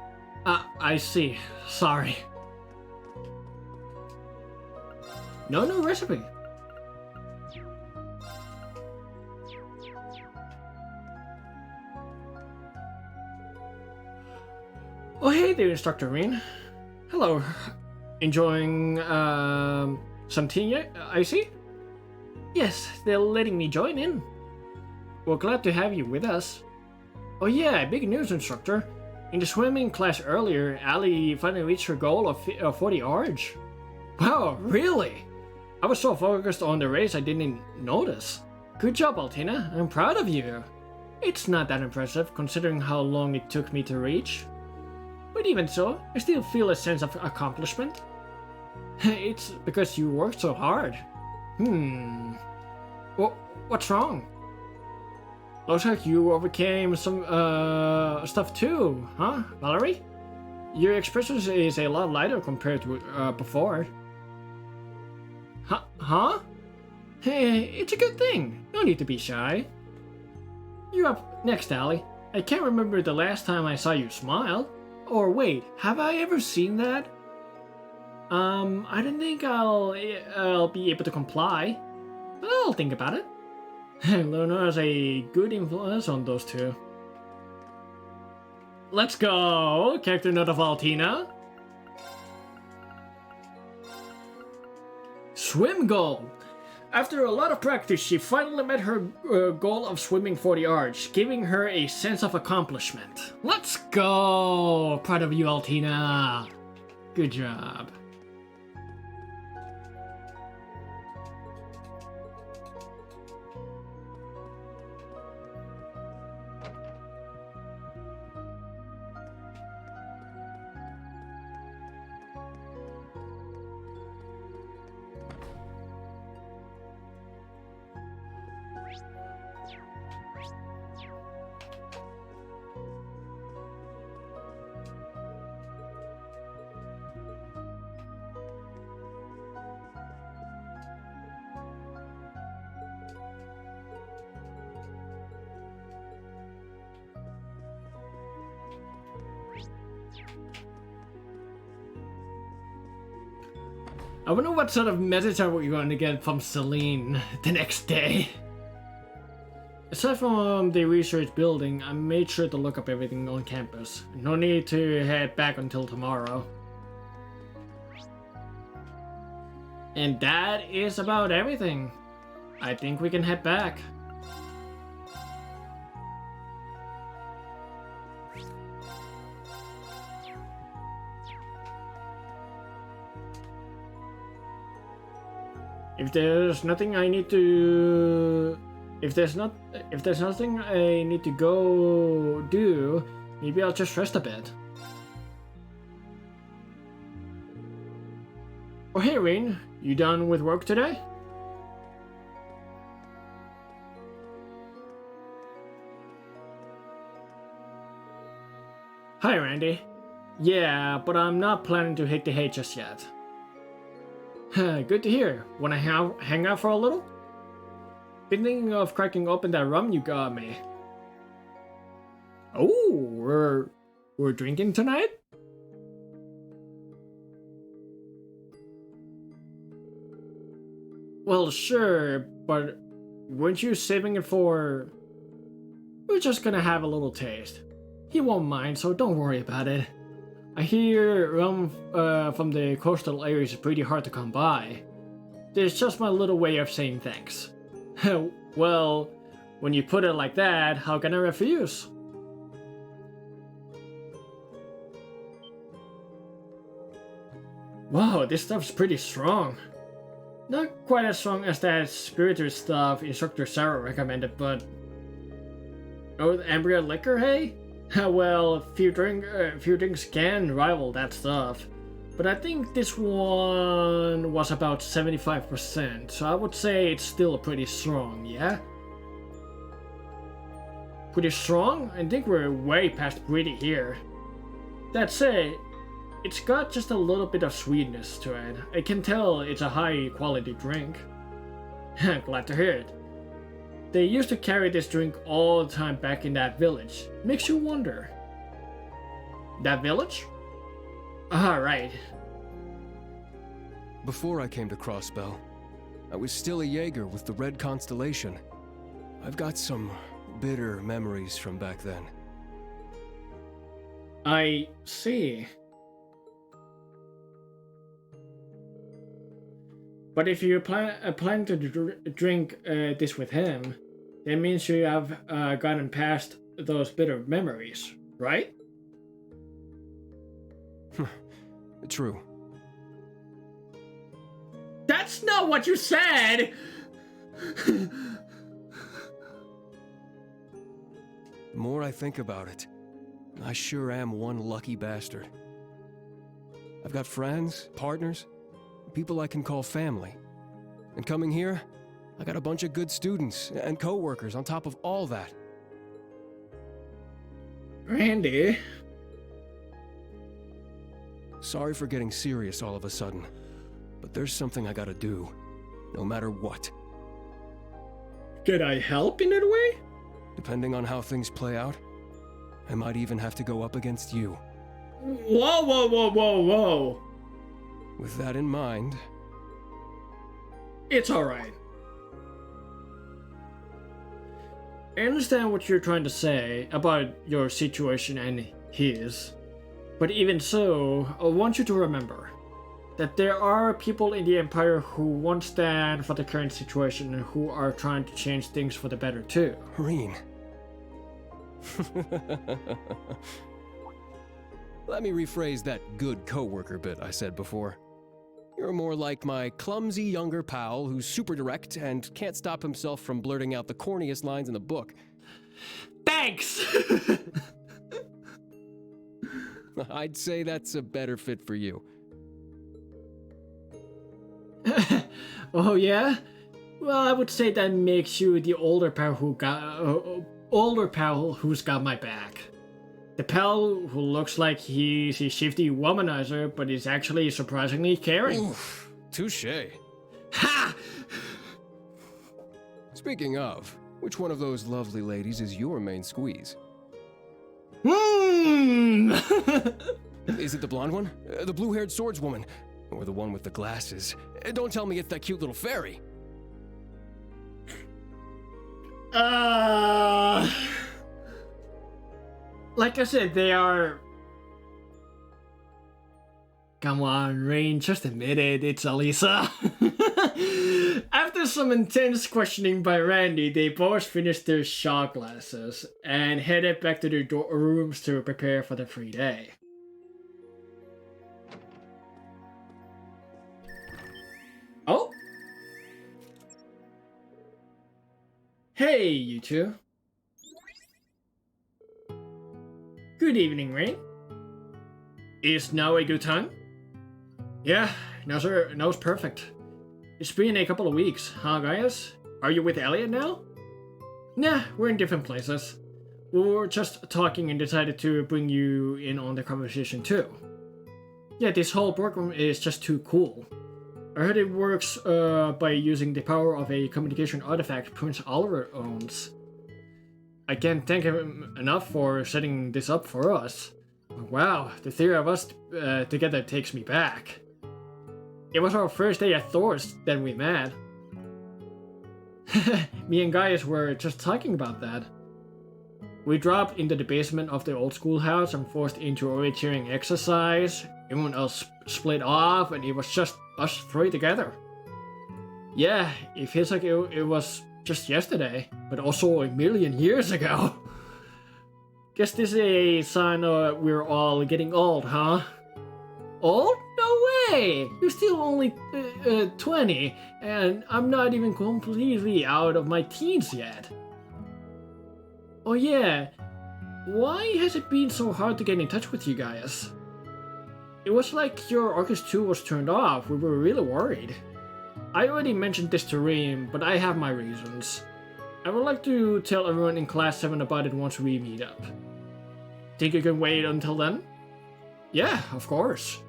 I see. Sorry. No new recipe. Oh, hey there, Instructor Reen. Hello. Enjoying some tea, I see? Yes, they're letting me join in. We're glad to have you with us. Oh yeah, big news, Instructor. In the swimming class earlier, Ali finally reached her goal of 40 Arj. Wow, really? I was so focused on the race I didn't notice. Good job, Altina. I'm proud of you. It's not that impressive, considering how long it took me to reach. But even so, I still feel a sense of accomplishment. It's because you worked so hard. What's wrong? Looks like you overcame some stuff too, huh, Valerie? Your expression is a lot lighter compared to before. Huh? Hey, it's a good thing. No need to be shy. You're up next, Ali. I can't remember the last time I saw you smile. Or wait, have I ever seen that? I don't think I'll be able to comply, but I'll think about it. Luna has a good influence on those two. Let's go! Character note of Altina. Swim goal! After a lot of practice, she finally met her goal of swimming 40 Arch, giving her a sense of accomplishment. Let's go! Proud of you, Altina. Good job. I wonder what sort of message are we going to get from Celine the next day. Aside from the research building, I made sure to look up everything on campus. No need to head back until tomorrow. And that is about everything. I think we can head back. If there's nothing I need to... If there's nothing I need to go do, maybe I'll just rest a bit. Oh hey Rain, you done with work today? Hi Randy. Yeah, but I'm not planning to hit the hay just yet. Good to hear. Wanna hang out for a little? Been thinking of cracking open that rum you got me. Oh, we're drinking tonight? Well, sure, but weren't you saving it for... We're just gonna have a little taste. He won't mind, so don't worry about it. I hear rum from the coastal areas is pretty hard to come by. It's just my little way of saying thanks. Well, when you put it like that, how can I refuse? Wow, this stuff's pretty strong. Not quite as strong as that spirituous stuff Instructor Sarah recommended, but... Oh, the embryo liquor, hey? Well, a few drinks can rival that stuff. But I think this one was about 75%, so I would say it's still pretty strong, yeah? Pretty strong? I think we're way past pretty here. That said, it's got just a little bit of sweetness to it. I can tell it's a high quality drink. Glad to hear it. They used to carry this drink all the time back in that village. Makes you wonder. That village? Right. Before I came to Crossbell, I was still a Jaeger with the Red Constellation. I've got some bitter memories from back then. I see. But if you plan to drink this with him, that means you have gotten past those bitter memories, right? True. That's not what you said! The more I think about it, I sure am one lucky bastard. I've got friends, partners, people I can call family. And coming here, I got a bunch of good students and co-workers on top of all that. Randy? Sorry for getting serious all of a sudden, but there's something I gotta do, no matter what. Could I help in that way? Depending on how things play out, I might even have to go up against you. Whoa, whoa, whoa, whoa, whoa! With that in mind... It's alright. I understand what you're trying to say about your situation and his. But even so, I want you to remember that there are people in the Empire who won't stand for the current situation and who are trying to change things for the better too. Reen. Let me rephrase that good coworker bit I said before. You're more like my clumsy younger pal who's super direct and can't stop himself from blurting out the corniest lines in the book. Thanks! I'd say that's a better fit for you. Oh yeah? Well, I would say that makes you the older pal who's got my back. The pal who looks like he's a shifty womanizer, but is actually surprisingly caring. Oof, touché. Ha! Speaking of, which one of those lovely ladies is your main squeeze? Hmm. Is it the blonde one? The blue-haired swordswoman? Or the one with the glasses. Don't tell me it's that cute little fairy. Like I said, they are... Come on, Rain, just admit it, it's Elisa. After some intense questioning by Randy, they both finished their shot glasses and headed back to their rooms to prepare for the free day. Oh! Hey, you two. Good evening, Rain. Is now a good time? Yeah, now's perfect. It's been a couple of weeks, huh, guys? Are you with Elliot now? Nah, we're in different places. We were just talking and decided to bring you in on the conversation too. Yeah, this whole program is just too cool. I heard it works by using the power of a communication artifact Prince Oliver owns. I can't thank him enough for setting this up for us. Wow, the three of us together takes me back. It was our first day at Thurs that we met. Me and Gaius were just talking about that. We dropped into the basement of the old schoolhouse and forced into orienteering exercise. Everyone else split off and it was just us three together. Yeah, it feels like it was just yesterday, but also a million years ago. Guess this is a sign we're all getting old, huh? Old? No way! You're still only 20, and I'm not even completely out of my teens yet. Oh yeah, why has it been so hard to get in touch with you guys? It was like your Arcus 2 was turned off. We were really worried. I already mentioned this to Reem, but I have my reasons. I would like to tell everyone in Class 7 about it once we meet up. Think you can wait until then? Yeah, of course.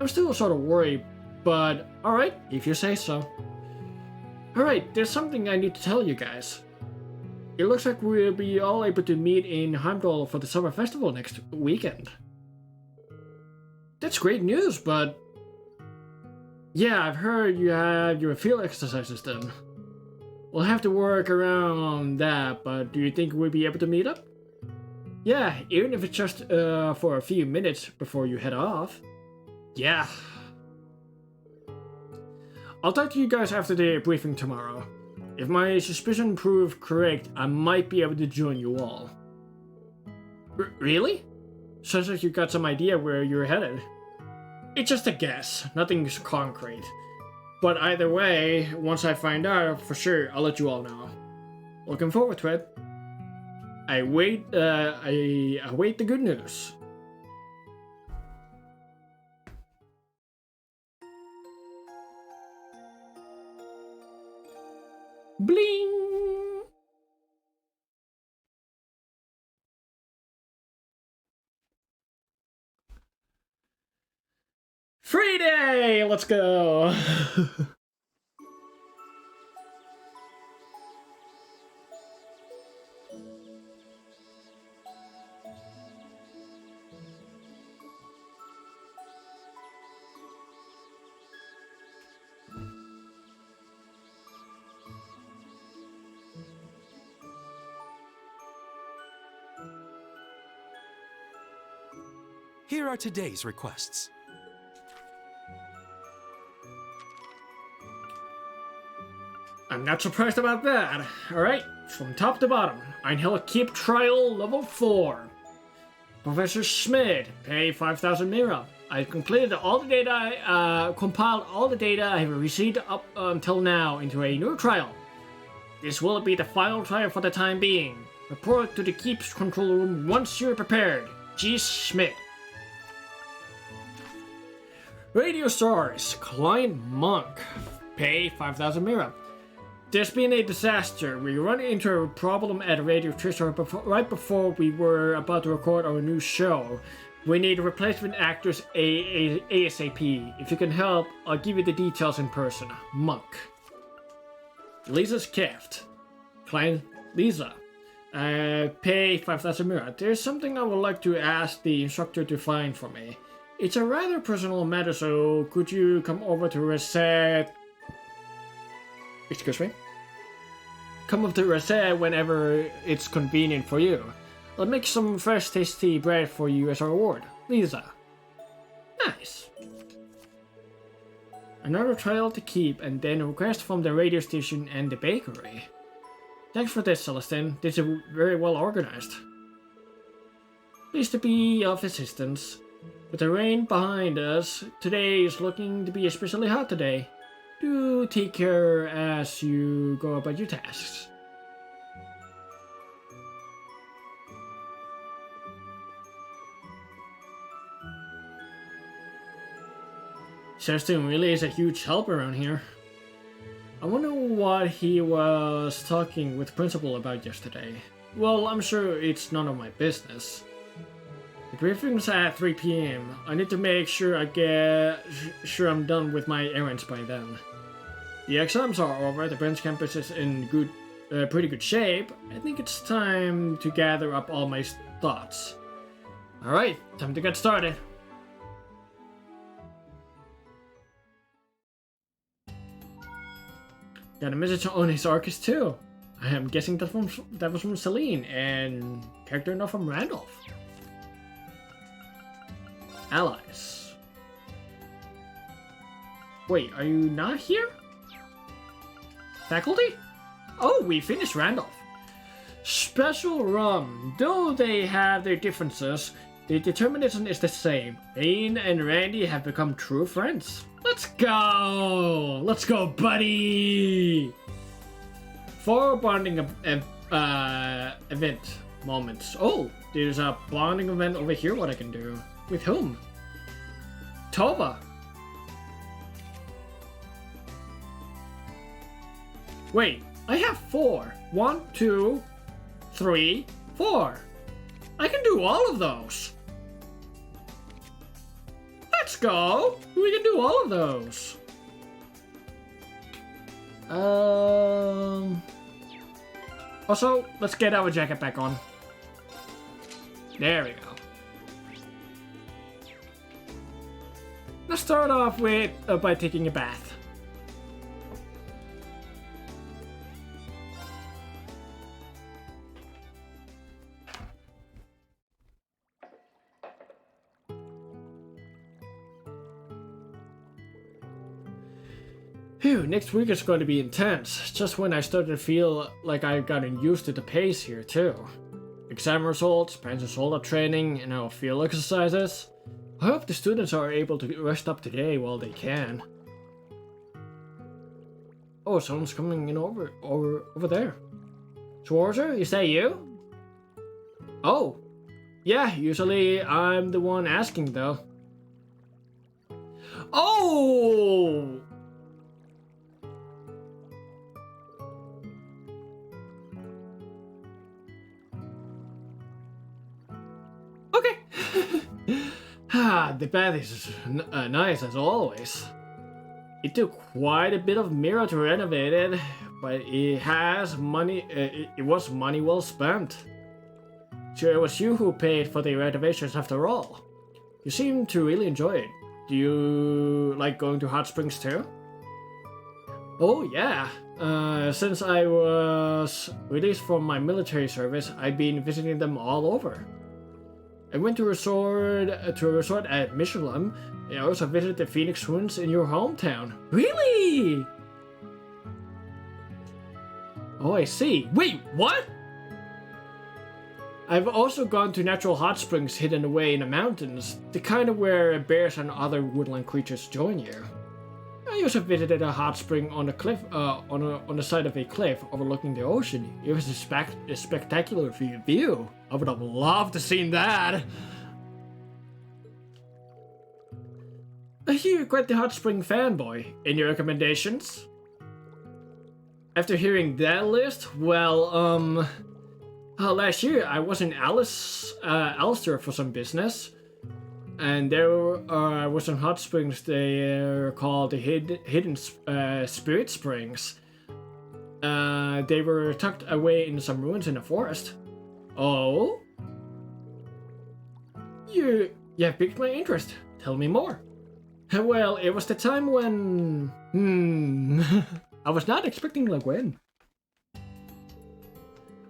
I'm still sort of worried, but alright, if you say so. Alright, there's something I need to tell you guys. It looks like we'll be all able to meet in Heimdall for the summer festival next weekend. That's great news, but... Yeah, I've heard you have your field exercises done. We'll have to work around that, but do you think we'll be able to meet up? Yeah, even if it's just for a few minutes before you head off. Yeah. I'll talk to you guys after the briefing tomorrow. If my suspicion proved correct, I might be able to join you all. Really? Sounds like you got some idea where you're headed. It's just a guess, nothing's concrete. But either way, once I find out for sure, I'll let you all know. Looking forward to it. I await the good news. Bling! Free day! Let's go! Here are today's requests. I'm not surprised about that. Alright, from top to bottom. Einhell Keep Trial Level 4. Professor Schmidt, pay 5,000 Mira. I've completed all the data, compiled all the data I have received up until now into a new trial. This will be the final trial for the time being. Report to the Keep's control room once you're prepared. G. Schmidt. Radio Stars, Client Monk, pay 5,000 Mira. There's been a disaster. We run into a problem at Radio Tristar right before we were about to record our new show. We need replacement actors ASAP. If you can help, I'll give you the details in person. Monk. Lisa's Gift. Client Lisa. Pay 5,000 Mira. There's something I would like to ask the instructor to find for me. It's a rather personal matter, so could you come over to reset... Excuse me? Come up to reset whenever it's convenient for you. I'll make some fresh tasty bread for you as a reward. Lisa. Nice. Another trial to keep, and then a request from the radio station and the bakery. Thanks for this, Celestine. This is very well organized. Pleased to be of assistance. With the rain behind us, today is looking to be especially hot today. Do take care as you go about your tasks. Celestine really is a huge help around here. I wonder what he was talking with Principal about yesterday. Well, I'm sure it's none of my business. The briefing's at 3 PM. I need to make sure sure I'm done with my errands by then. The exams are over, the branch campus is in pretty good shape. I think it's time to gather up all my thoughts. Alright, time to get started. Got a message on his Arcus too. I am guessing that was from Celine and character note from Randolph. Allies. Wait, are you not here? Faculty? Oh, we finished Randolph. Special rum. Though they have their differences, the determination is the same. Rain and Randy have become true friends. Let's go! Let's go, buddy! 4 bonding event moments. Oh, there's a bonding event over here. What I can do? With whom? Towa. Wait, I have 4. 1, 2, 3, 4. I can do all of those. Let's go! We can do all of those. Also, let's get our jacket back on. There we go. Let's start off with by taking a bath. Phew, next week is going to be intense, just when I started to feel like I've gotten used to the pace here too. Exam results, Panzer Soldier training, and our field exercises. I hope the students are able to rest up today while they can. Oh, someone's coming in over there. Schwarzer, is that you? Oh, yeah, usually I'm the one asking though. Oh! Okay. The bath is nice as always. It took quite a bit of mirror to renovate it, but it has money. It was money well spent. Sure, it was you who paid for the renovations after all. You seem to really enjoy it. Do you like going to hot springs too? Oh yeah. Since I was released from my military service, I've been visiting them all over. I went to a resort at Michelin. I also visited the Phoenix Ruins in your hometown. Really? Oh, I see. Wait, what? I've also gone to natural hot springs hidden away in the mountains, the kind of where bears and other woodland creatures join you. I also visited a hot spring on a cliff, on the side of a cliff overlooking the ocean. It was a spectacular view. I would have loved to seen that. I hear you're quite the hot spring fanboy. Any recommendations? After hearing that list, well, last year I was in Alistair for some business. And there were some hot springs. They're called the Hidden Spirit Springs. They were tucked away in some ruins in the forest. Oh? You have piqued my interest. Tell me more. Well, it was the time when... I was not expecting a win.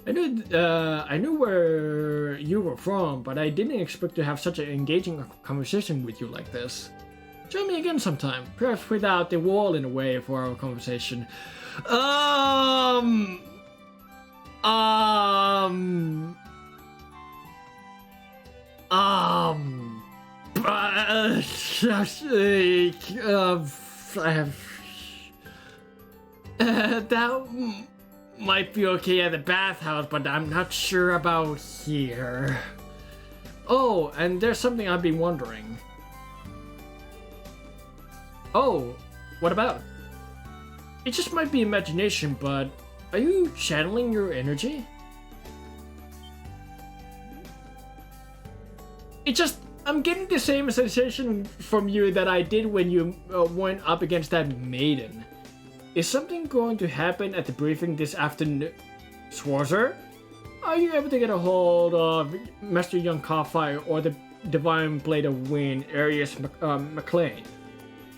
I knew where you were from, but I didn't expect to have such an engaging conversation with you like this. Join me again sometime, perhaps without the wall in the way for our conversation. That might be okay at the bathhouse, but I'm not sure about here. Oh, and there's something I've been wondering. Oh, what about? It just might be imagination, but are you channeling your energy? I'm getting the same sensation from you that I did when you went up against that maiden. Is something going to happen at the briefing this afternoon? Schwarzer? Are you able to get a hold of Master Young Coffire or the Divine Blade of Wind, Arius McLean?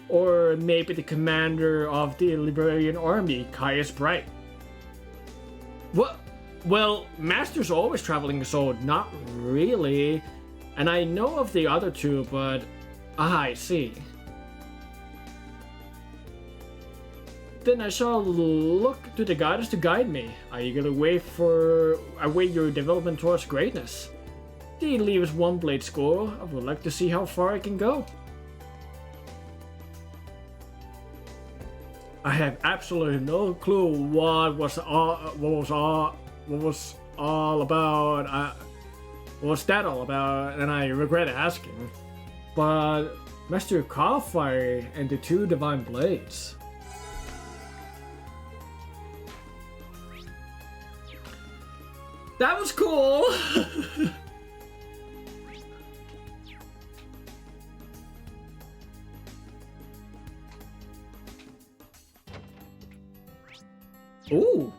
Or maybe the commander of the Liberian Army, Caius Bright? What? Well, Master's always traveling, so not really. And I know of the other two, but... I see. Then I shall look to the goddess to guide me. Are you gonna await your development towards greatness? The leaves one blade school. I would like to see how far I can go. I have absolutely no clue what was all about. What's that all about? And I regret asking. But Master Carfire and the two Divine Blades. That was cool. Ooh.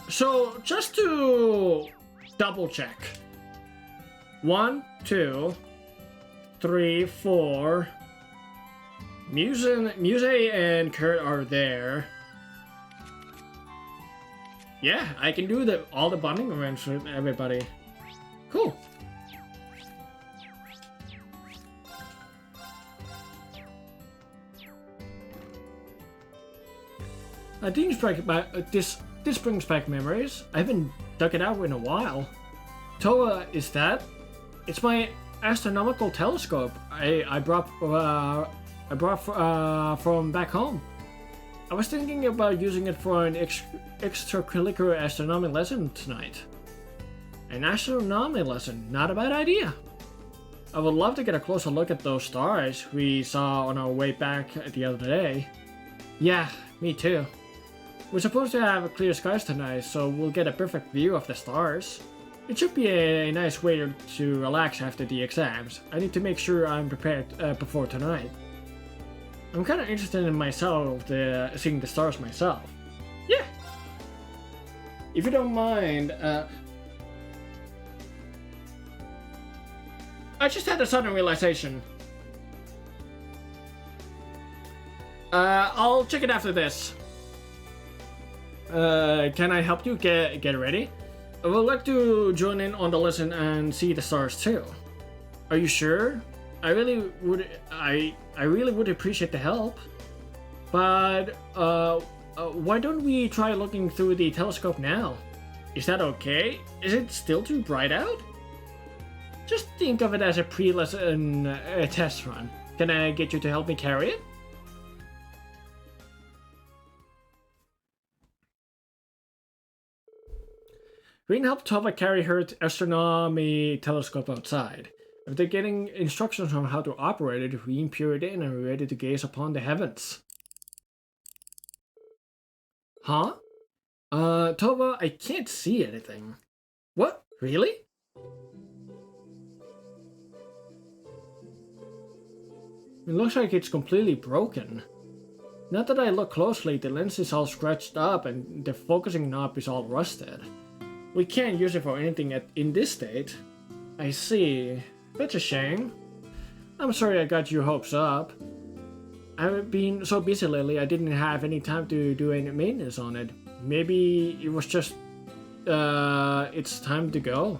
So, just to double check. 1, 2, 3, 4. Muse and Kurt are there. Yeah, I can do all the bonding events with everybody. Cool. This brings back memories. I haven't dug it out in a while. Towa, is that? It's my astronomical telescope I brought from back home. I was thinking about using it for an extracurricular astronomy lesson tonight. An astronomy lesson, not a bad idea. I would love to get a closer look at those stars we saw on our way back the other day. Yeah, me too. We're supposed to have clear skies tonight, so we'll get a perfect view of the stars. It should be a nice way to relax after the exams. I need to make sure I'm prepared before tonight. I'm kind of interested in myself, seeing the stars myself. Yeah! If you don't mind, I just had a sudden realization. I'll check it after this. Can I help you get ready? I would like to join in on the lesson and see the stars too. Are you sure? I really would appreciate the help. But why don't we try looking through the telescope now? Is that okay? Is it still too bright out? Just think of it as a pre-lesson test run. Can I get you to help me carry it? Green helped Towa carry her astronomy telescope outside. After getting instructions on how to operate it, Green peered in and ready to gaze upon the heavens. Huh? Towa, I can't see anything. What? Really? It looks like it's completely broken. Not that I look closely, the lens is all scratched up and the focusing knob is all rusted. We can't use it for anything in this state. I see. That's a shame. I'm sorry I got your hopes up. I've been so busy lately I didn't have any time to do any maintenance on it. Maybe it was just... it's time to go.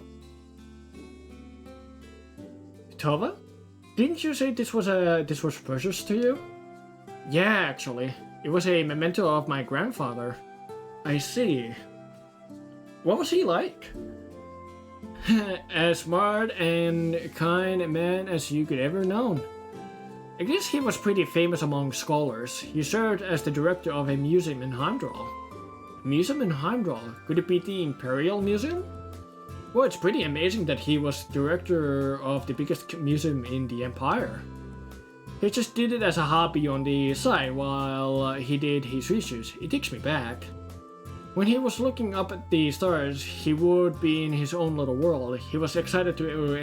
Towa? Didn't you say this was precious to you? Yeah, actually. It was a memento of my grandfather. I see. What was he like? As smart and kind a man as you could ever known. I guess he was pretty famous among scholars. He served as the director of a museum in Heimdall. Museum in Heimdall? Could it be the Imperial Museum? Well, it's pretty amazing that he was director of the biggest museum in the Empire. He just did it as a hobby on the side while he did his research. It takes me back. When he was looking up at the stars, he would be in his own little world. He was excited and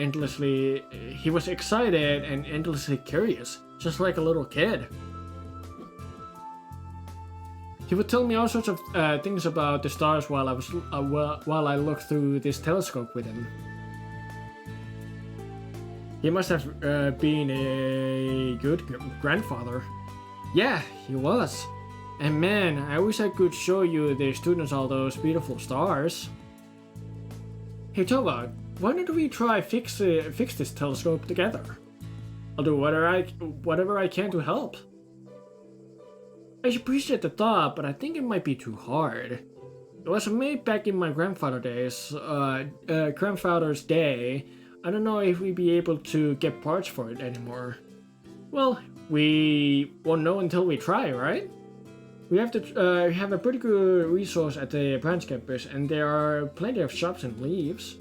endlessly curious, just like a little kid. He would tell me all sorts of things about the stars while I looked through this telescope with him. He must have been a good grandfather. Yeah, he was. And man, I wish I could show you the students all those beautiful stars. Hey Towa, why don't we try fix this telescope together? I'll do whatever I can to help. I appreciate the thought, but I think it might be too hard. It was made back in my grandfather's day. I don't know if we'd be able to get parts for it anymore. Well, we won't know until we try, right? We have to have a pretty good resource at the branch campus, and there are plenty of shops and leaves.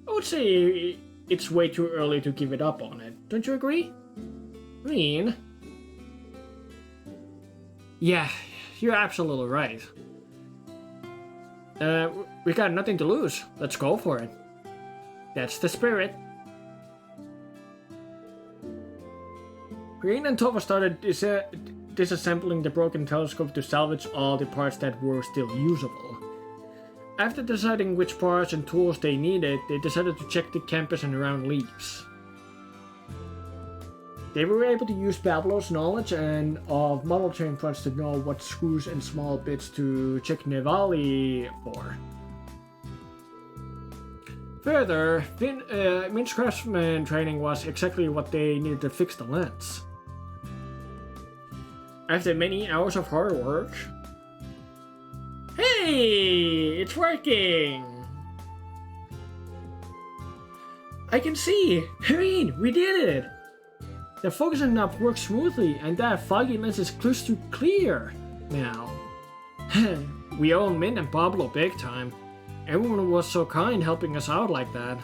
I would say it's way too early to give it up on it. Don't you agree? Reen? Yeah, you're absolutely right. We got nothing to lose. Let's go for it. That's the spirit. Reen and Towa started disassembling the broken telescope to salvage all the parts that were still usable. After deciding which parts and tools they needed, they decided to check the campus and around leaves. They were able to use Pablo's knowledge and of model train parts to know what screws and small bits to check Nivali for. Further, Min's craftsman training was exactly what they needed to fix the lens. After many hours of hard work... Hey! It's working! I can see! Reen, we did it! The focusing knob works smoothly, and that foggy lens is crystal clear now. We owe Min and Pablo big time. Everyone was so kind helping us out like that.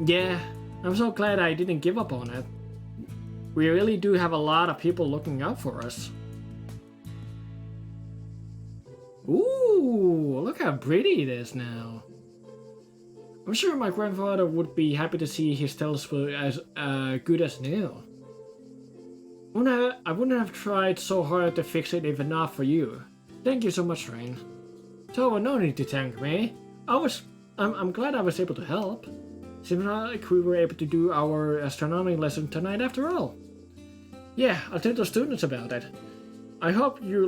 Yeah, I'm so glad I didn't give up on it. We really do have a lot of people looking out for us. Ooh, look how pretty it is now. I'm sure my grandfather would be happy to see his telescope as good as new. I wouldn't have tried so hard to fix it if not for you. Thank you so much, Rain. Towa, no need to thank me. I'm glad I was able to help. Seems like we were able to do our astronomy lesson tonight after all. Yeah, I'll tell the students about it. I hope you're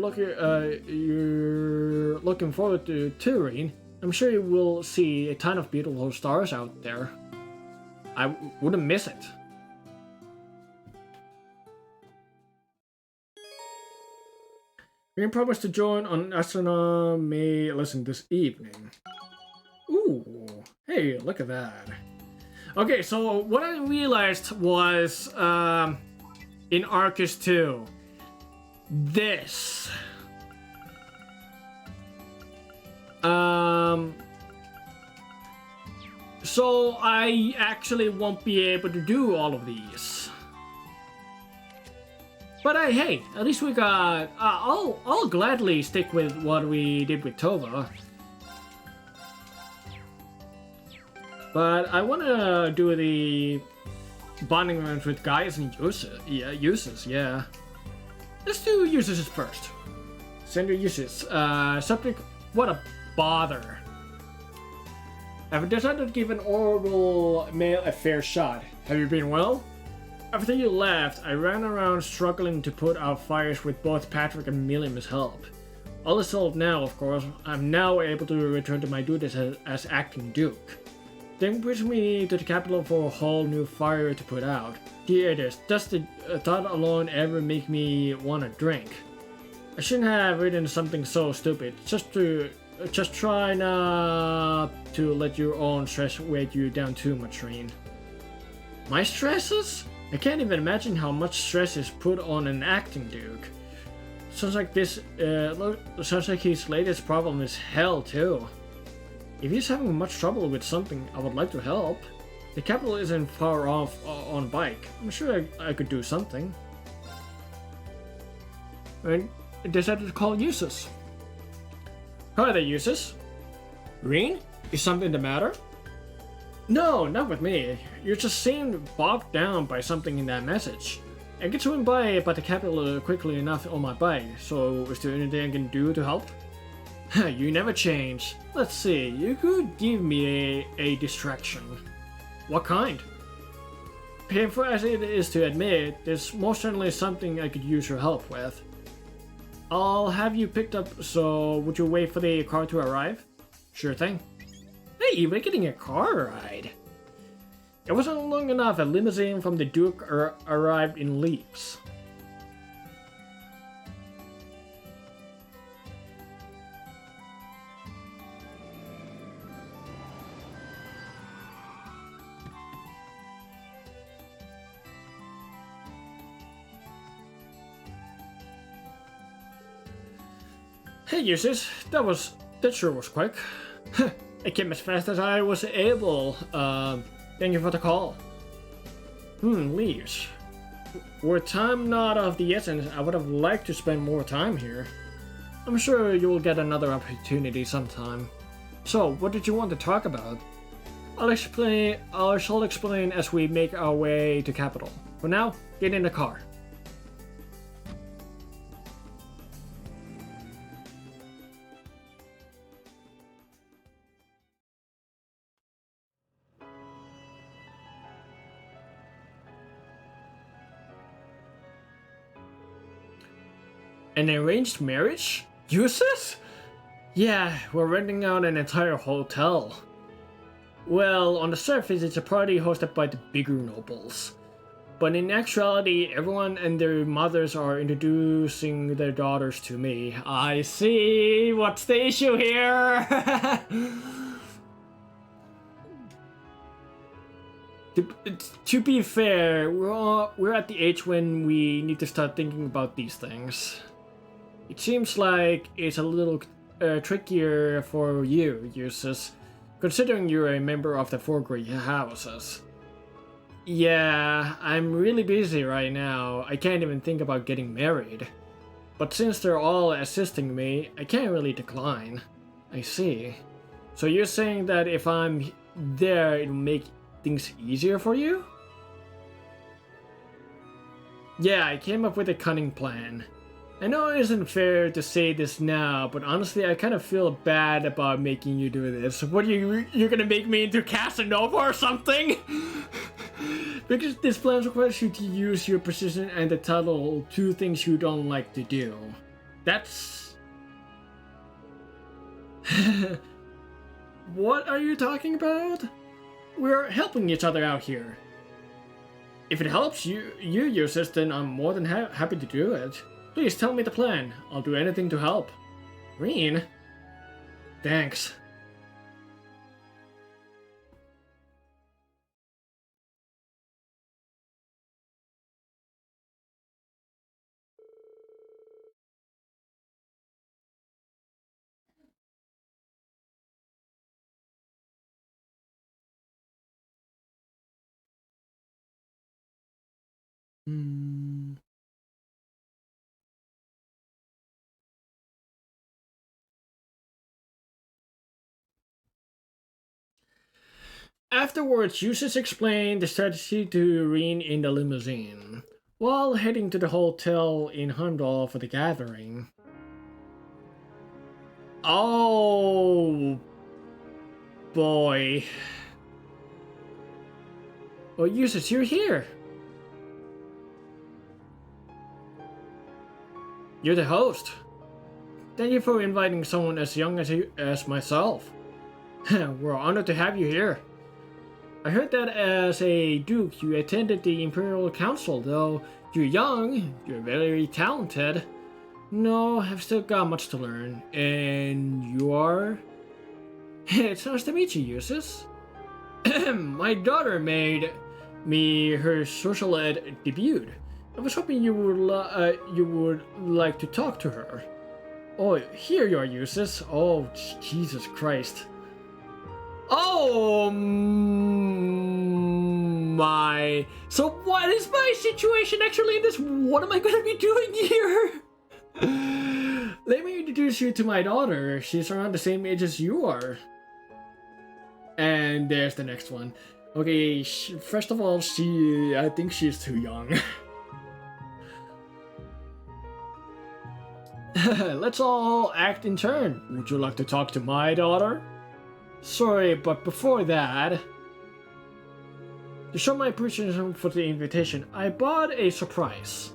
looking forward to touring. I'm sure you will see a ton of beautiful stars out there. I wouldn't miss it. We can promise to join on astronomy lesson this evening. Ooh, hey, look at that. Okay, so what I realized was in Arcus 2, this. So I actually won't be able to do all of these. But hey, at least we got... I'll gladly stick with what we did with Towa. But I want to do the bonding events with guys and uses, yeah. Let's do uses first. Send your uses. Subject, what a bother. I've decided to give an oral male a fair shot. Have you been well? After you left, I ran around struggling to put out fires with both Patrick and Miriam's help. All is solved now, of course. I'm now able to return to my duties as acting Duke. Then brings me to the capital for a whole new fire to put out. Dear Edis, does the thought alone ever make me want to drink? I shouldn't have written something so stupid. Just try not to let your own stress weigh you down too much, Reen. My stresses? I can't even imagine how much stress is put on an acting Duke. Sounds like his latest problem is hell too. If he's having much trouble with something, I would like to help. The capital isn't far off on a bike. I'm sure I could do something. And I decided to call Eustace. Hi there, Eustace. Reen? Is something the matter? No, not with me. You just seemed bogged down by something in that message. I get swing by the capital quickly enough on my bike, so is there anything I can do to help? You never change. Let's see, you could give me a distraction. What kind? Painful as it is to admit, there's most certainly something I could use your help with. I'll have you picked up, so would you wait for the car to arrive? Sure thing. Hey, we're getting a car ride. It wasn't long enough a limousine from the Duke arrived in Leaps. Hey, Eustace, that sure was quick. I came as fast as I was able. Thank you for the call. Leaves. Were time not of the essence, I would have liked to spend more time here. I'm sure you will get another opportunity sometime. So, what did you want to talk about? I shall explain as we make our way to capital. For now, get in the car. An arranged marriage? Eustace? Yeah, we're renting out an entire hotel. Well, on the surface it's a party hosted by the bigger nobles. But in actuality, everyone and their mothers are introducing their daughters to me. I see! What's the issue here? To be fair, we're at the age when we need to start thinking about these things. It seems like it's a little trickier for you, Eustace, considering you're a member of the four great houses. Yeah, I'm really busy right now. I can't even think about getting married. But since they're all assisting me, I can't really decline. I see. So you're saying that if I'm there, it'll make things easier for you? Yeah, I came up with a cunning plan. I know it isn't fair to say this now, but honestly I kind of feel bad about making you do this. What you're gonna make me into Casanova or something? Because this plan requires you to use your precision and the title, two things you don't like to do. That's... What are you talking about? We're helping each other out here. If it helps you Eustace, then I'm more than happy to do it. Please tell me the plan. I'll do anything to help. Reen? Thanks. Afterwards, Eustace explained the strategy to Reen in the limousine, while heading to the hotel in Heimdall for the gathering. Oh boy. Oh, Eustace, you're here. You're the host. Thank you for inviting someone as young as myself. We're honored to have you here. I heard that as a duke you attended the Imperial Council, though you're young, you're very talented. No, I've still got much to learn. And you are? It's nice to meet you, Eustace. My daughter made me her social ed debut. I was hoping you would like to talk to her. Oh, here you are, Eustace. Oh, Jesus Christ. Oh my. So what is my situation actually in this? What am I going to be doing here? Let me introduce you to my daughter. She's around the same age as you are. And there's the next one. Okay, first of all, I think she's too young. Let's all act in turn. Would you like to talk to my daughter? Sorry, but before that, to show my appreciation for the invitation, I brought a surprise.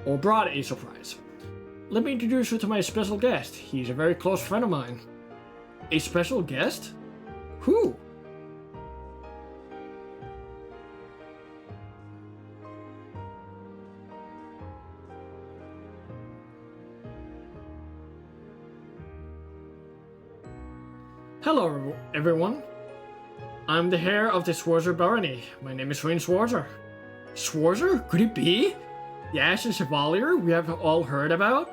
Let me introduce you to my special guest. He's a very close friend of mine. A special guest? Who? Hello, everyone. I'm the heir of the Schwarzer barony. My name is Fri and Schwarzer. Schwarzer? Could it be? The Ashen Chevalier we have all heard about?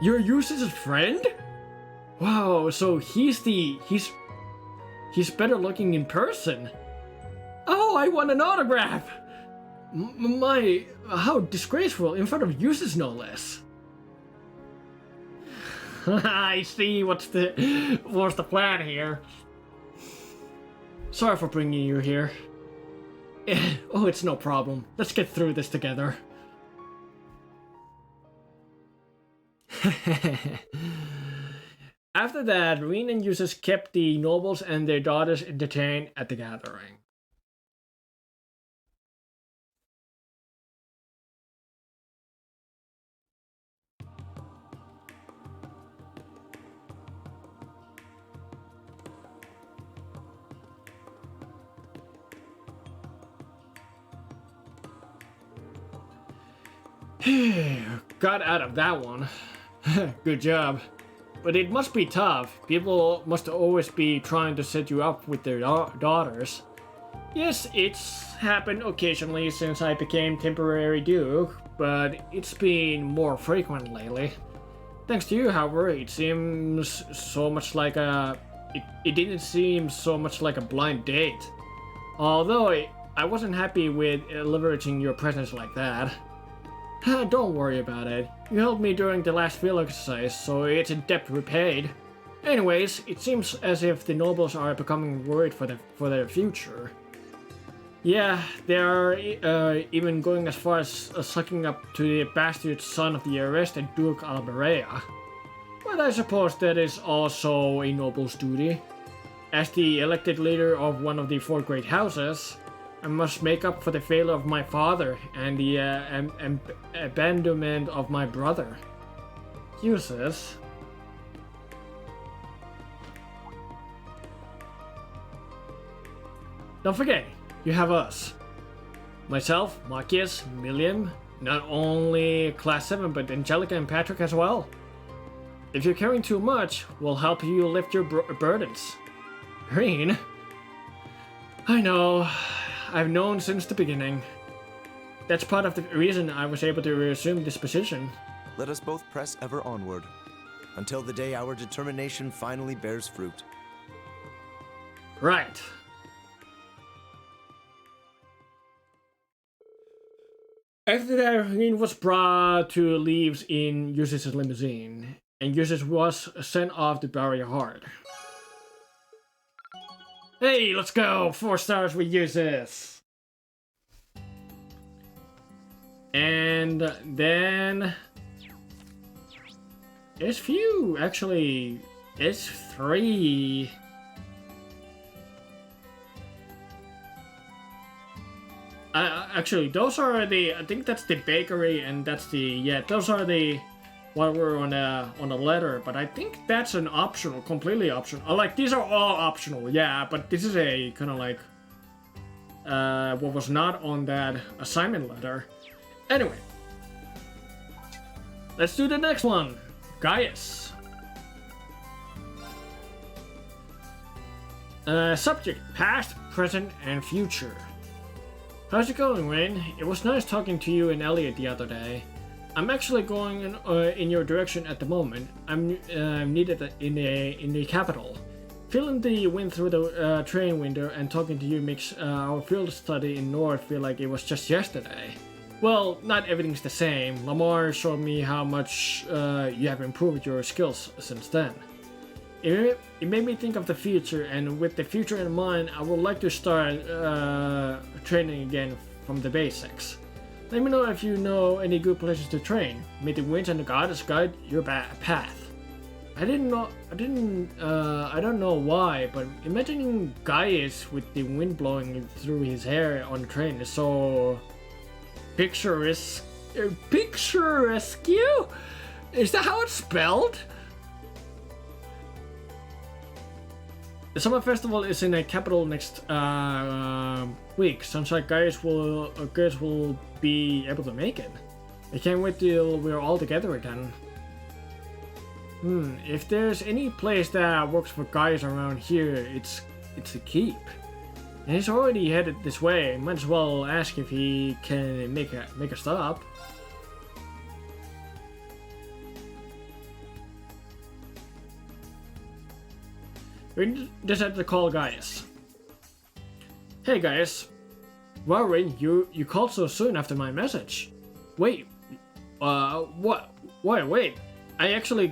You're Eustace's friend? Wow, so he's better looking in person. Oh, I want an autograph! How disgraceful, in front of Eustace no less. I see what's the plan here. Sorry for bringing you here. Oh, it's no problem. Let's get through this together. After that, Reen and Eustace kept the nobles and their daughters entertained at the gathering. Got out of that one. Good job. But it must be tough. People must always be trying to set you up with their daughters. Yes, it's happened occasionally since I became temporary duke, but it's been more frequent lately. Thanks to you, however, it seems so much like it didn't seem so much like a blind date. Although I wasn't happy with leveraging your presence like that. Don't worry about it. You helped me during the last field exercise, so it's a debt repaid. Anyways, it seems as if the nobles are becoming worried for their future. Yeah, they are even going as far as sucking up to the bastard son of the arrested Duke Alberea. But I suppose that is also a noble's duty. As the elected leader of one of the four great houses, I must make up for the failure of my father and the abandonment of my brother. Eustace. Don't forget, you have us. Myself, Marcus, Milliam, not only Class 7, but Angelica and Patrick as well. If you're carrying too much, we'll help you lift your burdens. Green? I know. I've known since the beginning. That's part of the reason I was able to resume this position. Let us both press ever onward, until the day our determination finally bears fruit. Right. After that, Reen was brought to leaves in Eustace's limousine, and Eustace was sent off to Barrier Heart. Hey, let's go! 4 stars with Eustace! And then... There's few, actually. It's 3. Actually, those are the. I think that's the bakery, and that's the. Yeah, those are the. While we're on a letter, but I think that's an optional, completely optional. Like these are all optional, yeah. But this is a kind of like what was not on that assignment letter. Anyway, let's do the next one, Gaius. Subject: past, present, and future. How's it going, Wayne? It was nice talking to you and Elliot the other day. I'm actually going in your direction at the moment. I'm needed in the capital. Feeling the wind through the train window and talking to you makes our field study in North feel like it was just yesterday. Well, not everything's the same. Lamar showed me how much you have improved your skills since then. It made me think of the future, and with the future in mind, I would like to start training again from the basics. Let me know if you know any good places to train. May the winds and the goddess guide your path. I don't know why, but imagining Gaius with the wind blowing through his hair on the train is so picturesque. Picturesque? Is that how it's spelled? The summer festival is in the capital next week. Sounds like Gaius will be able to make it. I can't wait till we're all together again. If there's any place that works for Gaius around here, it's the keep. And he's already headed this way. Might as well ask if he can make a stop. We decided to call Gaius. Hey Gaius. Well, Rin, you called so soon after my message. Wait. What? Wait. I actually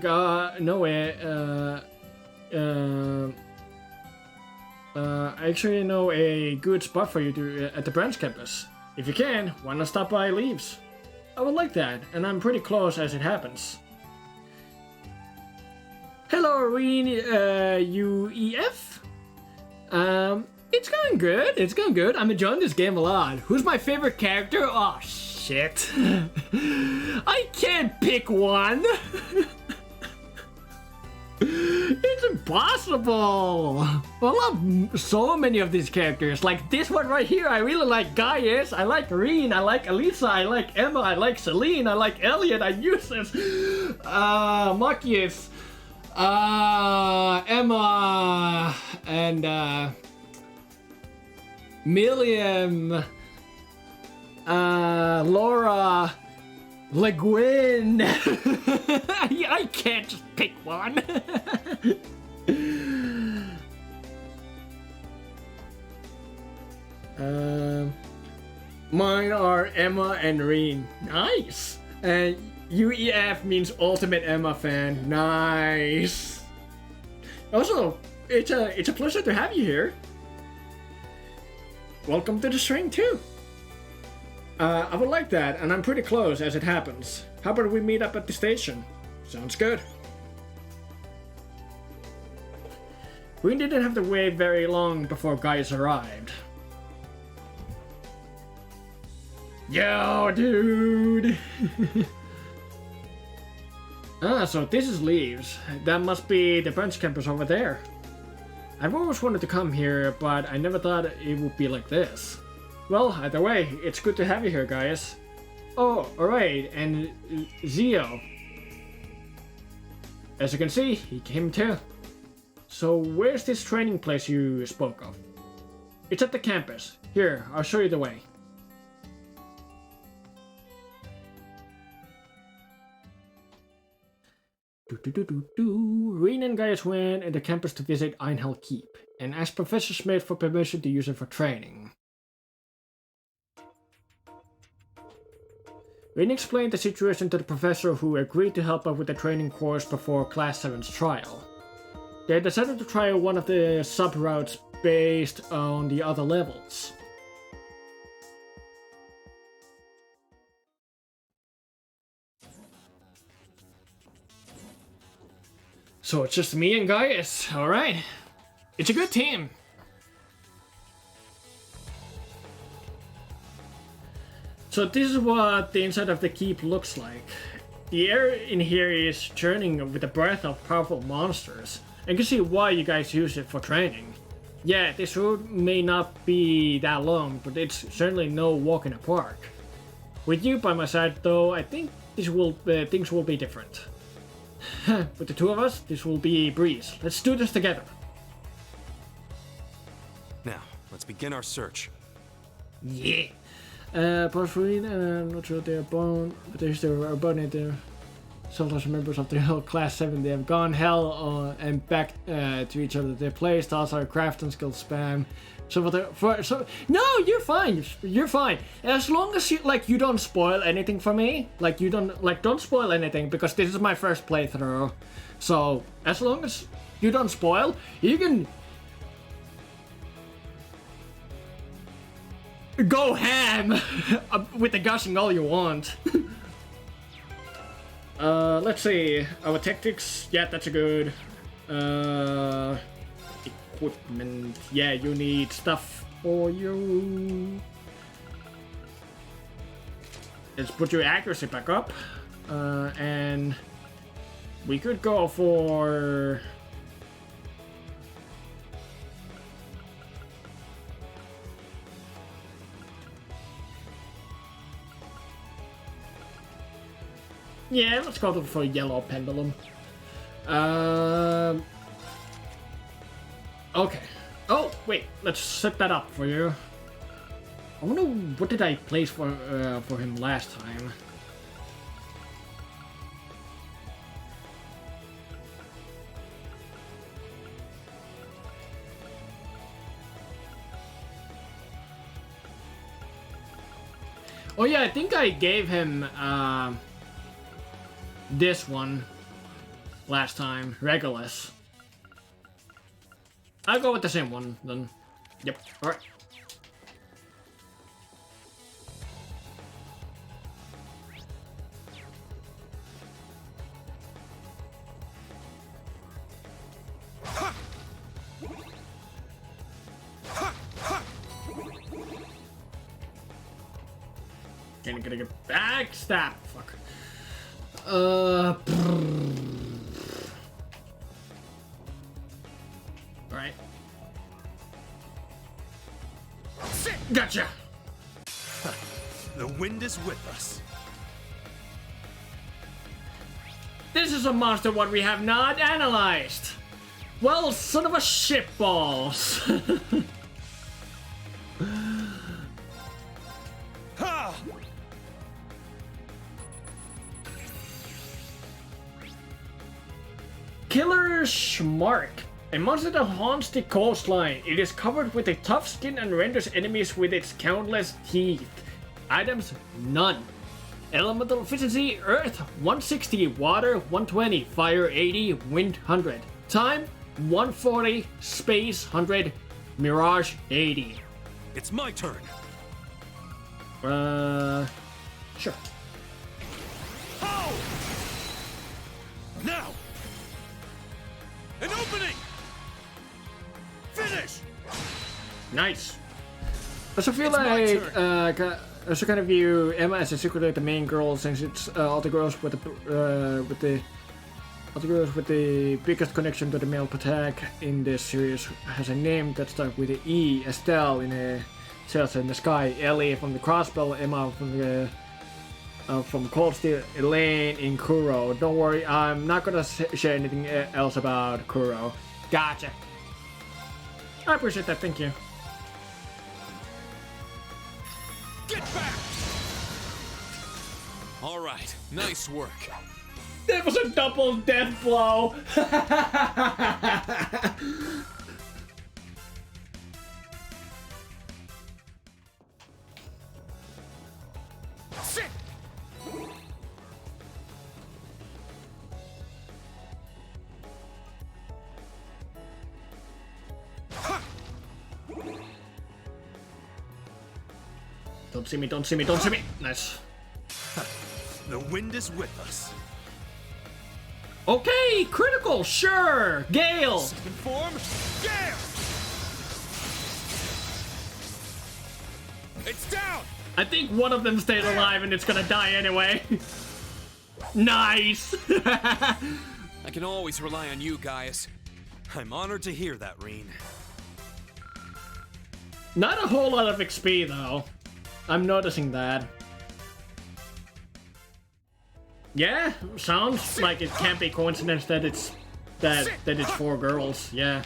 know a good spot for you at the branch campus. If you can, why not stop by Leaves? I would like that, and I'm pretty close as it happens. Hello, Irene, UEF. It's going good. I'm enjoying this game a lot. Who's my favorite character? Oh, shit. I can't pick one. It's impossible. I love so many of these characters. Like this one right here, I really like Gaius. I like Irene. I like Elisa. I like Emma. I like Celine. I like Elliot. I use this. Machias. Emma and Milliam, Laura, Le Guin. I can't just pick one. Mine are Emma and Reen. Nice. And UEF means Ultimate Emma fan. Nice. Also, it's a pleasure to have you here. Welcome to the stream too. I would like that, and I'm pretty close as it happens. How about we meet up at the station? Sounds good. We didn't have to wait very long before Gaius arrived. Yo, dude! So this is Leaves. That must be the branch campus over there. I've always wanted to come here, but I never thought it would be like this. Well, either way, it's good to have you here, Gaius. Oh, alright, and Zio. As you can see, he came too. So where's this training place you spoke of? It's at the campus. Here, I'll show you the way. Reen and Gaius went at the campus to visit Einhell Keep, and asked Professor Smith for permission to use it for training. Reen explained the situation to the professor, who agreed to help out with the training course before Class 7's trial. They decided to try one of the sub-routes based on the other levels. So it's just me and Gaius, alright. It's a good team. So this is what the inside of the keep looks like. The air in here is churning with the breath of powerful monsters. And you can see why you guys use it for training. Yeah, this route may not be that long, but it's certainly no walk in the park. With you by my side though, I think things will be different. With the two of us, this will be a breeze. Let's do this together. Now, let's begin our search. Yeah. Porphyrin, I'm not sure they're born, but they're abundant. They're sometimes members of the whole class 7. They have gone hell and back to each other. Their play styles are craft and skill spam. No, you're fine. You're fine. As long as you don't spoil anything for me. Don't spoil anything because this is my first playthrough. So as long as you don't spoil, you can go ham with the gushing all you want. Let's see. Our tactics. Yeah, that's a good. Equipment. Yeah, you need stuff for you. Let's put your accuracy back up. And we could go for. Yeah, let's go for a yellow pendulum. Okay. Oh, wait. Let's set that up for you. I wonder what did I place for him last time. Oh yeah, I think I gave him this one last time, Regulus. I'll go with the same one then. Yep, alright. Gonna get back stab. Fuck. Right. Gotcha. The wind is with us. This is a monster what we have not analyzed. Well, son of a shitballs. Ha! Killer Schmark. A monster that haunts the coastline. It is covered with a tough skin and renders enemies with its countless teeth. Items, none. Elemental efficiency, Earth 160, Water 120, Fire 80, Wind 100. Time 140, Space 100, Mirage 80. It's my turn. Sure. How? Now! An opening! Finish! Nice. I also feel like I also kind of view Emma as a secretly the main girl, since it's all the girls with the biggest connection to the male protagonist in this series has a name that starts with an E. Estelle in a Sails in the Sky, Ellie from the Crossbow, Emma from the from Cold Steel, Elaine in Kuro. Don't worry, I'm not gonna share anything else about Kuro. Gotcha. I appreciate that, thank you. Get back! All right, nice work. That was a double death blow. Sit! Don't see me, don't see me, don't see me. Nice. The wind is with us. Okay, critical, sure. Gale. Second form, Gale! It's down! I think one of them stayed alive and it's gonna die anyway. Nice! I can always rely on you, Gaius. I'm honored to hear that, Reen. Not a whole lot of XP though. I'm noticing that. Yeah, sounds like it can't be coincidence that it's it's 4 girls. Yeah.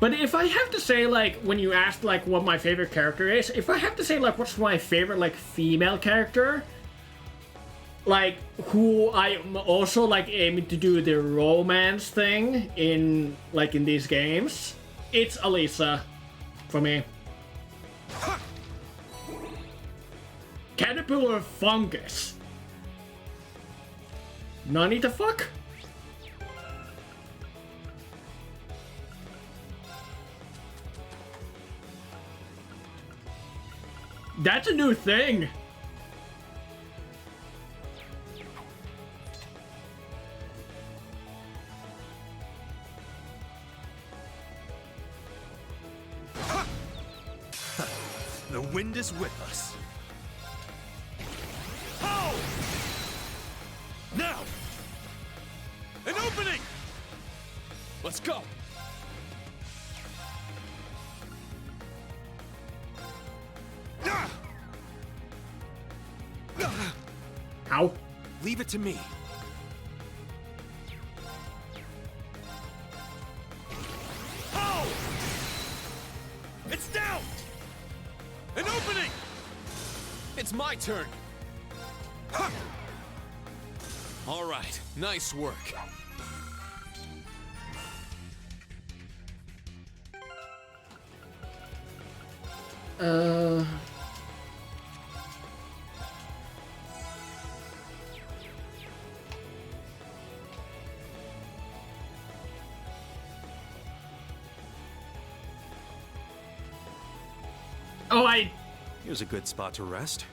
But if I have to say, like, when you asked like what my favorite character is, if I have to say like what's my favorite like female character, like who I'm also like aiming to do the romance thing in these games, it's Alisa for me. Caterpillar fungus. Nani the fuck? That's a new thing. The wind is with us. Now! An opening! Let's go! How? Leave it to me. Oh! It's down! An opening! It's my turn! All right, nice work. Oh, Here's a good spot to rest.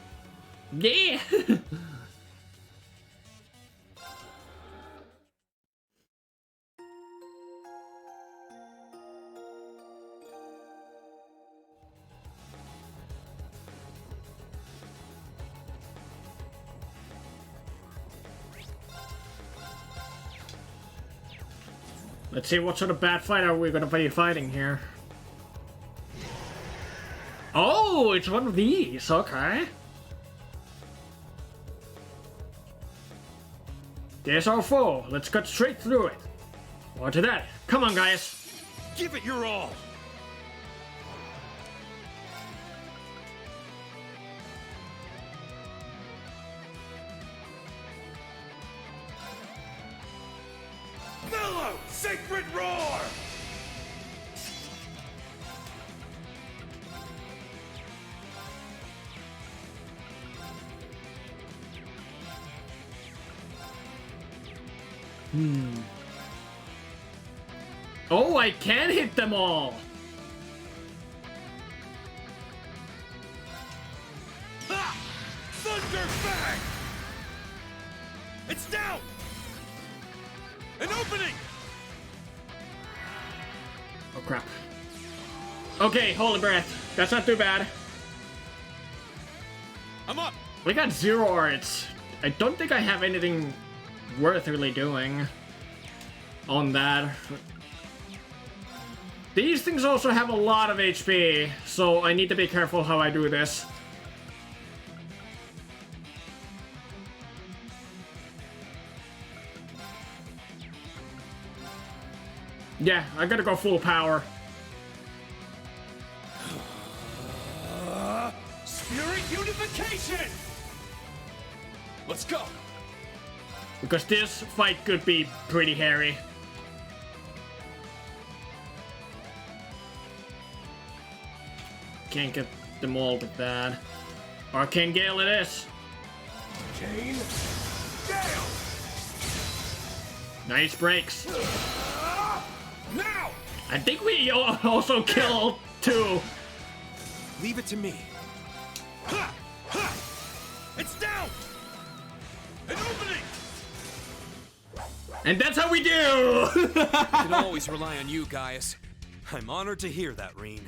Yeah! Let's see what sort of bad fight are we gonna be fighting here. Oh, it's one of these, okay. There's our foe. Let's cut straight through it. On to that. Come on, guys. Give it your all! Bellow! Sacred roar! Oh, I can hit them all. Ha! Thunder Fang! It's down! An opening! Oh, crap. Okay, holy breath. That's not too bad. I'm up! We got 0 arts. I don't think I have anything worth really doing on that. These things also have a lot of HP, so I need to be careful how I do this. Yeah, I gotta go full power. Spirit unification! Let's go! Because this fight could be pretty hairy. Can't get them all with that. Arcane Gale it is. Arcane Gale! Nice breaks. Now! I think we also killed 2. Leave it to me. Ha! Ha! It's down! An opening! And that's how we do! I can always rely on you, Gaius. I'm honored to hear that, Reen.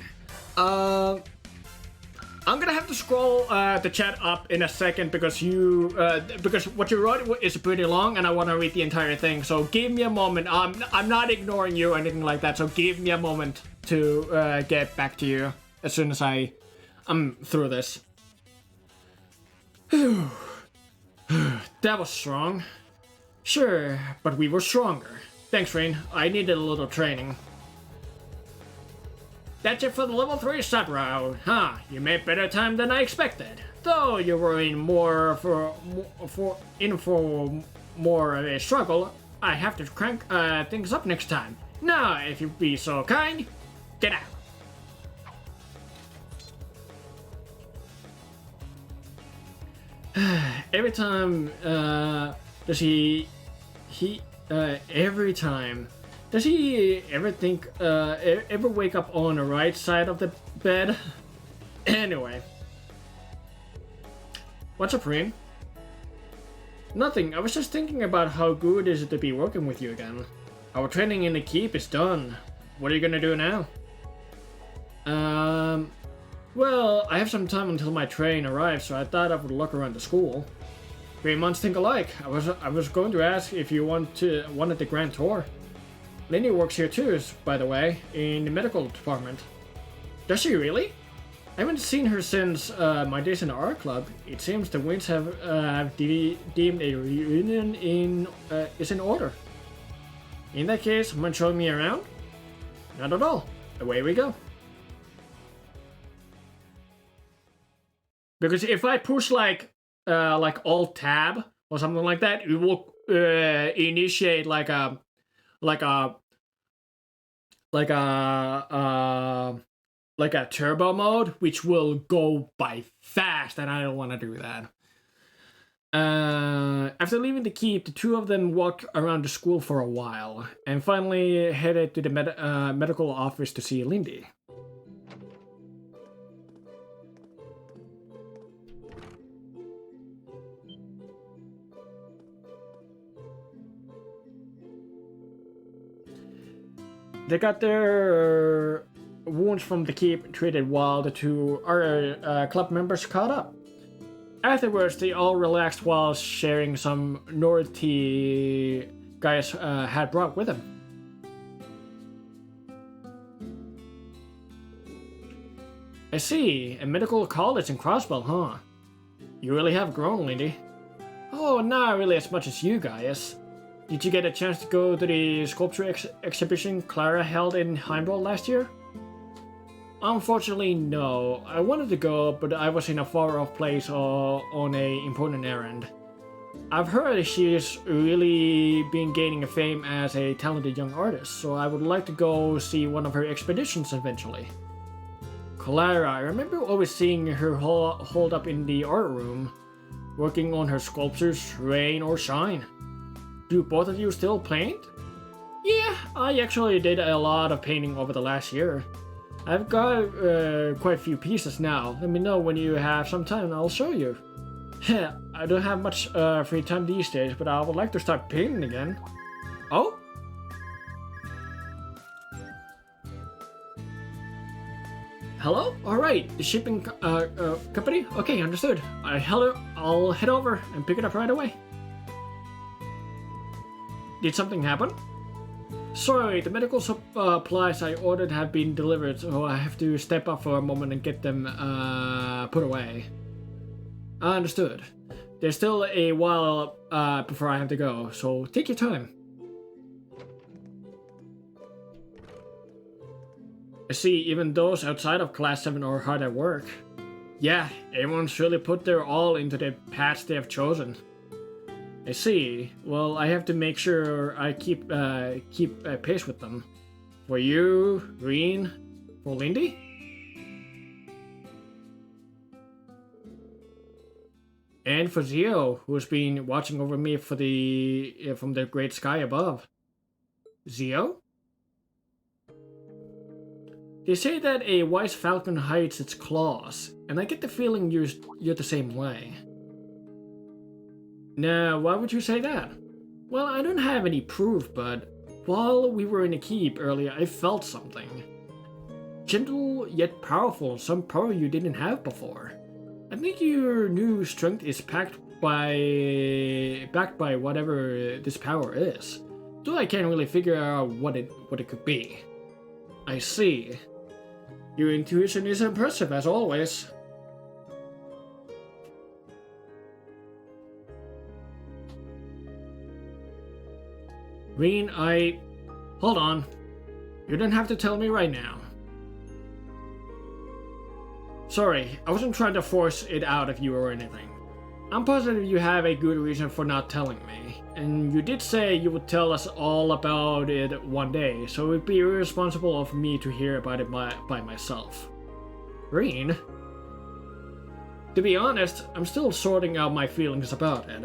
I'm gonna have to scroll the chat up in a second because because what you wrote is pretty long and I want to read the entire thing. So give me a moment. I'm not ignoring you or anything like that. So give me a moment to get back to you as soon as I'm through this. That was strong. Sure, but we were stronger. Thanks, Rain. I needed a little training. That's it for the level 3 sub route. Huh, you made better time than I expected. Though you were in for more of a struggle, I have to crank things up next time. Now, if you'd be so kind, get out. Every time, does he every time, does he ever think, ever wake up on the right side of the bed? Anyway. What's up, Fri? Nothing, I was just thinking about how good is it to be working with you again. Our training in the keep is done. What are you gonna do now? Well, I have some time until my train arrives, so I thought I would look around the school. 3 months think alike. I was going to ask if you wanted the grand tour. Lindy works here too, by the way, in the medical department. Does she really? I haven't seen her since my days in the art club. It seems the Winds have deemed a reunion is in order. In that case, mind showing me around? Not at all. Away we go. Because if I push like Alt Tab or something like that, it will initiate like a turbo mode, which will go by fast, and I don't want to do that. After leaving the keep, the two of them walked around the school for a while, and finally headed to the medical office to see Lindy. They got their wounds from the keep treated while the two other club members caught up. Afterwards, they all relaxed while sharing some Nord tea guys had brought with them. I see, a medical college in Crossbell, huh? You really have grown, Lindy. Oh, not really as much as you guys. Did you get a chance to go to the sculpture exhibition Clara held in Heimdall last year? Unfortunately, no. I wanted to go, but I was in a far-off place on an important errand. I've heard she's really been gaining a fame as a talented young artist, so I would like to go see one of her expeditions eventually. Clara, I remember always seeing her holed up in the art room, working on her sculptures, rain or shine. Do both of you still paint? Yeah, I actually did a lot of painting over the last year. I've got quite a few pieces now. Let me know when you have some time and I'll show you. I don't have much free time these days, but I would like to start painting again. Oh? Hello? Alright, the shipping company? Okay, understood. I'll head over and pick it up right away. Did something happen? Sorry, the medical supplies I ordered have been delivered, so I have to step up for a moment and get them put away. I understood. There's still a while before I have to go, so take your time. I see, even those outside of Class 7 are hard at work. Yeah, everyone's really put their all into the paths they have chosen. I see. Well, I have to make sure I keep pace with them. For you, Reen, for Lindy? And for Zio, who's been watching over me from the great sky above. Zio? They say that a wise falcon hides its claws, and I get the feeling you're the same way. Now, why would you say that? Well, I don't have any proof, but while we were in the keep earlier, I felt something. gentle yet powerful, some power you didn't have before. I think your new strength is backed by whatever this power is. Though I can't really figure out what it could be. I see. Your intuition is impressive as always. Reen, hold on. You don't have to tell me right now. Sorry, I wasn't trying to force it out of you or anything. I'm positive you have a good reason for not telling me. And you did say you would tell us all about it one day, so it would be irresponsible of me to hear about it by myself. Reen? To be honest, I'm still sorting out my feelings about it.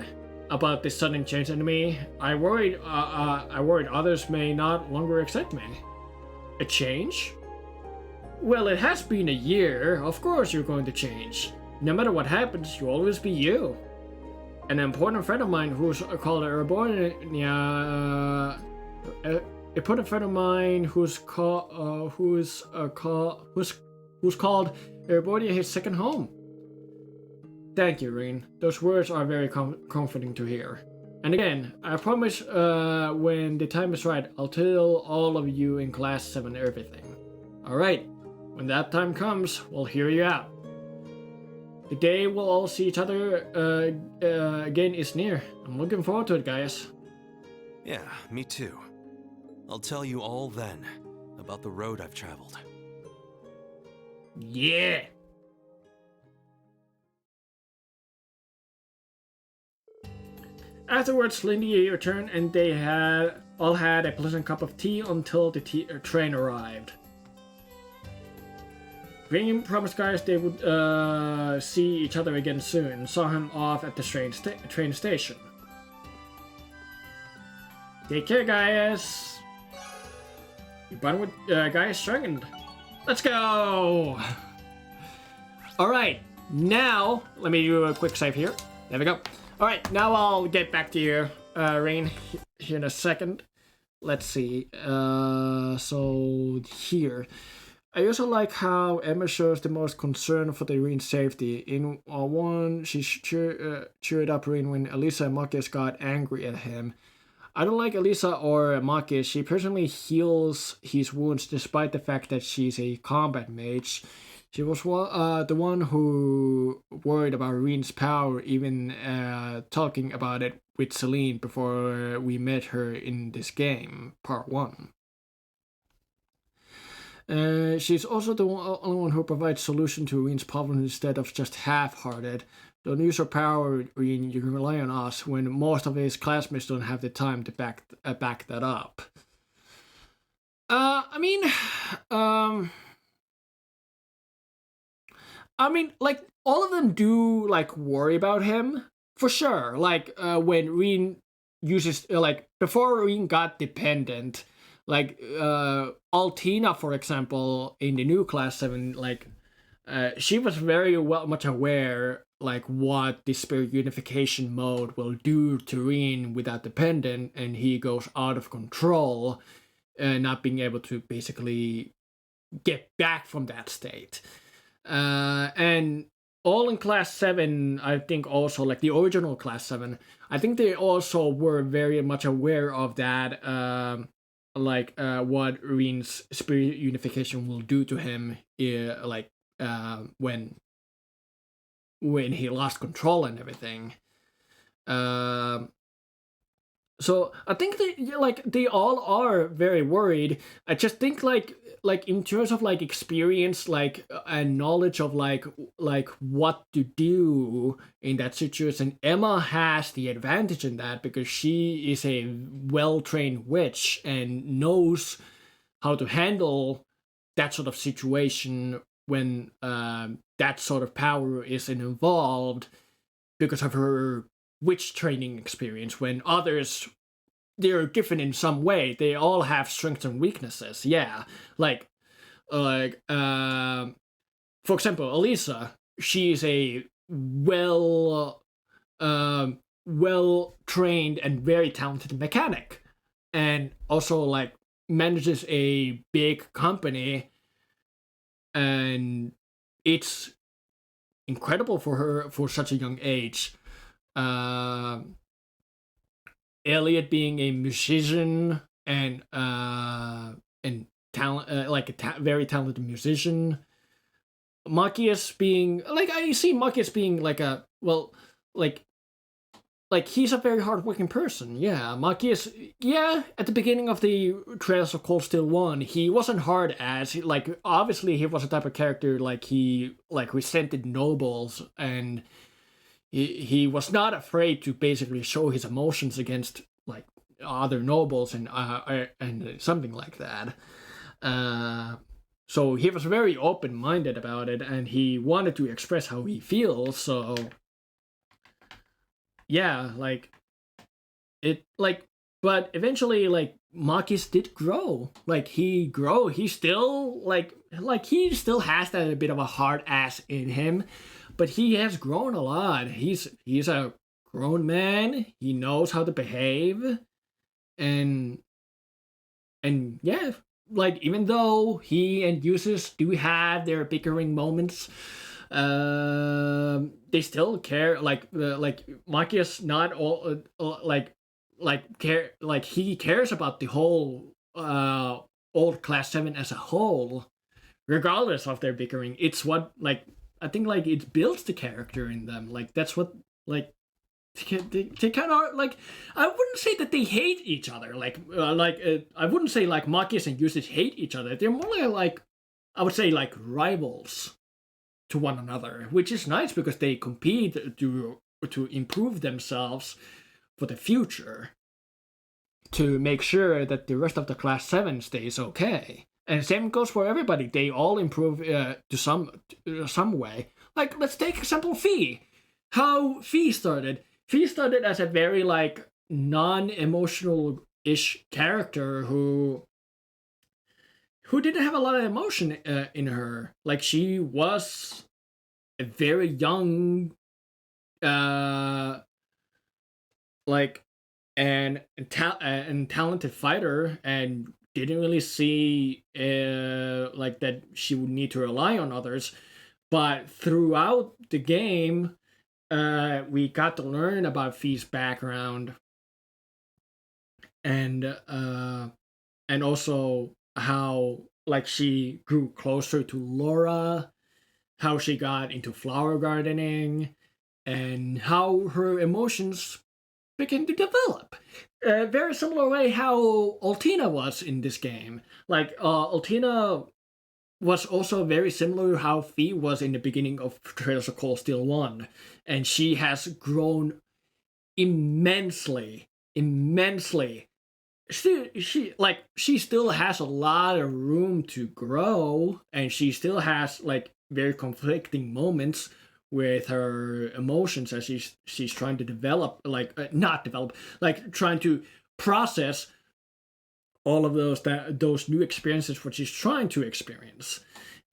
About this sudden change in me. I worried others may not longer accept me. A change? Well, it has been a year. Of course you're going to change. No matter what happens, you'll always be you. An important friend of mine who's called Erbornia, who's called Erbornia his second home. Thank you, Reen. Those words are very comforting to hear. And again, I promise when the time is right, I'll tell all of you in Class 7 everything. Alright, when that time comes, we'll hear you out. The day we'll all see each other again is near. I'm looking forward to it, guys. Yeah, me too. I'll tell you all then about the road I've traveled. Yeah! Afterwards, Lindy returned and they all had a pleasant cup of tea until the train arrived. Green promised guys they would see each other again soon and saw him off at the train station. Take care, guys! Your bond with Guy is strengthened. Let's go! Alright, now, let me do a quick save here. There we go. Alright, now I'll get back to you, Rain, here in a second. Let's see. So here. I also like how Emma shows the most concern for the Rain's safety. In one, she cheered up Rain when Elisa and Marcus got angry at him. I don't like Elisa or Marcus. She personally heals his wounds despite the fact that she's a combat mage. She was the one who worried about Reen's power, even talking about it with Celine before we met her in this game, part 1. She's also the only one who provides solution to Reen's problem instead of just half-hearted. Don't use your power, Reen. You can rely on us when most of his classmates don't have the time to back that up. I mean, like, all of them do, like, worry about him, for sure. Like, when Reen uses, before Reen got dependent, like, Altina, for example, in the new Class 7, like, she was very much aware, like, what the Spirit Unification mode will do to Reen without dependent, and he goes out of control, not being able to basically get back from that state. And all in Class 7, I think also, like the original Class 7, I think they also were very much aware of that, what Reen's Spirit Unification will do to him, when he lost control and everything. So I think they all are very worried. I just think like in terms of like experience, and knowledge of like what to do in that situation, Emma has the advantage in that because she is a well-trained witch and knows how to handle that sort of situation when that sort of power is involved because of her witch training experience. When others, they're different in some way. They all have strengths and weaknesses. Yeah, for example, Elisa, she's a well trained and very talented mechanic, and also like manages a big company and it's incredible for her for such a young age. Elliot being a musician and talent, like a very talented musician. Machias being like, I see Machias being like a, well, like he's a very hardworking person. Yeah, Machias. Yeah, at the beginning of the Trails of Cold Steel 1, he wasn't hard ass. Like, obviously he was a type of character like he like resented nobles, and he was not afraid to basically show his emotions against like other nobles and something like that. So he was very open-minded about it, and he wanted to express how he feels. So yeah, like it, like, but eventually, like, Machias did grow. Like, he still he still has that a bit of a hard ass in him, but he has grown a lot. He's a grown man. He knows how to behave, and yeah, like, even though he and Usus do have their bickering moments, they still care. Like Machias not all care, like he cares about the whole old Class 7 as a whole, regardless of their bickering. It's what, like, I think, like, it builds the character in them. Like, that's what, like, they kind of, like, I wouldn't say that they hate each other. I wouldn't say like Machias and Usus hate each other. They're more like, I would say, like, rivals to one another, which is nice because they compete to improve themselves for the future, to make sure that the rest of the Class 7 stays okay. And same goes for everybody. They all improve to some way. Like, let's take example Fee. How Fee started. Fee started as a very, like, non-emotional-ish character who didn't have a lot of emotion in her. Like, she was a very young, like, and talented fighter, and didn't really see like that she would need to rely on others. But throughout the game, we got to learn about Fee's background, and also how, like, she grew closer to Laura, how she got into flower gardening, and how her emotions began to develop. Very similar way how Altina was in this game. Like, Altina was also very similar to how Fee was in the beginning of Trails of Cold Steel 1. And she has grown immensely. She still has a lot of room to grow, and she still has, like, very conflicting moments with her emotions as she's trying to develop, not develop, like, trying to process all of those new experiences what she's trying to experience.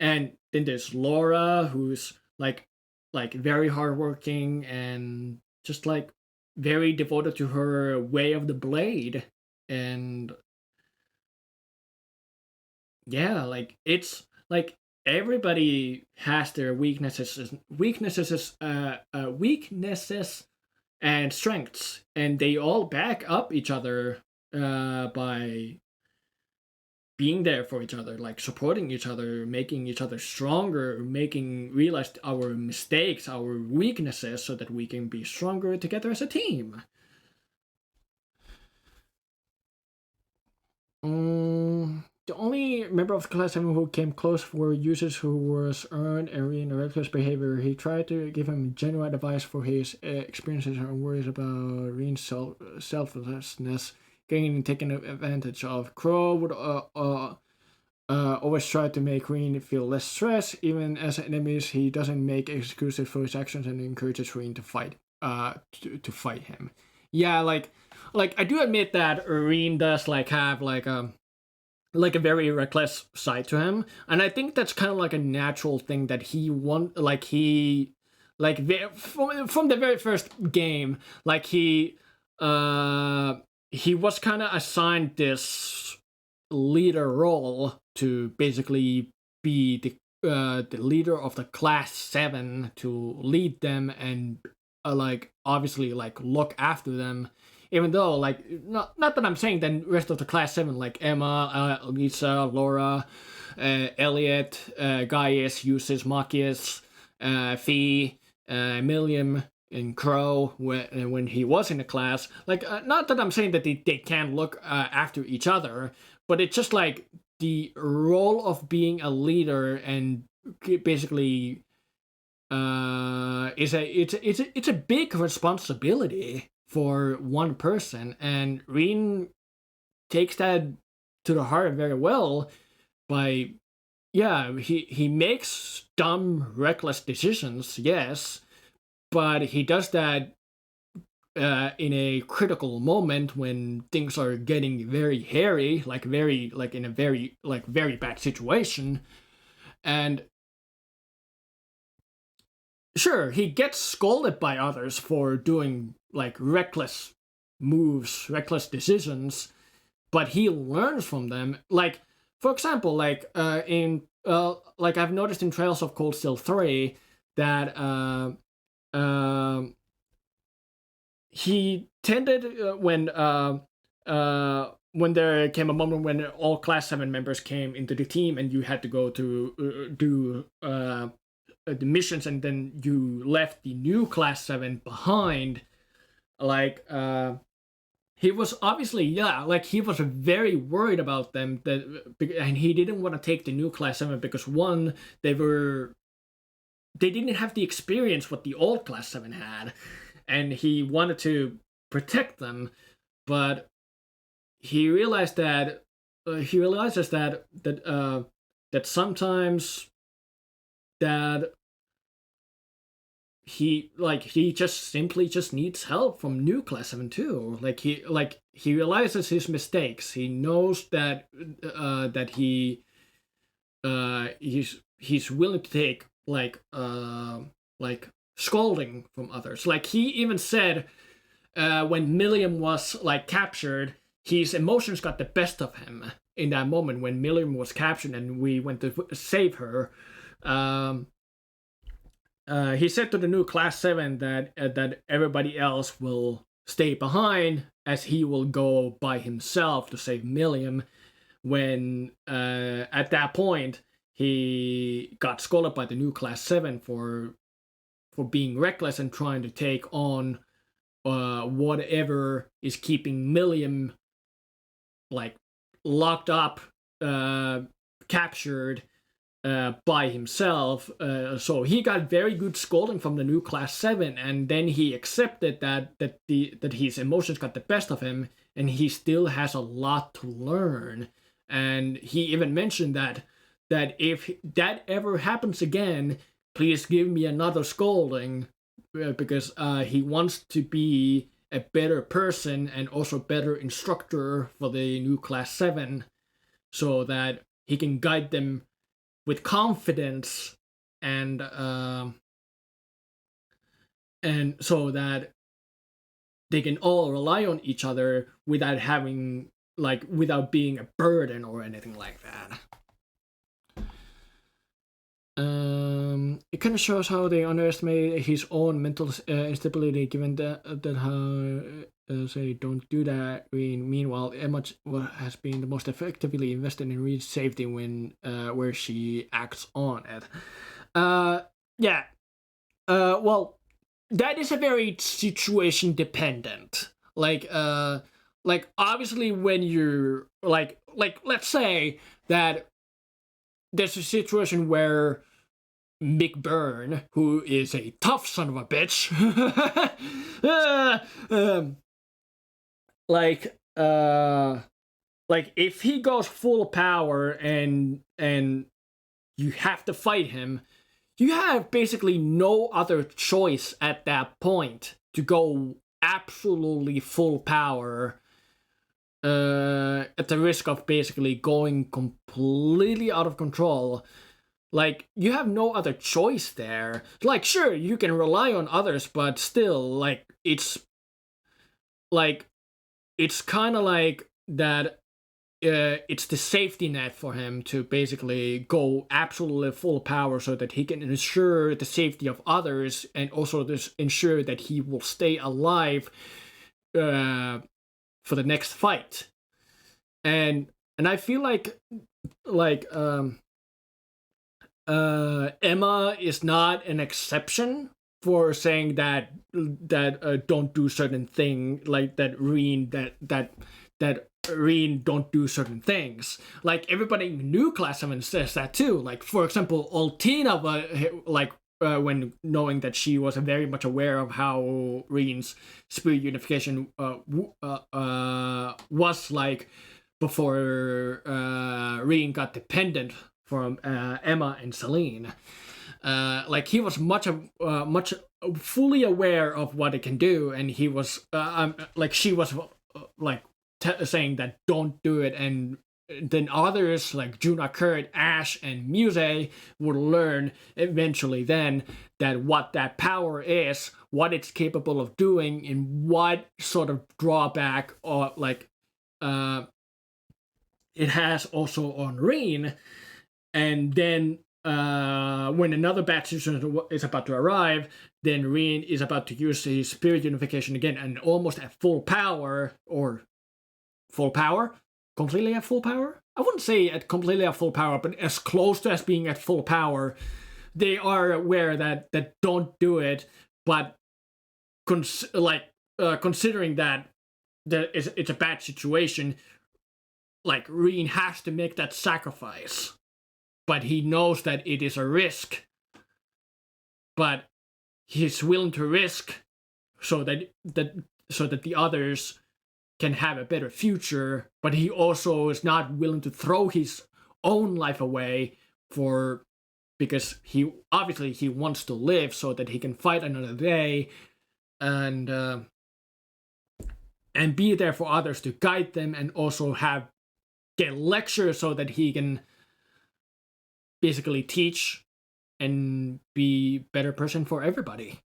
And then there's Laura, who's like very hardworking and just, like, very devoted to her way of the blade. And yeah, like, it's like everybody has their weaknesses and strengths, and they all back up each other by being there for each other, like supporting each other, making each other stronger, realize our mistakes, our weaknesses, so that we can be stronger together as a team. The only member of Class 7 who came close were users who was earned and in a reckless behavior. He tried to give him genuine advice for his experiences and worries about Reen's selflessness getting taken advantage of. Crow would always try to make Reen feel less stress. Even as enemies, he doesn't make excuses for his actions and encourages Reen to fight to fight him. Yeah, like I do admit that Reen does, like, have like a very reckless side to him, and I think that's kind of like a natural thing that he from the very first game, like, he was kind of assigned this leader role to basically be the leader of the class 7 to lead them and like obviously like look after them, even though like not that I'm saying that rest of the class 7 like Emma, Lisa, Laura, Elliot, Gaius, Eustace, Marcus, Fee, Milliam, and Crow when he was in the class, like not that I'm saying that they can't look after each other, but it's just like the role of being a leader and basically it's a big responsibility for one person, and Rin takes that to the heart very well by he makes dumb, reckless decisions, yes, but he does that in a critical moment when things are getting very hairy, like in a very bad situation. And sure, he gets scolded by others for doing like reckless moves, reckless decisions, but he learns from them. Like, for example, like like I've noticed in Trails of Cold Steel 3 that he tended when there came a moment when all class 7 members came into the team and you had to go to do the missions, and then you left the new class 7 behind, like he was obviously he was very worried about them, and he didn't want to take the new class 7 because one, they didn't have the experience what the old class 7 had, and he wanted to protect them, but he realized that that sometimes that he just simply needs help from new class 7 too. He realizes his mistakes. He knows that he's willing to take scolding from others. Like he even said when Milliam was like captured, his emotions got the best of him in that moment when Milliam was captured and we went to save her. He said to the new class 7 that everybody else will stay behind as he will go by himself to save Milliam, when at that point he got scolded by the new class 7 for being reckless and trying to take on whatever is keeping Milliam like locked up, captured by himself. So he got very good scolding from the new class 7, and then he accepted that his emotions got the best of him, and he still has a lot to learn. And he even mentioned that if that ever happens again, please give me another scolding, because he wants to be a better person and also better instructor for the new class 7, so that he can guide them with confidence and so that they can all rely on each other without being a burden or anything like that. It kind of shows how they underestimate his own mental instability, given that how say don't do that. Meanwhile, Emma has been the most effectively invested in Reed's safety when where she acts on it. Well, that is a very situation dependent. Like obviously when you're like let's say that there's a situation where Mick Byrne, who is a tough son of a bitch, like if he goes full power and you have to fight him, you have basically no other choice at that point to go absolutely full power, at the risk of basically going completely out of control. Like, you have no other choice there. Like, sure, you can rely on others, but still, like, it's kind of like that it's the safety net for him to basically go absolutely full power so that he can ensure the safety of others and also ensure that he will stay alive for the next fight. And I feel like Emma is not an exception for saying that don't do certain thing, like that Reen that Reen don't do certain things. Like everybody in new class 7 says that too. Like for example, Altina when knowing that she was very much aware of how Reen's spirit unification was like before Reen got dependent from Emma and Celine. Like he was much fully aware of what it can do, and he was like she was like saying that don't do it, and then others like Juna, Kurt, Ash, and Muse would learn eventually then that what that power is, what it's capable of doing, and what sort of drawback or like it has also on Reen. And then when another batch is about to arrive, then Reen is about to use his spirit unification again, and almost at full power, or full power? Completely at full power? I wouldn't say at completely at full power, but as close to as being at full power. They are aware that don't do it, but considering that it's a bad situation, like Reen has to make that sacrifice. But he knows that it is a risk. But he's willing to risk so that the others can have a better future. But he also is not willing to throw his own life away because he obviously wants to live so that he can fight another day and be there for others to guide them, and also get lectures so that he can basically teach and be a better person for everybody.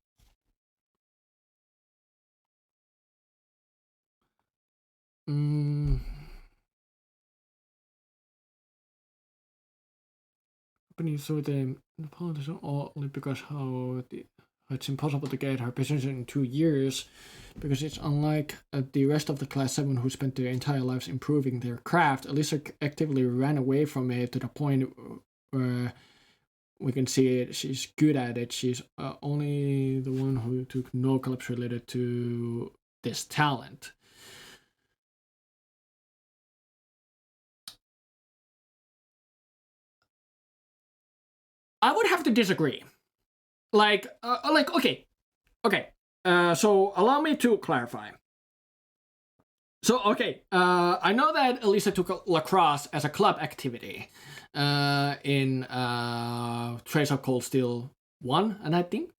So the politician only because it's impossible to get her position in 2 years, because it's unlike the rest of the class 7 who spent their entire lives improving their craft. Alyssa actively ran away from it to the point where we can see it. She's good at it. She's only the one who took no collapse related to this talent. I would have to disagree. Okay. So allow me to clarify. So, okay, I know that Elisa took lacrosse as a club activity in Trace of Cold Steel 1, and I think...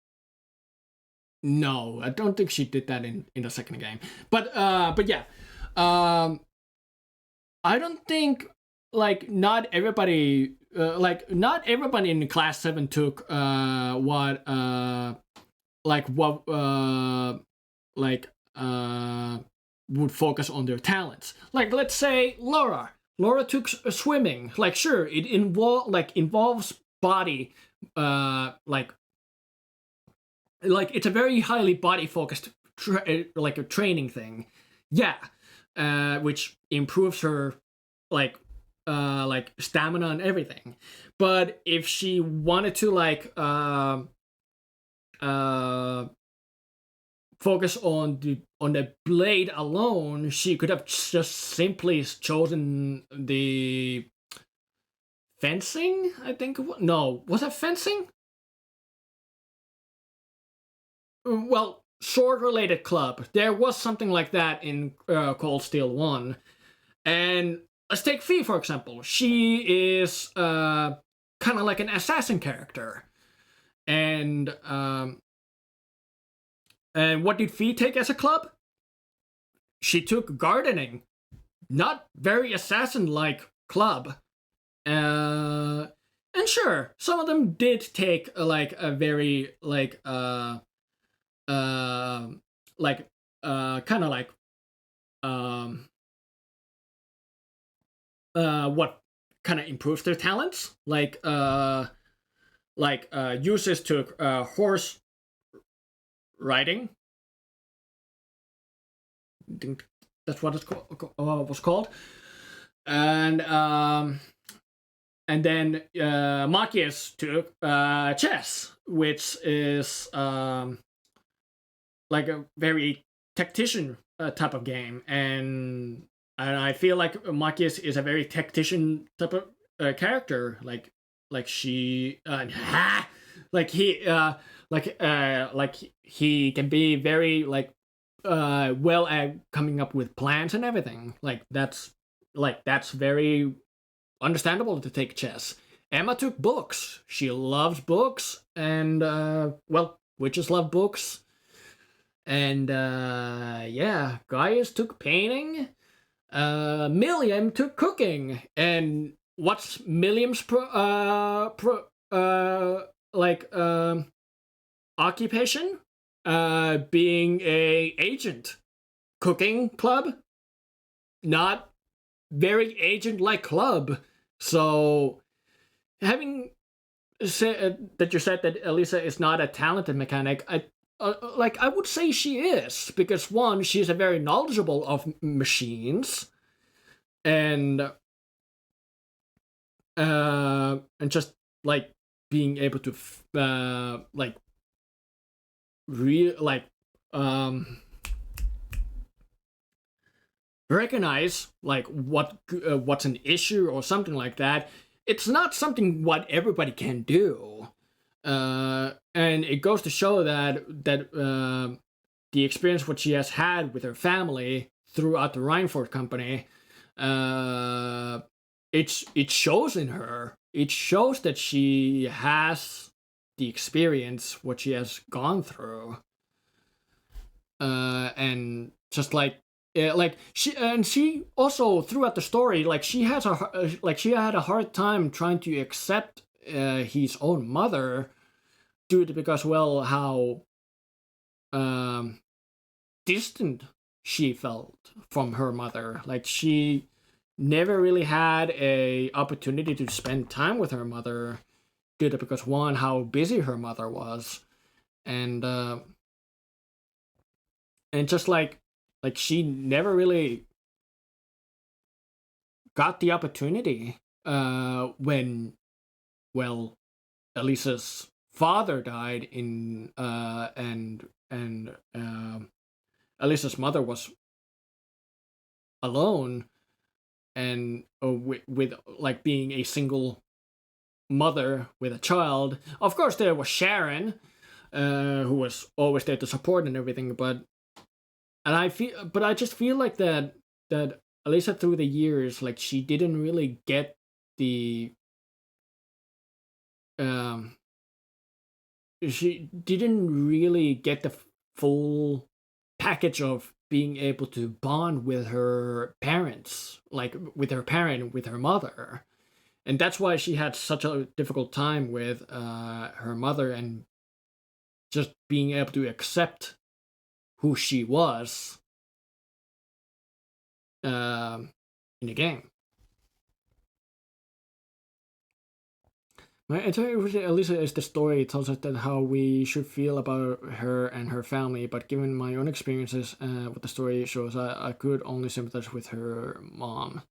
No, I don't think she did that in the second game. But yeah. I don't think, not everybody... not everybody in Class 7 took would focus on their talents. Like, let's say Laura. Laura took swimming. Like, sure, it involves body. It's a very highly body focused a training thing. Yeah, which improves her stamina and everything. But if she wanted to focus on the blade alone, she could have just simply chosen the fencing, I think. No, was that fencing? Well, sword-related club. There was something like that in Cold Steel 1. And let's take Fee, for example. She is kind of like an assassin character. And what did Fee take as a club? She took gardening. Not very assassin-like club. And sure, some of them did take a very what kind of improves their talents, uses to horse riding. I think that's what was called. And then Machias took chess, which is like a very tactician type of game, and I feel like Machias is a very tactician type of character. Like she, like he, like he can be very well at coming up with plans and everything. That's very understandable to take chess. Emma took books. She loves books, and witches love books. And yeah, Gaius took painting. Milliam took cooking. And what's Milliam's occupation? Being a agent. Cooking club? Not very agent-like club. So, having said that you said that Elisa is not a talented mechanic, I would say she is, because one, she's a very knowledgeable of machines, and just like being able to recognize what's an issue or something like that. It's not something what everybody can do. And it goes to show that the experience what she has had with her family throughout the Reinford Company, it shows in her. It shows that she has the experience what she has gone through, and just she also throughout the story, she had a hard time trying to accept his own mother, due to because how distant she felt from her mother. She never really had a opportunity to spend time with her mother, due to because one, how busy her mother was, and just she never really got the opportunity when Elisa's father died and Elisa's mother was alone, and with being a single mother with a child. Of course, there was Sharon, who was always there to support and everything, but I just feel like that Elisa through the years, she didn't really get the she didn't really get the full package of being able to bond with her parents, with her mother. And that's why she had such a difficult time with her mother, and just being able to accept who she was in the game. My entire with Elisa is the story. It tells us that how we should feel about her and her family, but given my own experiences, what the story shows, I could only sympathize with her mom.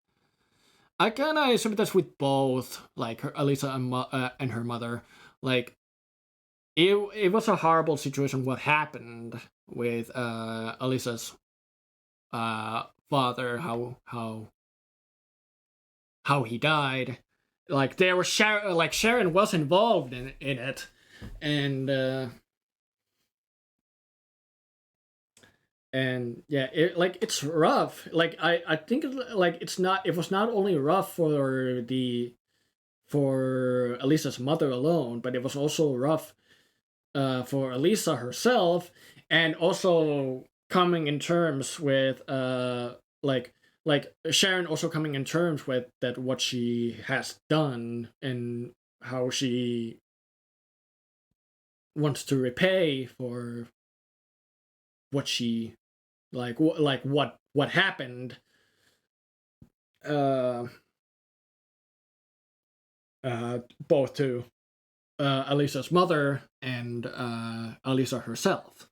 I kind of sympathize with both, her Elisa and her mother. It was a horrible situation what happened with Elisa's father, how he died. There was Sharon was involved in it, and yeah, it's rough. I think it was not only rough for Elisa's mother alone, but it was also rough for Elisa herself, and also coming in terms with Sharon also coming in terms with that what she has done, and how she wants to repay for what she what happened. both to Alisa's mother and Alisa herself.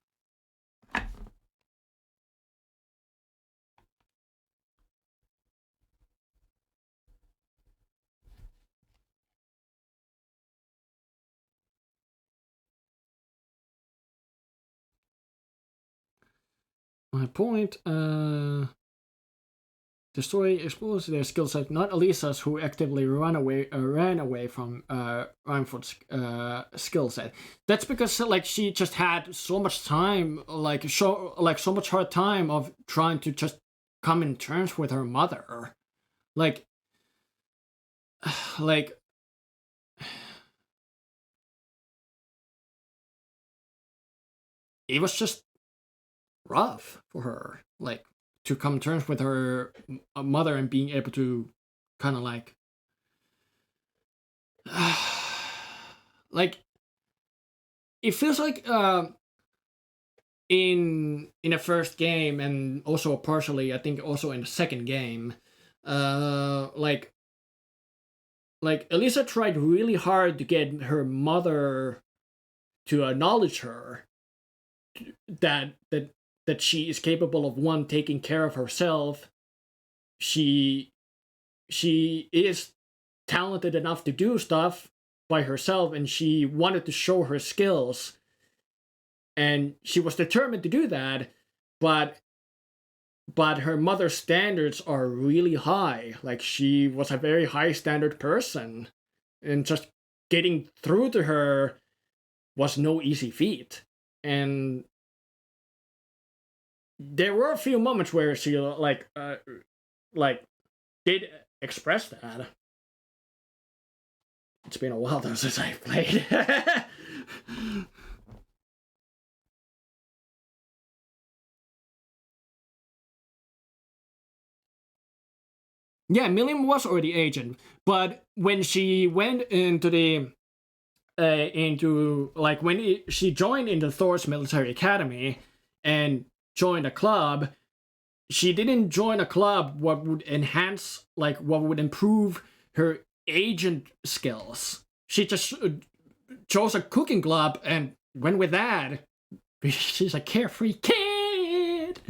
My point, the story explores their skill set, not Alisa's, who actively ran away from Reinford's skill set. That's because like she just had so much time, so much hard time of trying to just come in terms with her mother, like it was just rough for her, like to come to terms with her mother and being able to kind of like it feels like in the first game, and also partially I think also in the second game, like Elisa tried really hard to get her mother to acknowledge her that she is capable of, one, taking care of herself. She is talented enough to do stuff by herself, and she wanted to show her skills. And she was determined to do that, but her mother's standards are really high. Like, she was a very high standard person, and just getting through to her was no easy feat. And there were a few moments where she did express that. It's been a while though since I played. Yeah, Milliam was already agent, but when she went into the she joined in the Thurs military academy and joined a club, she didn't join a club what would enhance, like what would improve her agent skills. She just chose a cooking club and went with that. She's a carefree kid.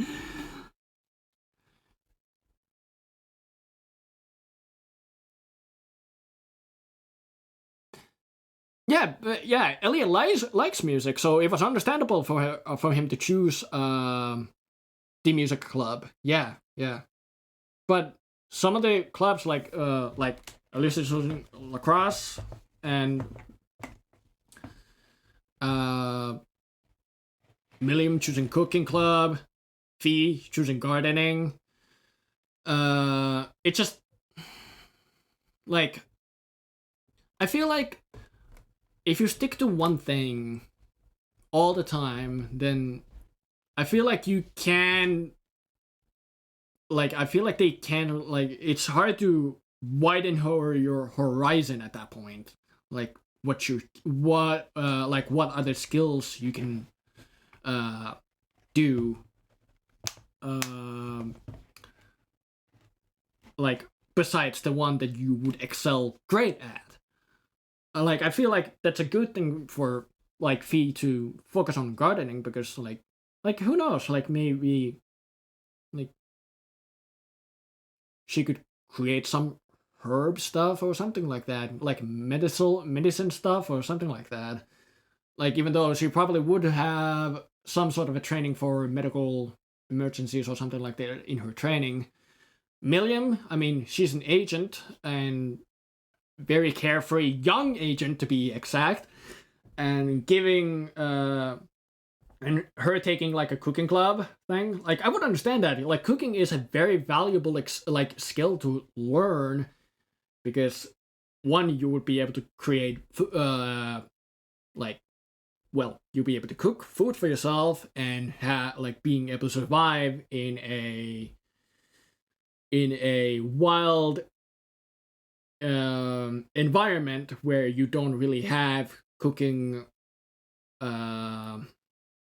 Yeah, but yeah, Elliot likes music, so it was understandable for him to choose the music club. Yeah. But some of the clubs, like Alyssa choosing lacrosse and Milliam choosing cooking club, Fee choosing gardening. It just like, I feel like if you stick to one thing all the time, then I feel like you can, like, I feel like they can, like, it's hard to widen your horizon at that point. Like, what other skills you can do, like, besides the one that you would excel great at. Like, I feel like that's a good thing for, like, Fee to focus on gardening, because, like, who knows, like, maybe, like, she could create some herb stuff or something like that, like medicine stuff or something like that. Like, even though she probably would have some sort of a training for medical emergencies or something like that in her training. Milliam, I mean, she's an agent, and very carefree young agent to be exact, and giving and her taking like a cooking club thing, like, I would understand that. Like, cooking is a very valuable like skill to learn, because one, you would be able to create you'll be able to cook food for yourself, and like being able to survive in a wild environment where you don't really have cooking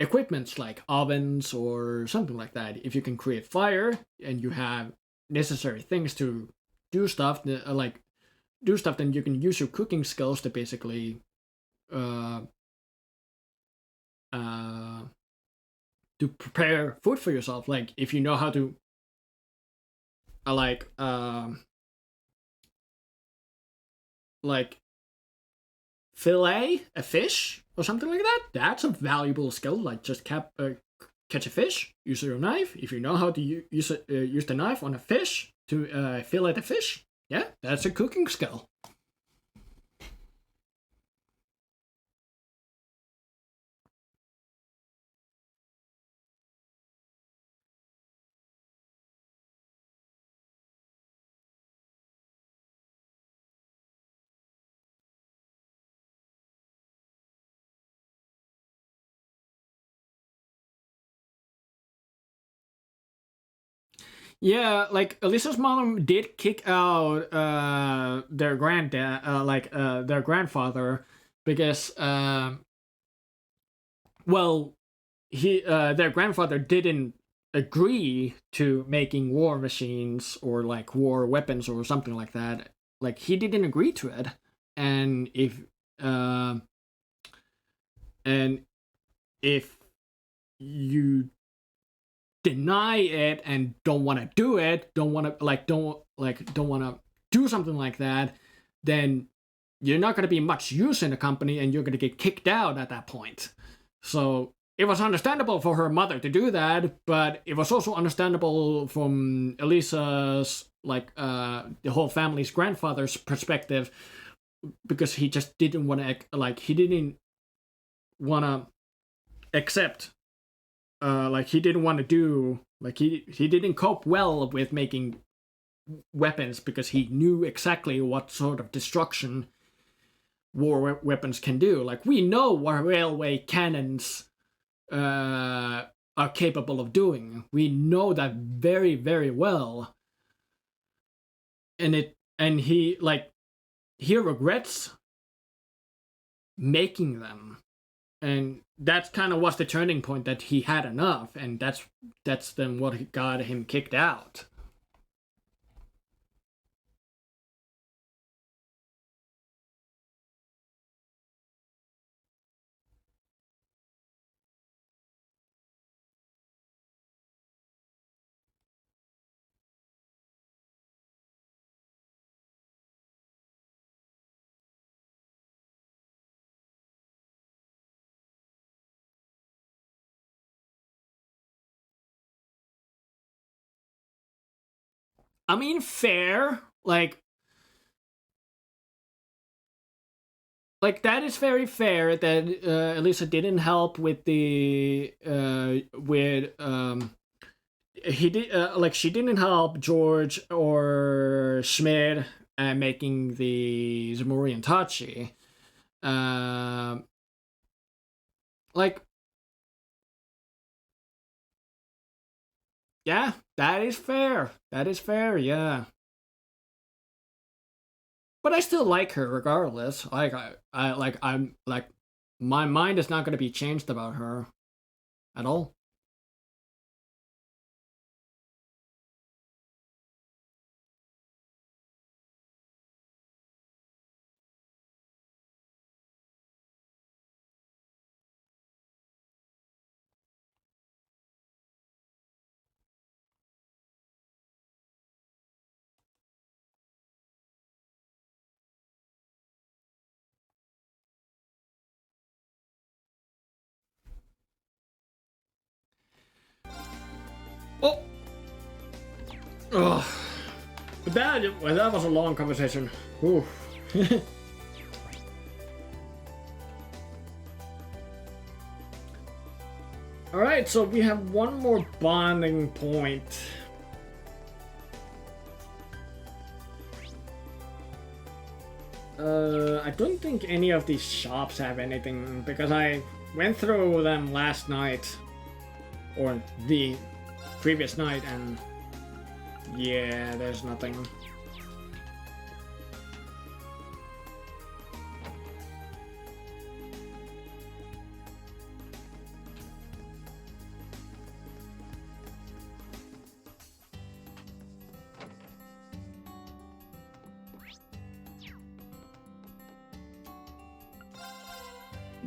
equipments like ovens or something like that. If you can create fire and you have necessary things to do stuff, like do stuff, then you can use your cooking skills to basically to prepare food for yourself. Like if you know how to like fillet a fish or something like that, that's a valuable skill. Like just catch a fish, use your knife. If you know how to use the knife on a fish to fillet the fish, yeah, that's a cooking skill. Yeah, like Alyssa's mom did kick out their granddad, their grandfather, because well, their grandfather didn't agree to making war machines or like war weapons or something like that. Like he didn't agree to it, and if you deny it and don't want to do it, don't want to do something like that, then you're not going to be much use in the company and you're going to get kicked out at that point. So it was understandable for her mother to do that, but it was also understandable from Elisa's, the whole family's grandfather's perspective, because he just didn't want to, he didn't want to accept, he didn't want to do, he didn't cope well with making weapons, because he knew exactly what sort of destruction war weapons can do. Like, we know what railway cannons are capable of doing. We know that very, very well. And he regrets making them. And that's kind of was the turning point, that he had enough, and that's then what got him kicked out. I mean, fair. Like that is very fair that Elisa didn't help with she didn't help George or Schmidt making the Zamorian Tachi. Yeah, that is fair. That is fair, yeah. But I still like her regardless. I'm my mind is not going to be changed about her at all. Oh! Ugh. But that was a long conversation. Oof. Alright, so we have one more bonding point. I don't think any of these shops have anything, because I went through them last night, or the previous night, and yeah, there's nothing.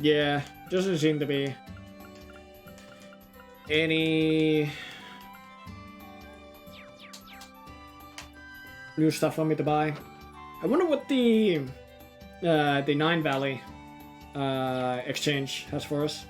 Yeah, doesn't seem to be any new stuff for me to buy. I wonder what the Nine Valley exchange has for us.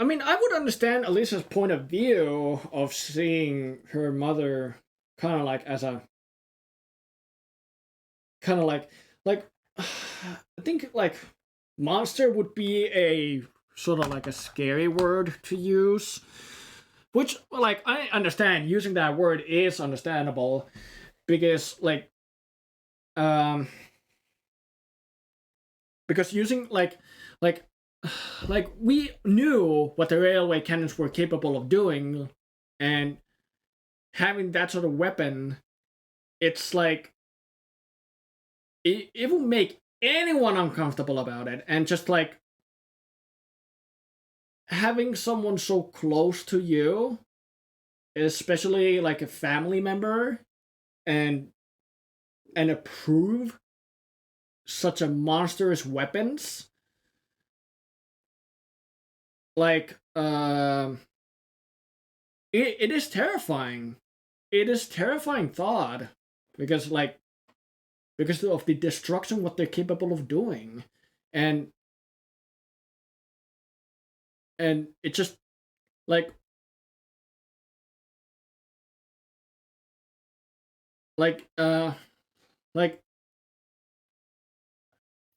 I mean, I would understand Elisa's point of view of seeing her mother kind of like as a kind of like I think like monster would be a sort of like a scary word to use, which like I understand using that word is understandable because because using like we knew what the railway cannons were capable of doing, and having that sort of weapon, it's like it will make anyone uncomfortable about it, and just like having someone so close to you, especially like a family member, and approve such a monstrous weapons, like it is terrifying. It is terrifying thought because of the destruction what they're capable of doing, and it just like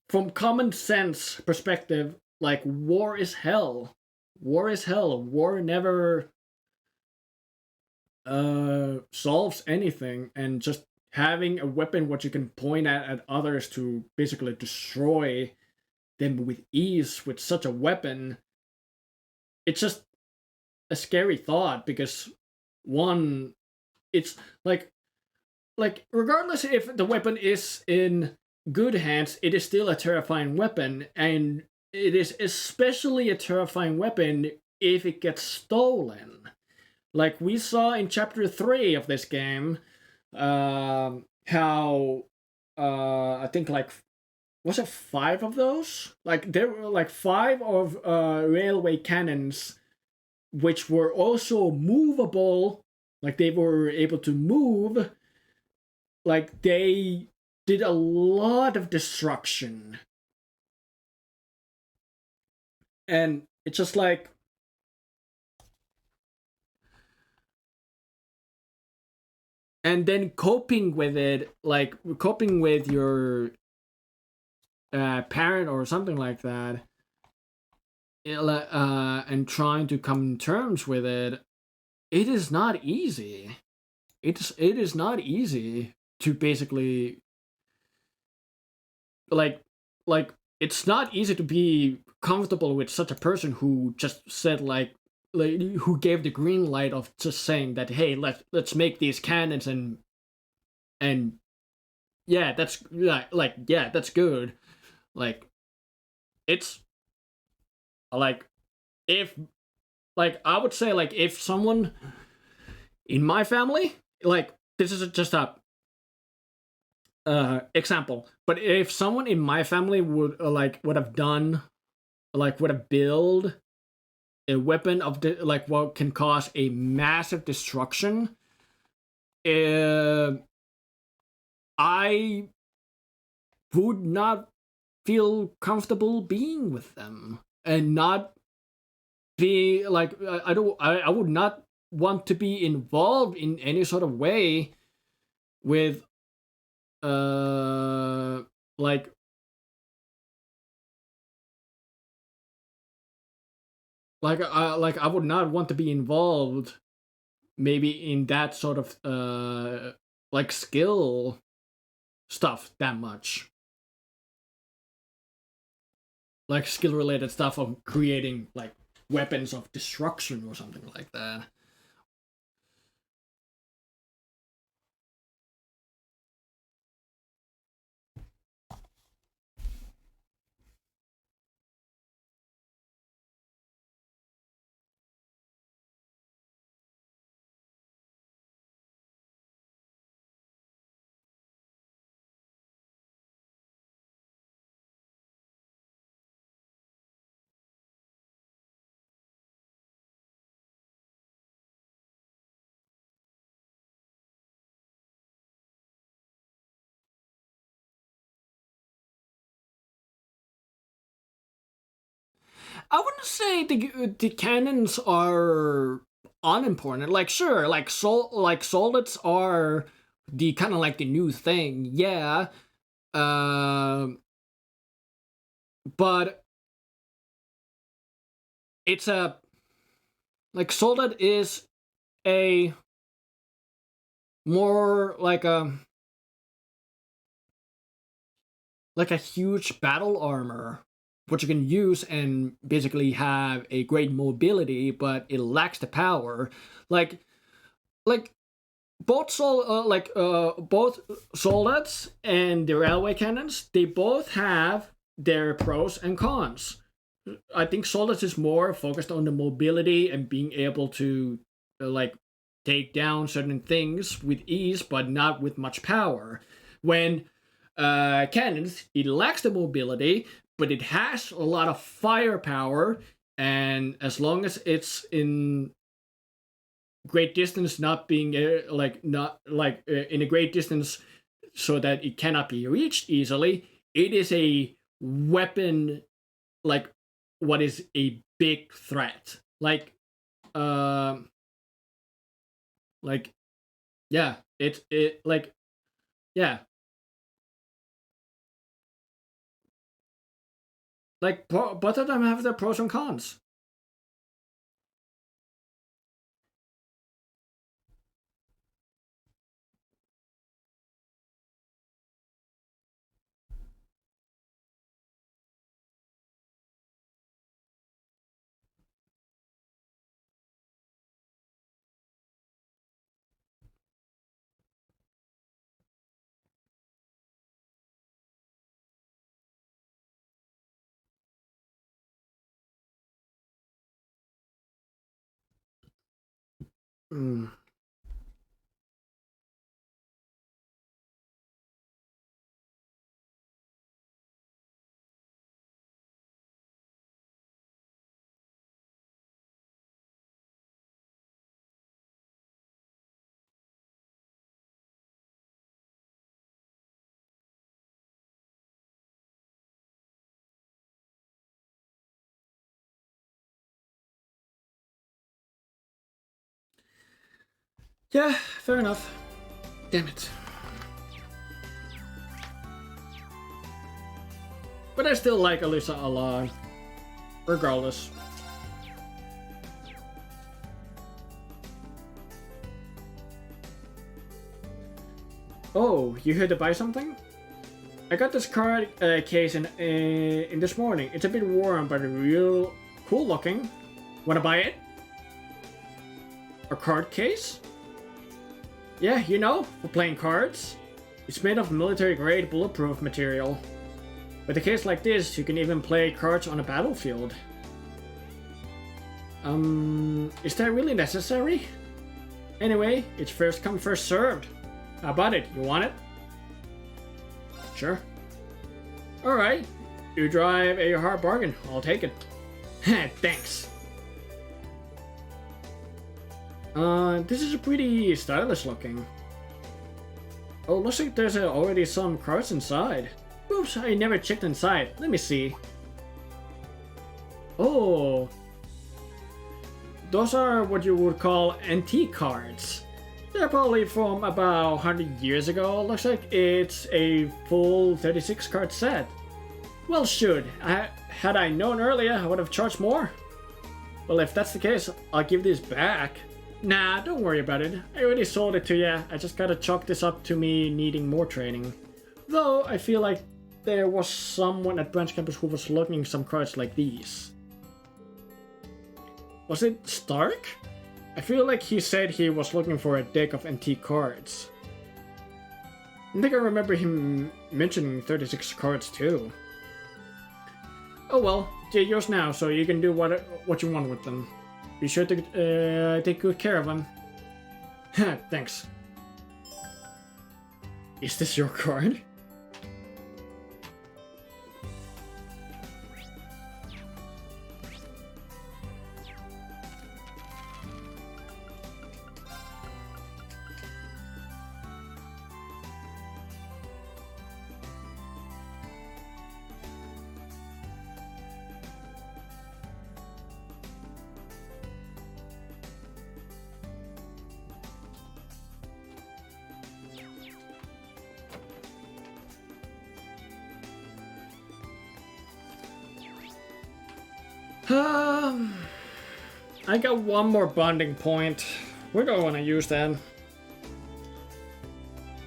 from common sense perspective, like war is hell. War is hell. War never solves anything, and just having a weapon what you can point at others to basically destroy them with ease with such a weapon, it's just a scary thought because one, it's like regardless if the weapon is in good hands, it is still a terrifying weapon, and it is especially a terrifying weapon if it gets stolen. Like we saw in chapter 3 of this game, how I think like was it 5 of those? Like there were like 5 of railway cannons which were also movable, like they were able to move, like they did a lot of destruction. And it's just like and then coping with it, like coping with your parent or something like that, and trying to come to terms with it, it is not easy. It is not easy to basically like it's not easy to be comfortable with such a person who just said like who gave the green light of just saying that, hey, let's make these cannons, and yeah, that's like yeah, that's good. Like it's like if like I would say like if someone in my family, like this is just a example, but if someone in my family would would have done would have built a weapon of like what can cause a massive destruction, I would not feel comfortable being with them and not be like I would not want to be involved in any sort of way with like I would not want to be involved maybe in that sort of like skill stuff that much, like skill related stuff of creating like weapons of destruction or something like that. I wouldn't say the cannons are unimportant. Like sure, like solids are the kind of like the new thing, yeah. But it's a like solid is a more like a huge battle armor, which you can use and basically have a great mobility, but it lacks the power. Like both both solids and the railway cannons, they both have their pros and cons. I think solids is more focused on the mobility and being able to take down certain things with ease, but not with much power. When cannons, it lacks the mobility, but it has a lot of firepower, and as long as it's in great distance, not being in a great distance so that it cannot be reached easily, it is a weapon what is a big threat. Yeah, yeah. Both of them have their pros and cons. Mm. Yeah, fair enough. Damn it. But I still like Alyssa a lot, regardless. Oh, you here to buy something? I got this card case in this morning. It's a bit worn, but real cool looking. Wanna buy it? A card case? Yeah, you know, for playing cards. It's made of military-grade bulletproof material. With a case like this, you can even play cards on a battlefield. Is that really necessary? Anyway, it's first come, first served. How about it? You want it? Sure. Alright. You drive a hard bargain. I'll take it. Thanks. This is pretty stylish looking. Oh, looks like there's already some cards inside. Oops, I never checked inside. Let me see. Oh. Those are what you would call antique cards. They're probably from about 100 years ago. Looks like it's a full 36 card set. Well, shoot. Had I known earlier, I would have charged more. Well, if that's the case, I'll give this back. Nah, don't worry about it. I already sold it to you. I just gotta chalk this up to me needing more training. Though, I feel like there was someone at Branch Campus who was looking some cards like these. Was it Stark? I feel like he said he was looking for a deck of antique cards. I think I remember him mentioning 36 cards too. Oh well, they're yours now, so you can do what you want with them. Be sure to take good care of them. Thanks. Is this your card? I got one more bonding point. We're going to use that.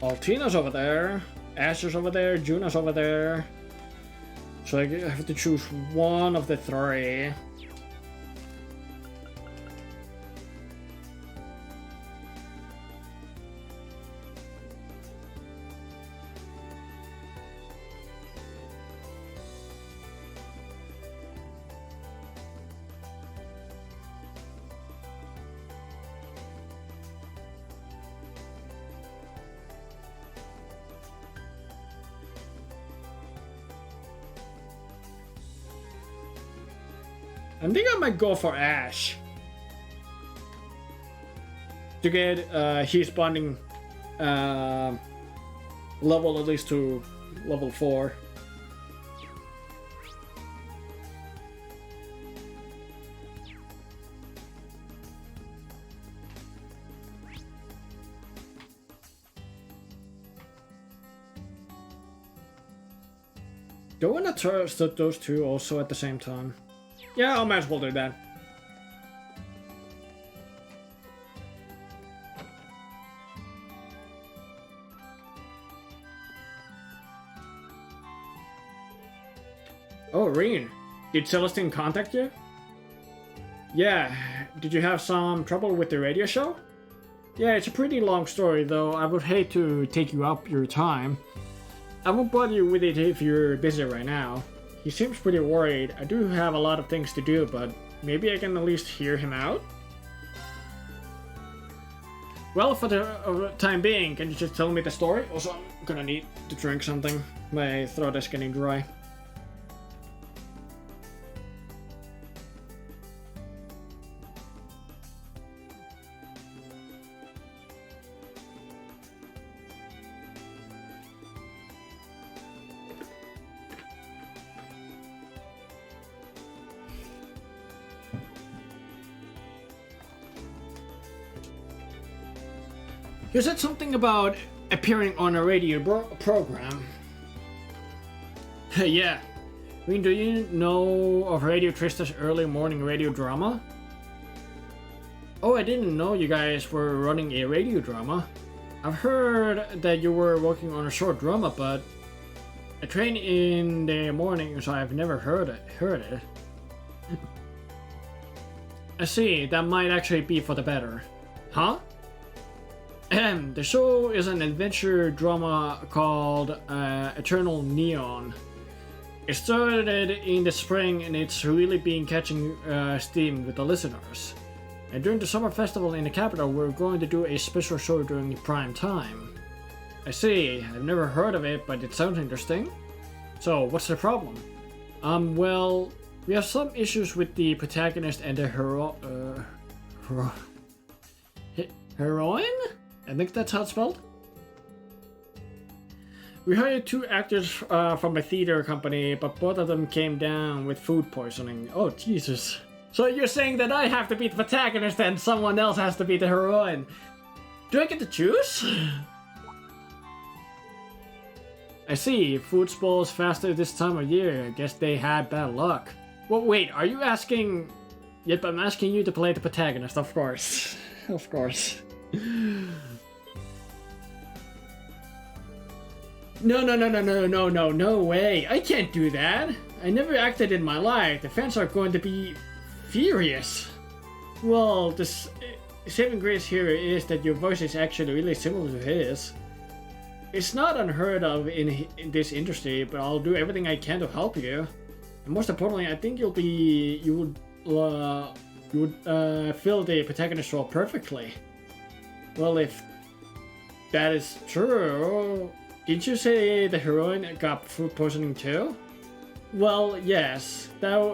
Altina's over there. Asher's over there. Juna's over there. So I have to choose one of the three. I think I might go for Ash to get his bonding level at least to level 4. Do I want to test those two also at the same time? Yeah, I might as well do that. Oh, Reen. Did Celestine contact you? Yeah. Did you have some trouble with the radio show? Yeah, it's a pretty long story, though. I would hate to take you up your time. I won't bother you with it if you're busy right now. He seems pretty worried. I do have a lot of things to do, but maybe I can at least hear him out? Well, for the time being, can you just tell me the story? Also, I'm gonna need to drink something. My throat is getting dry. You said something about appearing on a radio program. Yeah. I mean, do you know of Radio Trista's early morning radio drama? Oh, I didn't know you guys were running a radio drama. I've heard that you were working on a short drama, but I train in the morning, so I've never heard it. I see, that might actually be for the better. Huh? The show is an adventure drama called Eternal Neon. It started in the spring and it's really been catching steam with the listeners. And during the summer festival in the capital, we're going to do a special show during the prime time. I see, I've never heard of it, but it sounds interesting. So, what's the problem? Well, we have some issues with the protagonist and the heroine? I think that's how it's spelled. We hired 2 actors from a theater company, but both of them came down with food poisoning. Oh, Jesus. So you're saying that I have to be the protagonist and someone else has to be the heroine? Do I get to choose? I see. Food spoils faster this time of year. I guess they had bad luck. Well, wait, are you asking... Yep, I'm asking you to play the protagonist, of course. Of course. No way. I can't do that. I never acted in my life. The fans are going to be furious. Well, the saving grace here is that your voice is actually really similar to his. It's not unheard of in this industry, but I'll do everything I can to help you. And most importantly, I think you would fill the protagonist role perfectly. Well, if that is true, didn't you say the heroine got food poisoning too? Well, yes. Now,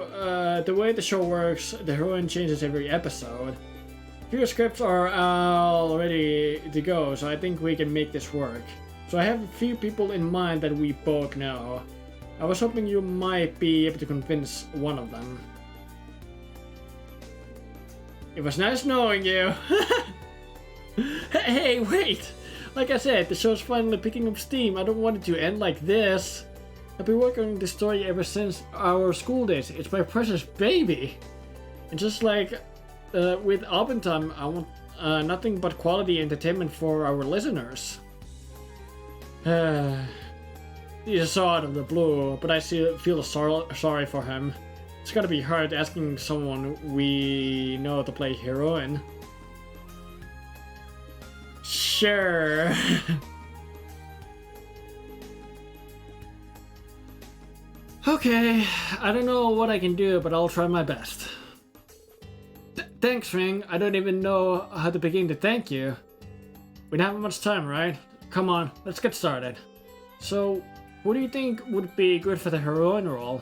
the way the show works, the heroine changes every episode. Few scripts are all ready to go, so I think we can make this work. So I have a few people in mind that we both know. I was hoping you might be able to convince one of them. It was nice knowing you. Hey, wait! Like I said, the show's finally picking up steam. I don't want it to end like this. I've been working on this story ever since our school days. It's my precious baby. And just like with Time, I want nothing but quality entertainment for our listeners. These are so out of the blue, but I feel sorry for him. It's gotta be hard asking someone we know to play heroine. Sure. Okay, I don't know what I can do, but I'll try my best. Thanks, Ring. I don't even know how to begin to thank you. We don't have much time, right? Come on, let's get started. So, what do you think would be good for the heroine role?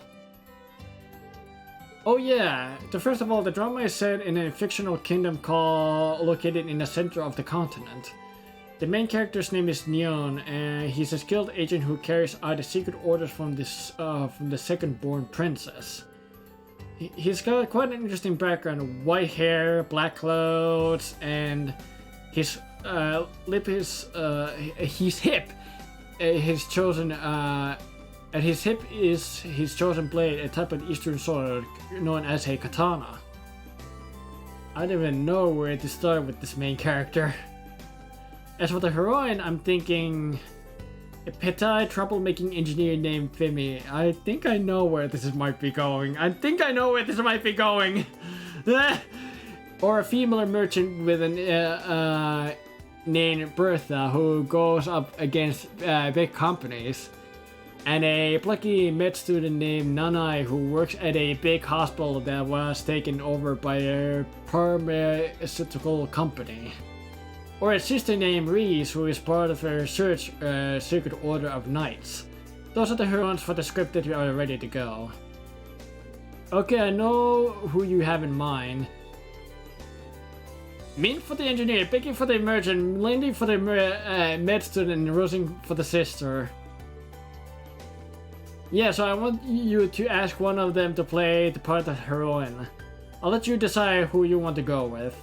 Oh yeah, first of all, the drama is set in a fictional kingdom located in the center of the continent. The main character's name is Neon, and he's a skilled agent who carries out the secret orders from the second-born princess. He's got quite an interesting background: white hair, black clothes, and his hip. His chosen at his hip is his chosen blade, a type of Eastern sword known as a katana. I don't even know where to start with this main character. As for the heroine, I'm thinking a petty troublemaking engineer named Femi. I think I know where this might be going. Or a female merchant with an named Bertha who goes up against big companies. And a plucky med student named Nanai who works at a big hospital that was taken over by a pharmaceutical company. Or a sister named Reese who is part of a secret order of knights. Those are the heroines for the script that are ready to go. Okay, I know who you have in mind. Min for the engineer, Becky for the merchant, Lindy for the med student, and Rosing for the sister. Yeah, so I want you to ask one of them to play the part of heroine. I'll let you decide who you want to go with.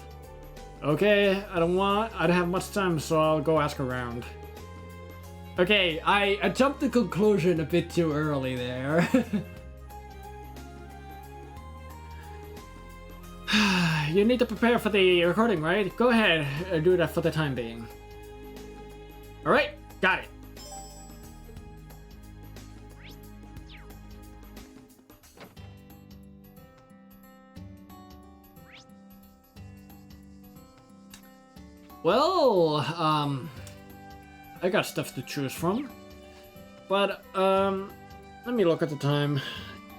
Okay, I don't have much time, so I'll go ask around. Okay, I jumped to conclusion a bit too early there. You need to prepare for the recording, right? Go ahead and do that for the time being. Alright, got it. Well, I got stuff to choose from. But, let me look at the time.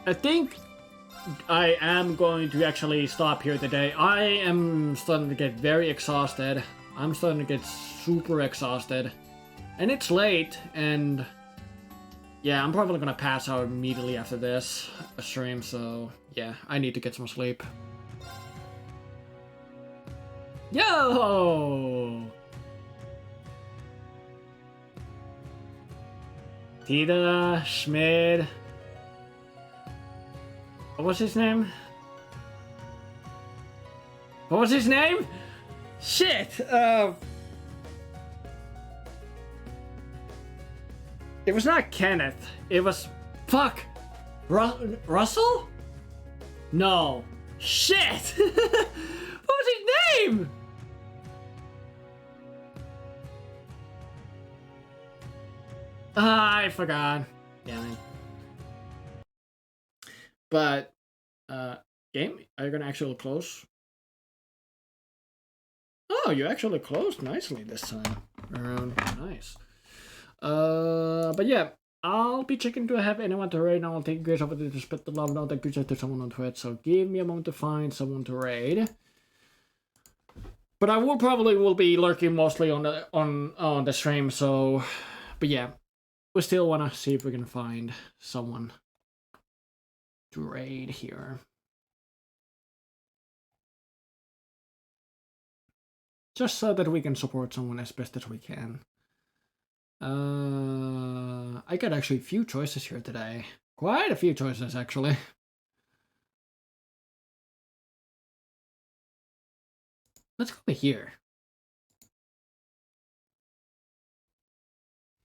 I think I am going to actually stop here today. I am starting to get very exhausted. I'm starting to get super exhausted. And it's late, and yeah, I'm probably gonna pass out immediately after this stream, so yeah, I need to get some sleep. Yo! Tita, Schmid. What was his name? What was his name? Shit! It was not Kenneth. It was... Fuck! Russell? No. Shit! What was his name? I forgot. Damn it. But, game, are you gonna actually close? Oh, you actually closed nicely this time around. Nice. But yeah, I'll be checking to have anyone to raid. Now I'll take you guys over to spread the love. Now thank you to someone on Twitch. So give me a moment to find someone to raid. But I will be lurking mostly on the stream. So, but yeah, we still wanna see if we can find someone to raid here. Just so that we can support someone as best as we can. I got actually a few choices here today. Quite a few choices, actually. Let's go here.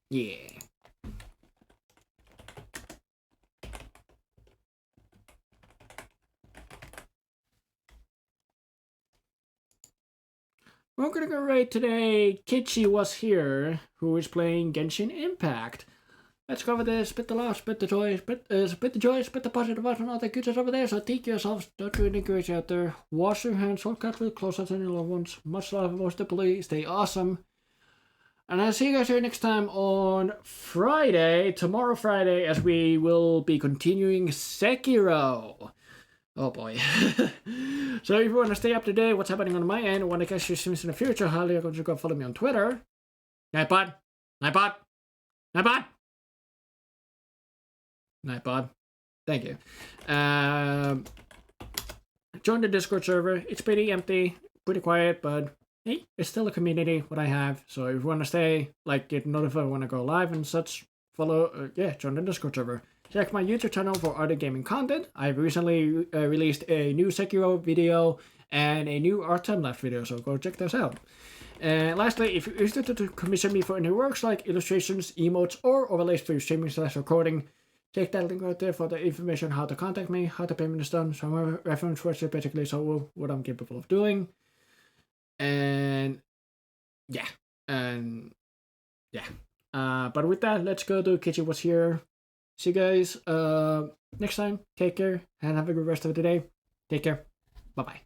Yeah. We're gonna go right today. Kichi was here, who is playing Genshin Impact. Let's go over there, spit the love, spit the joy, spit the joy, spit the positive vibes and all that good stuff over there. So take yourselves, don't do anything crazy out there. Wash your hands, hold carefully close to your loved ones. Much love, most deeply, stay awesome. And I'll see you guys here next time on Friday, tomorrow Friday, as we will be continuing Sekiro. Oh boy. So if you want to stay up to date what's happening on my end, want to catch your streams in the future, highly recommend you go follow me on Twitter. Nightbot. Nightbot. Nightbot. Nightbot. Thank you. Join the Discord server. It's pretty empty, pretty quiet, but hey, it's still a community, what I have. So if you want to stay, like, get notified when I go live and such, follow, join the Discord server. Check my YouTube channel for other gaming content. I've recently released a new Sekiro video and a new art time-lapse video, so go check those out. And lastly, if you're interested to commission me for any works like illustrations, emotes, or overlays for your streaming/recording, check that link right there for the information on how to contact me, how the payment is done, so my reference words basically so what I'm capable of doing. And yeah, but with that, let's go to Kichi Was Here. See you guys next time. Take care and have a good rest of the day. Take care. Bye-bye.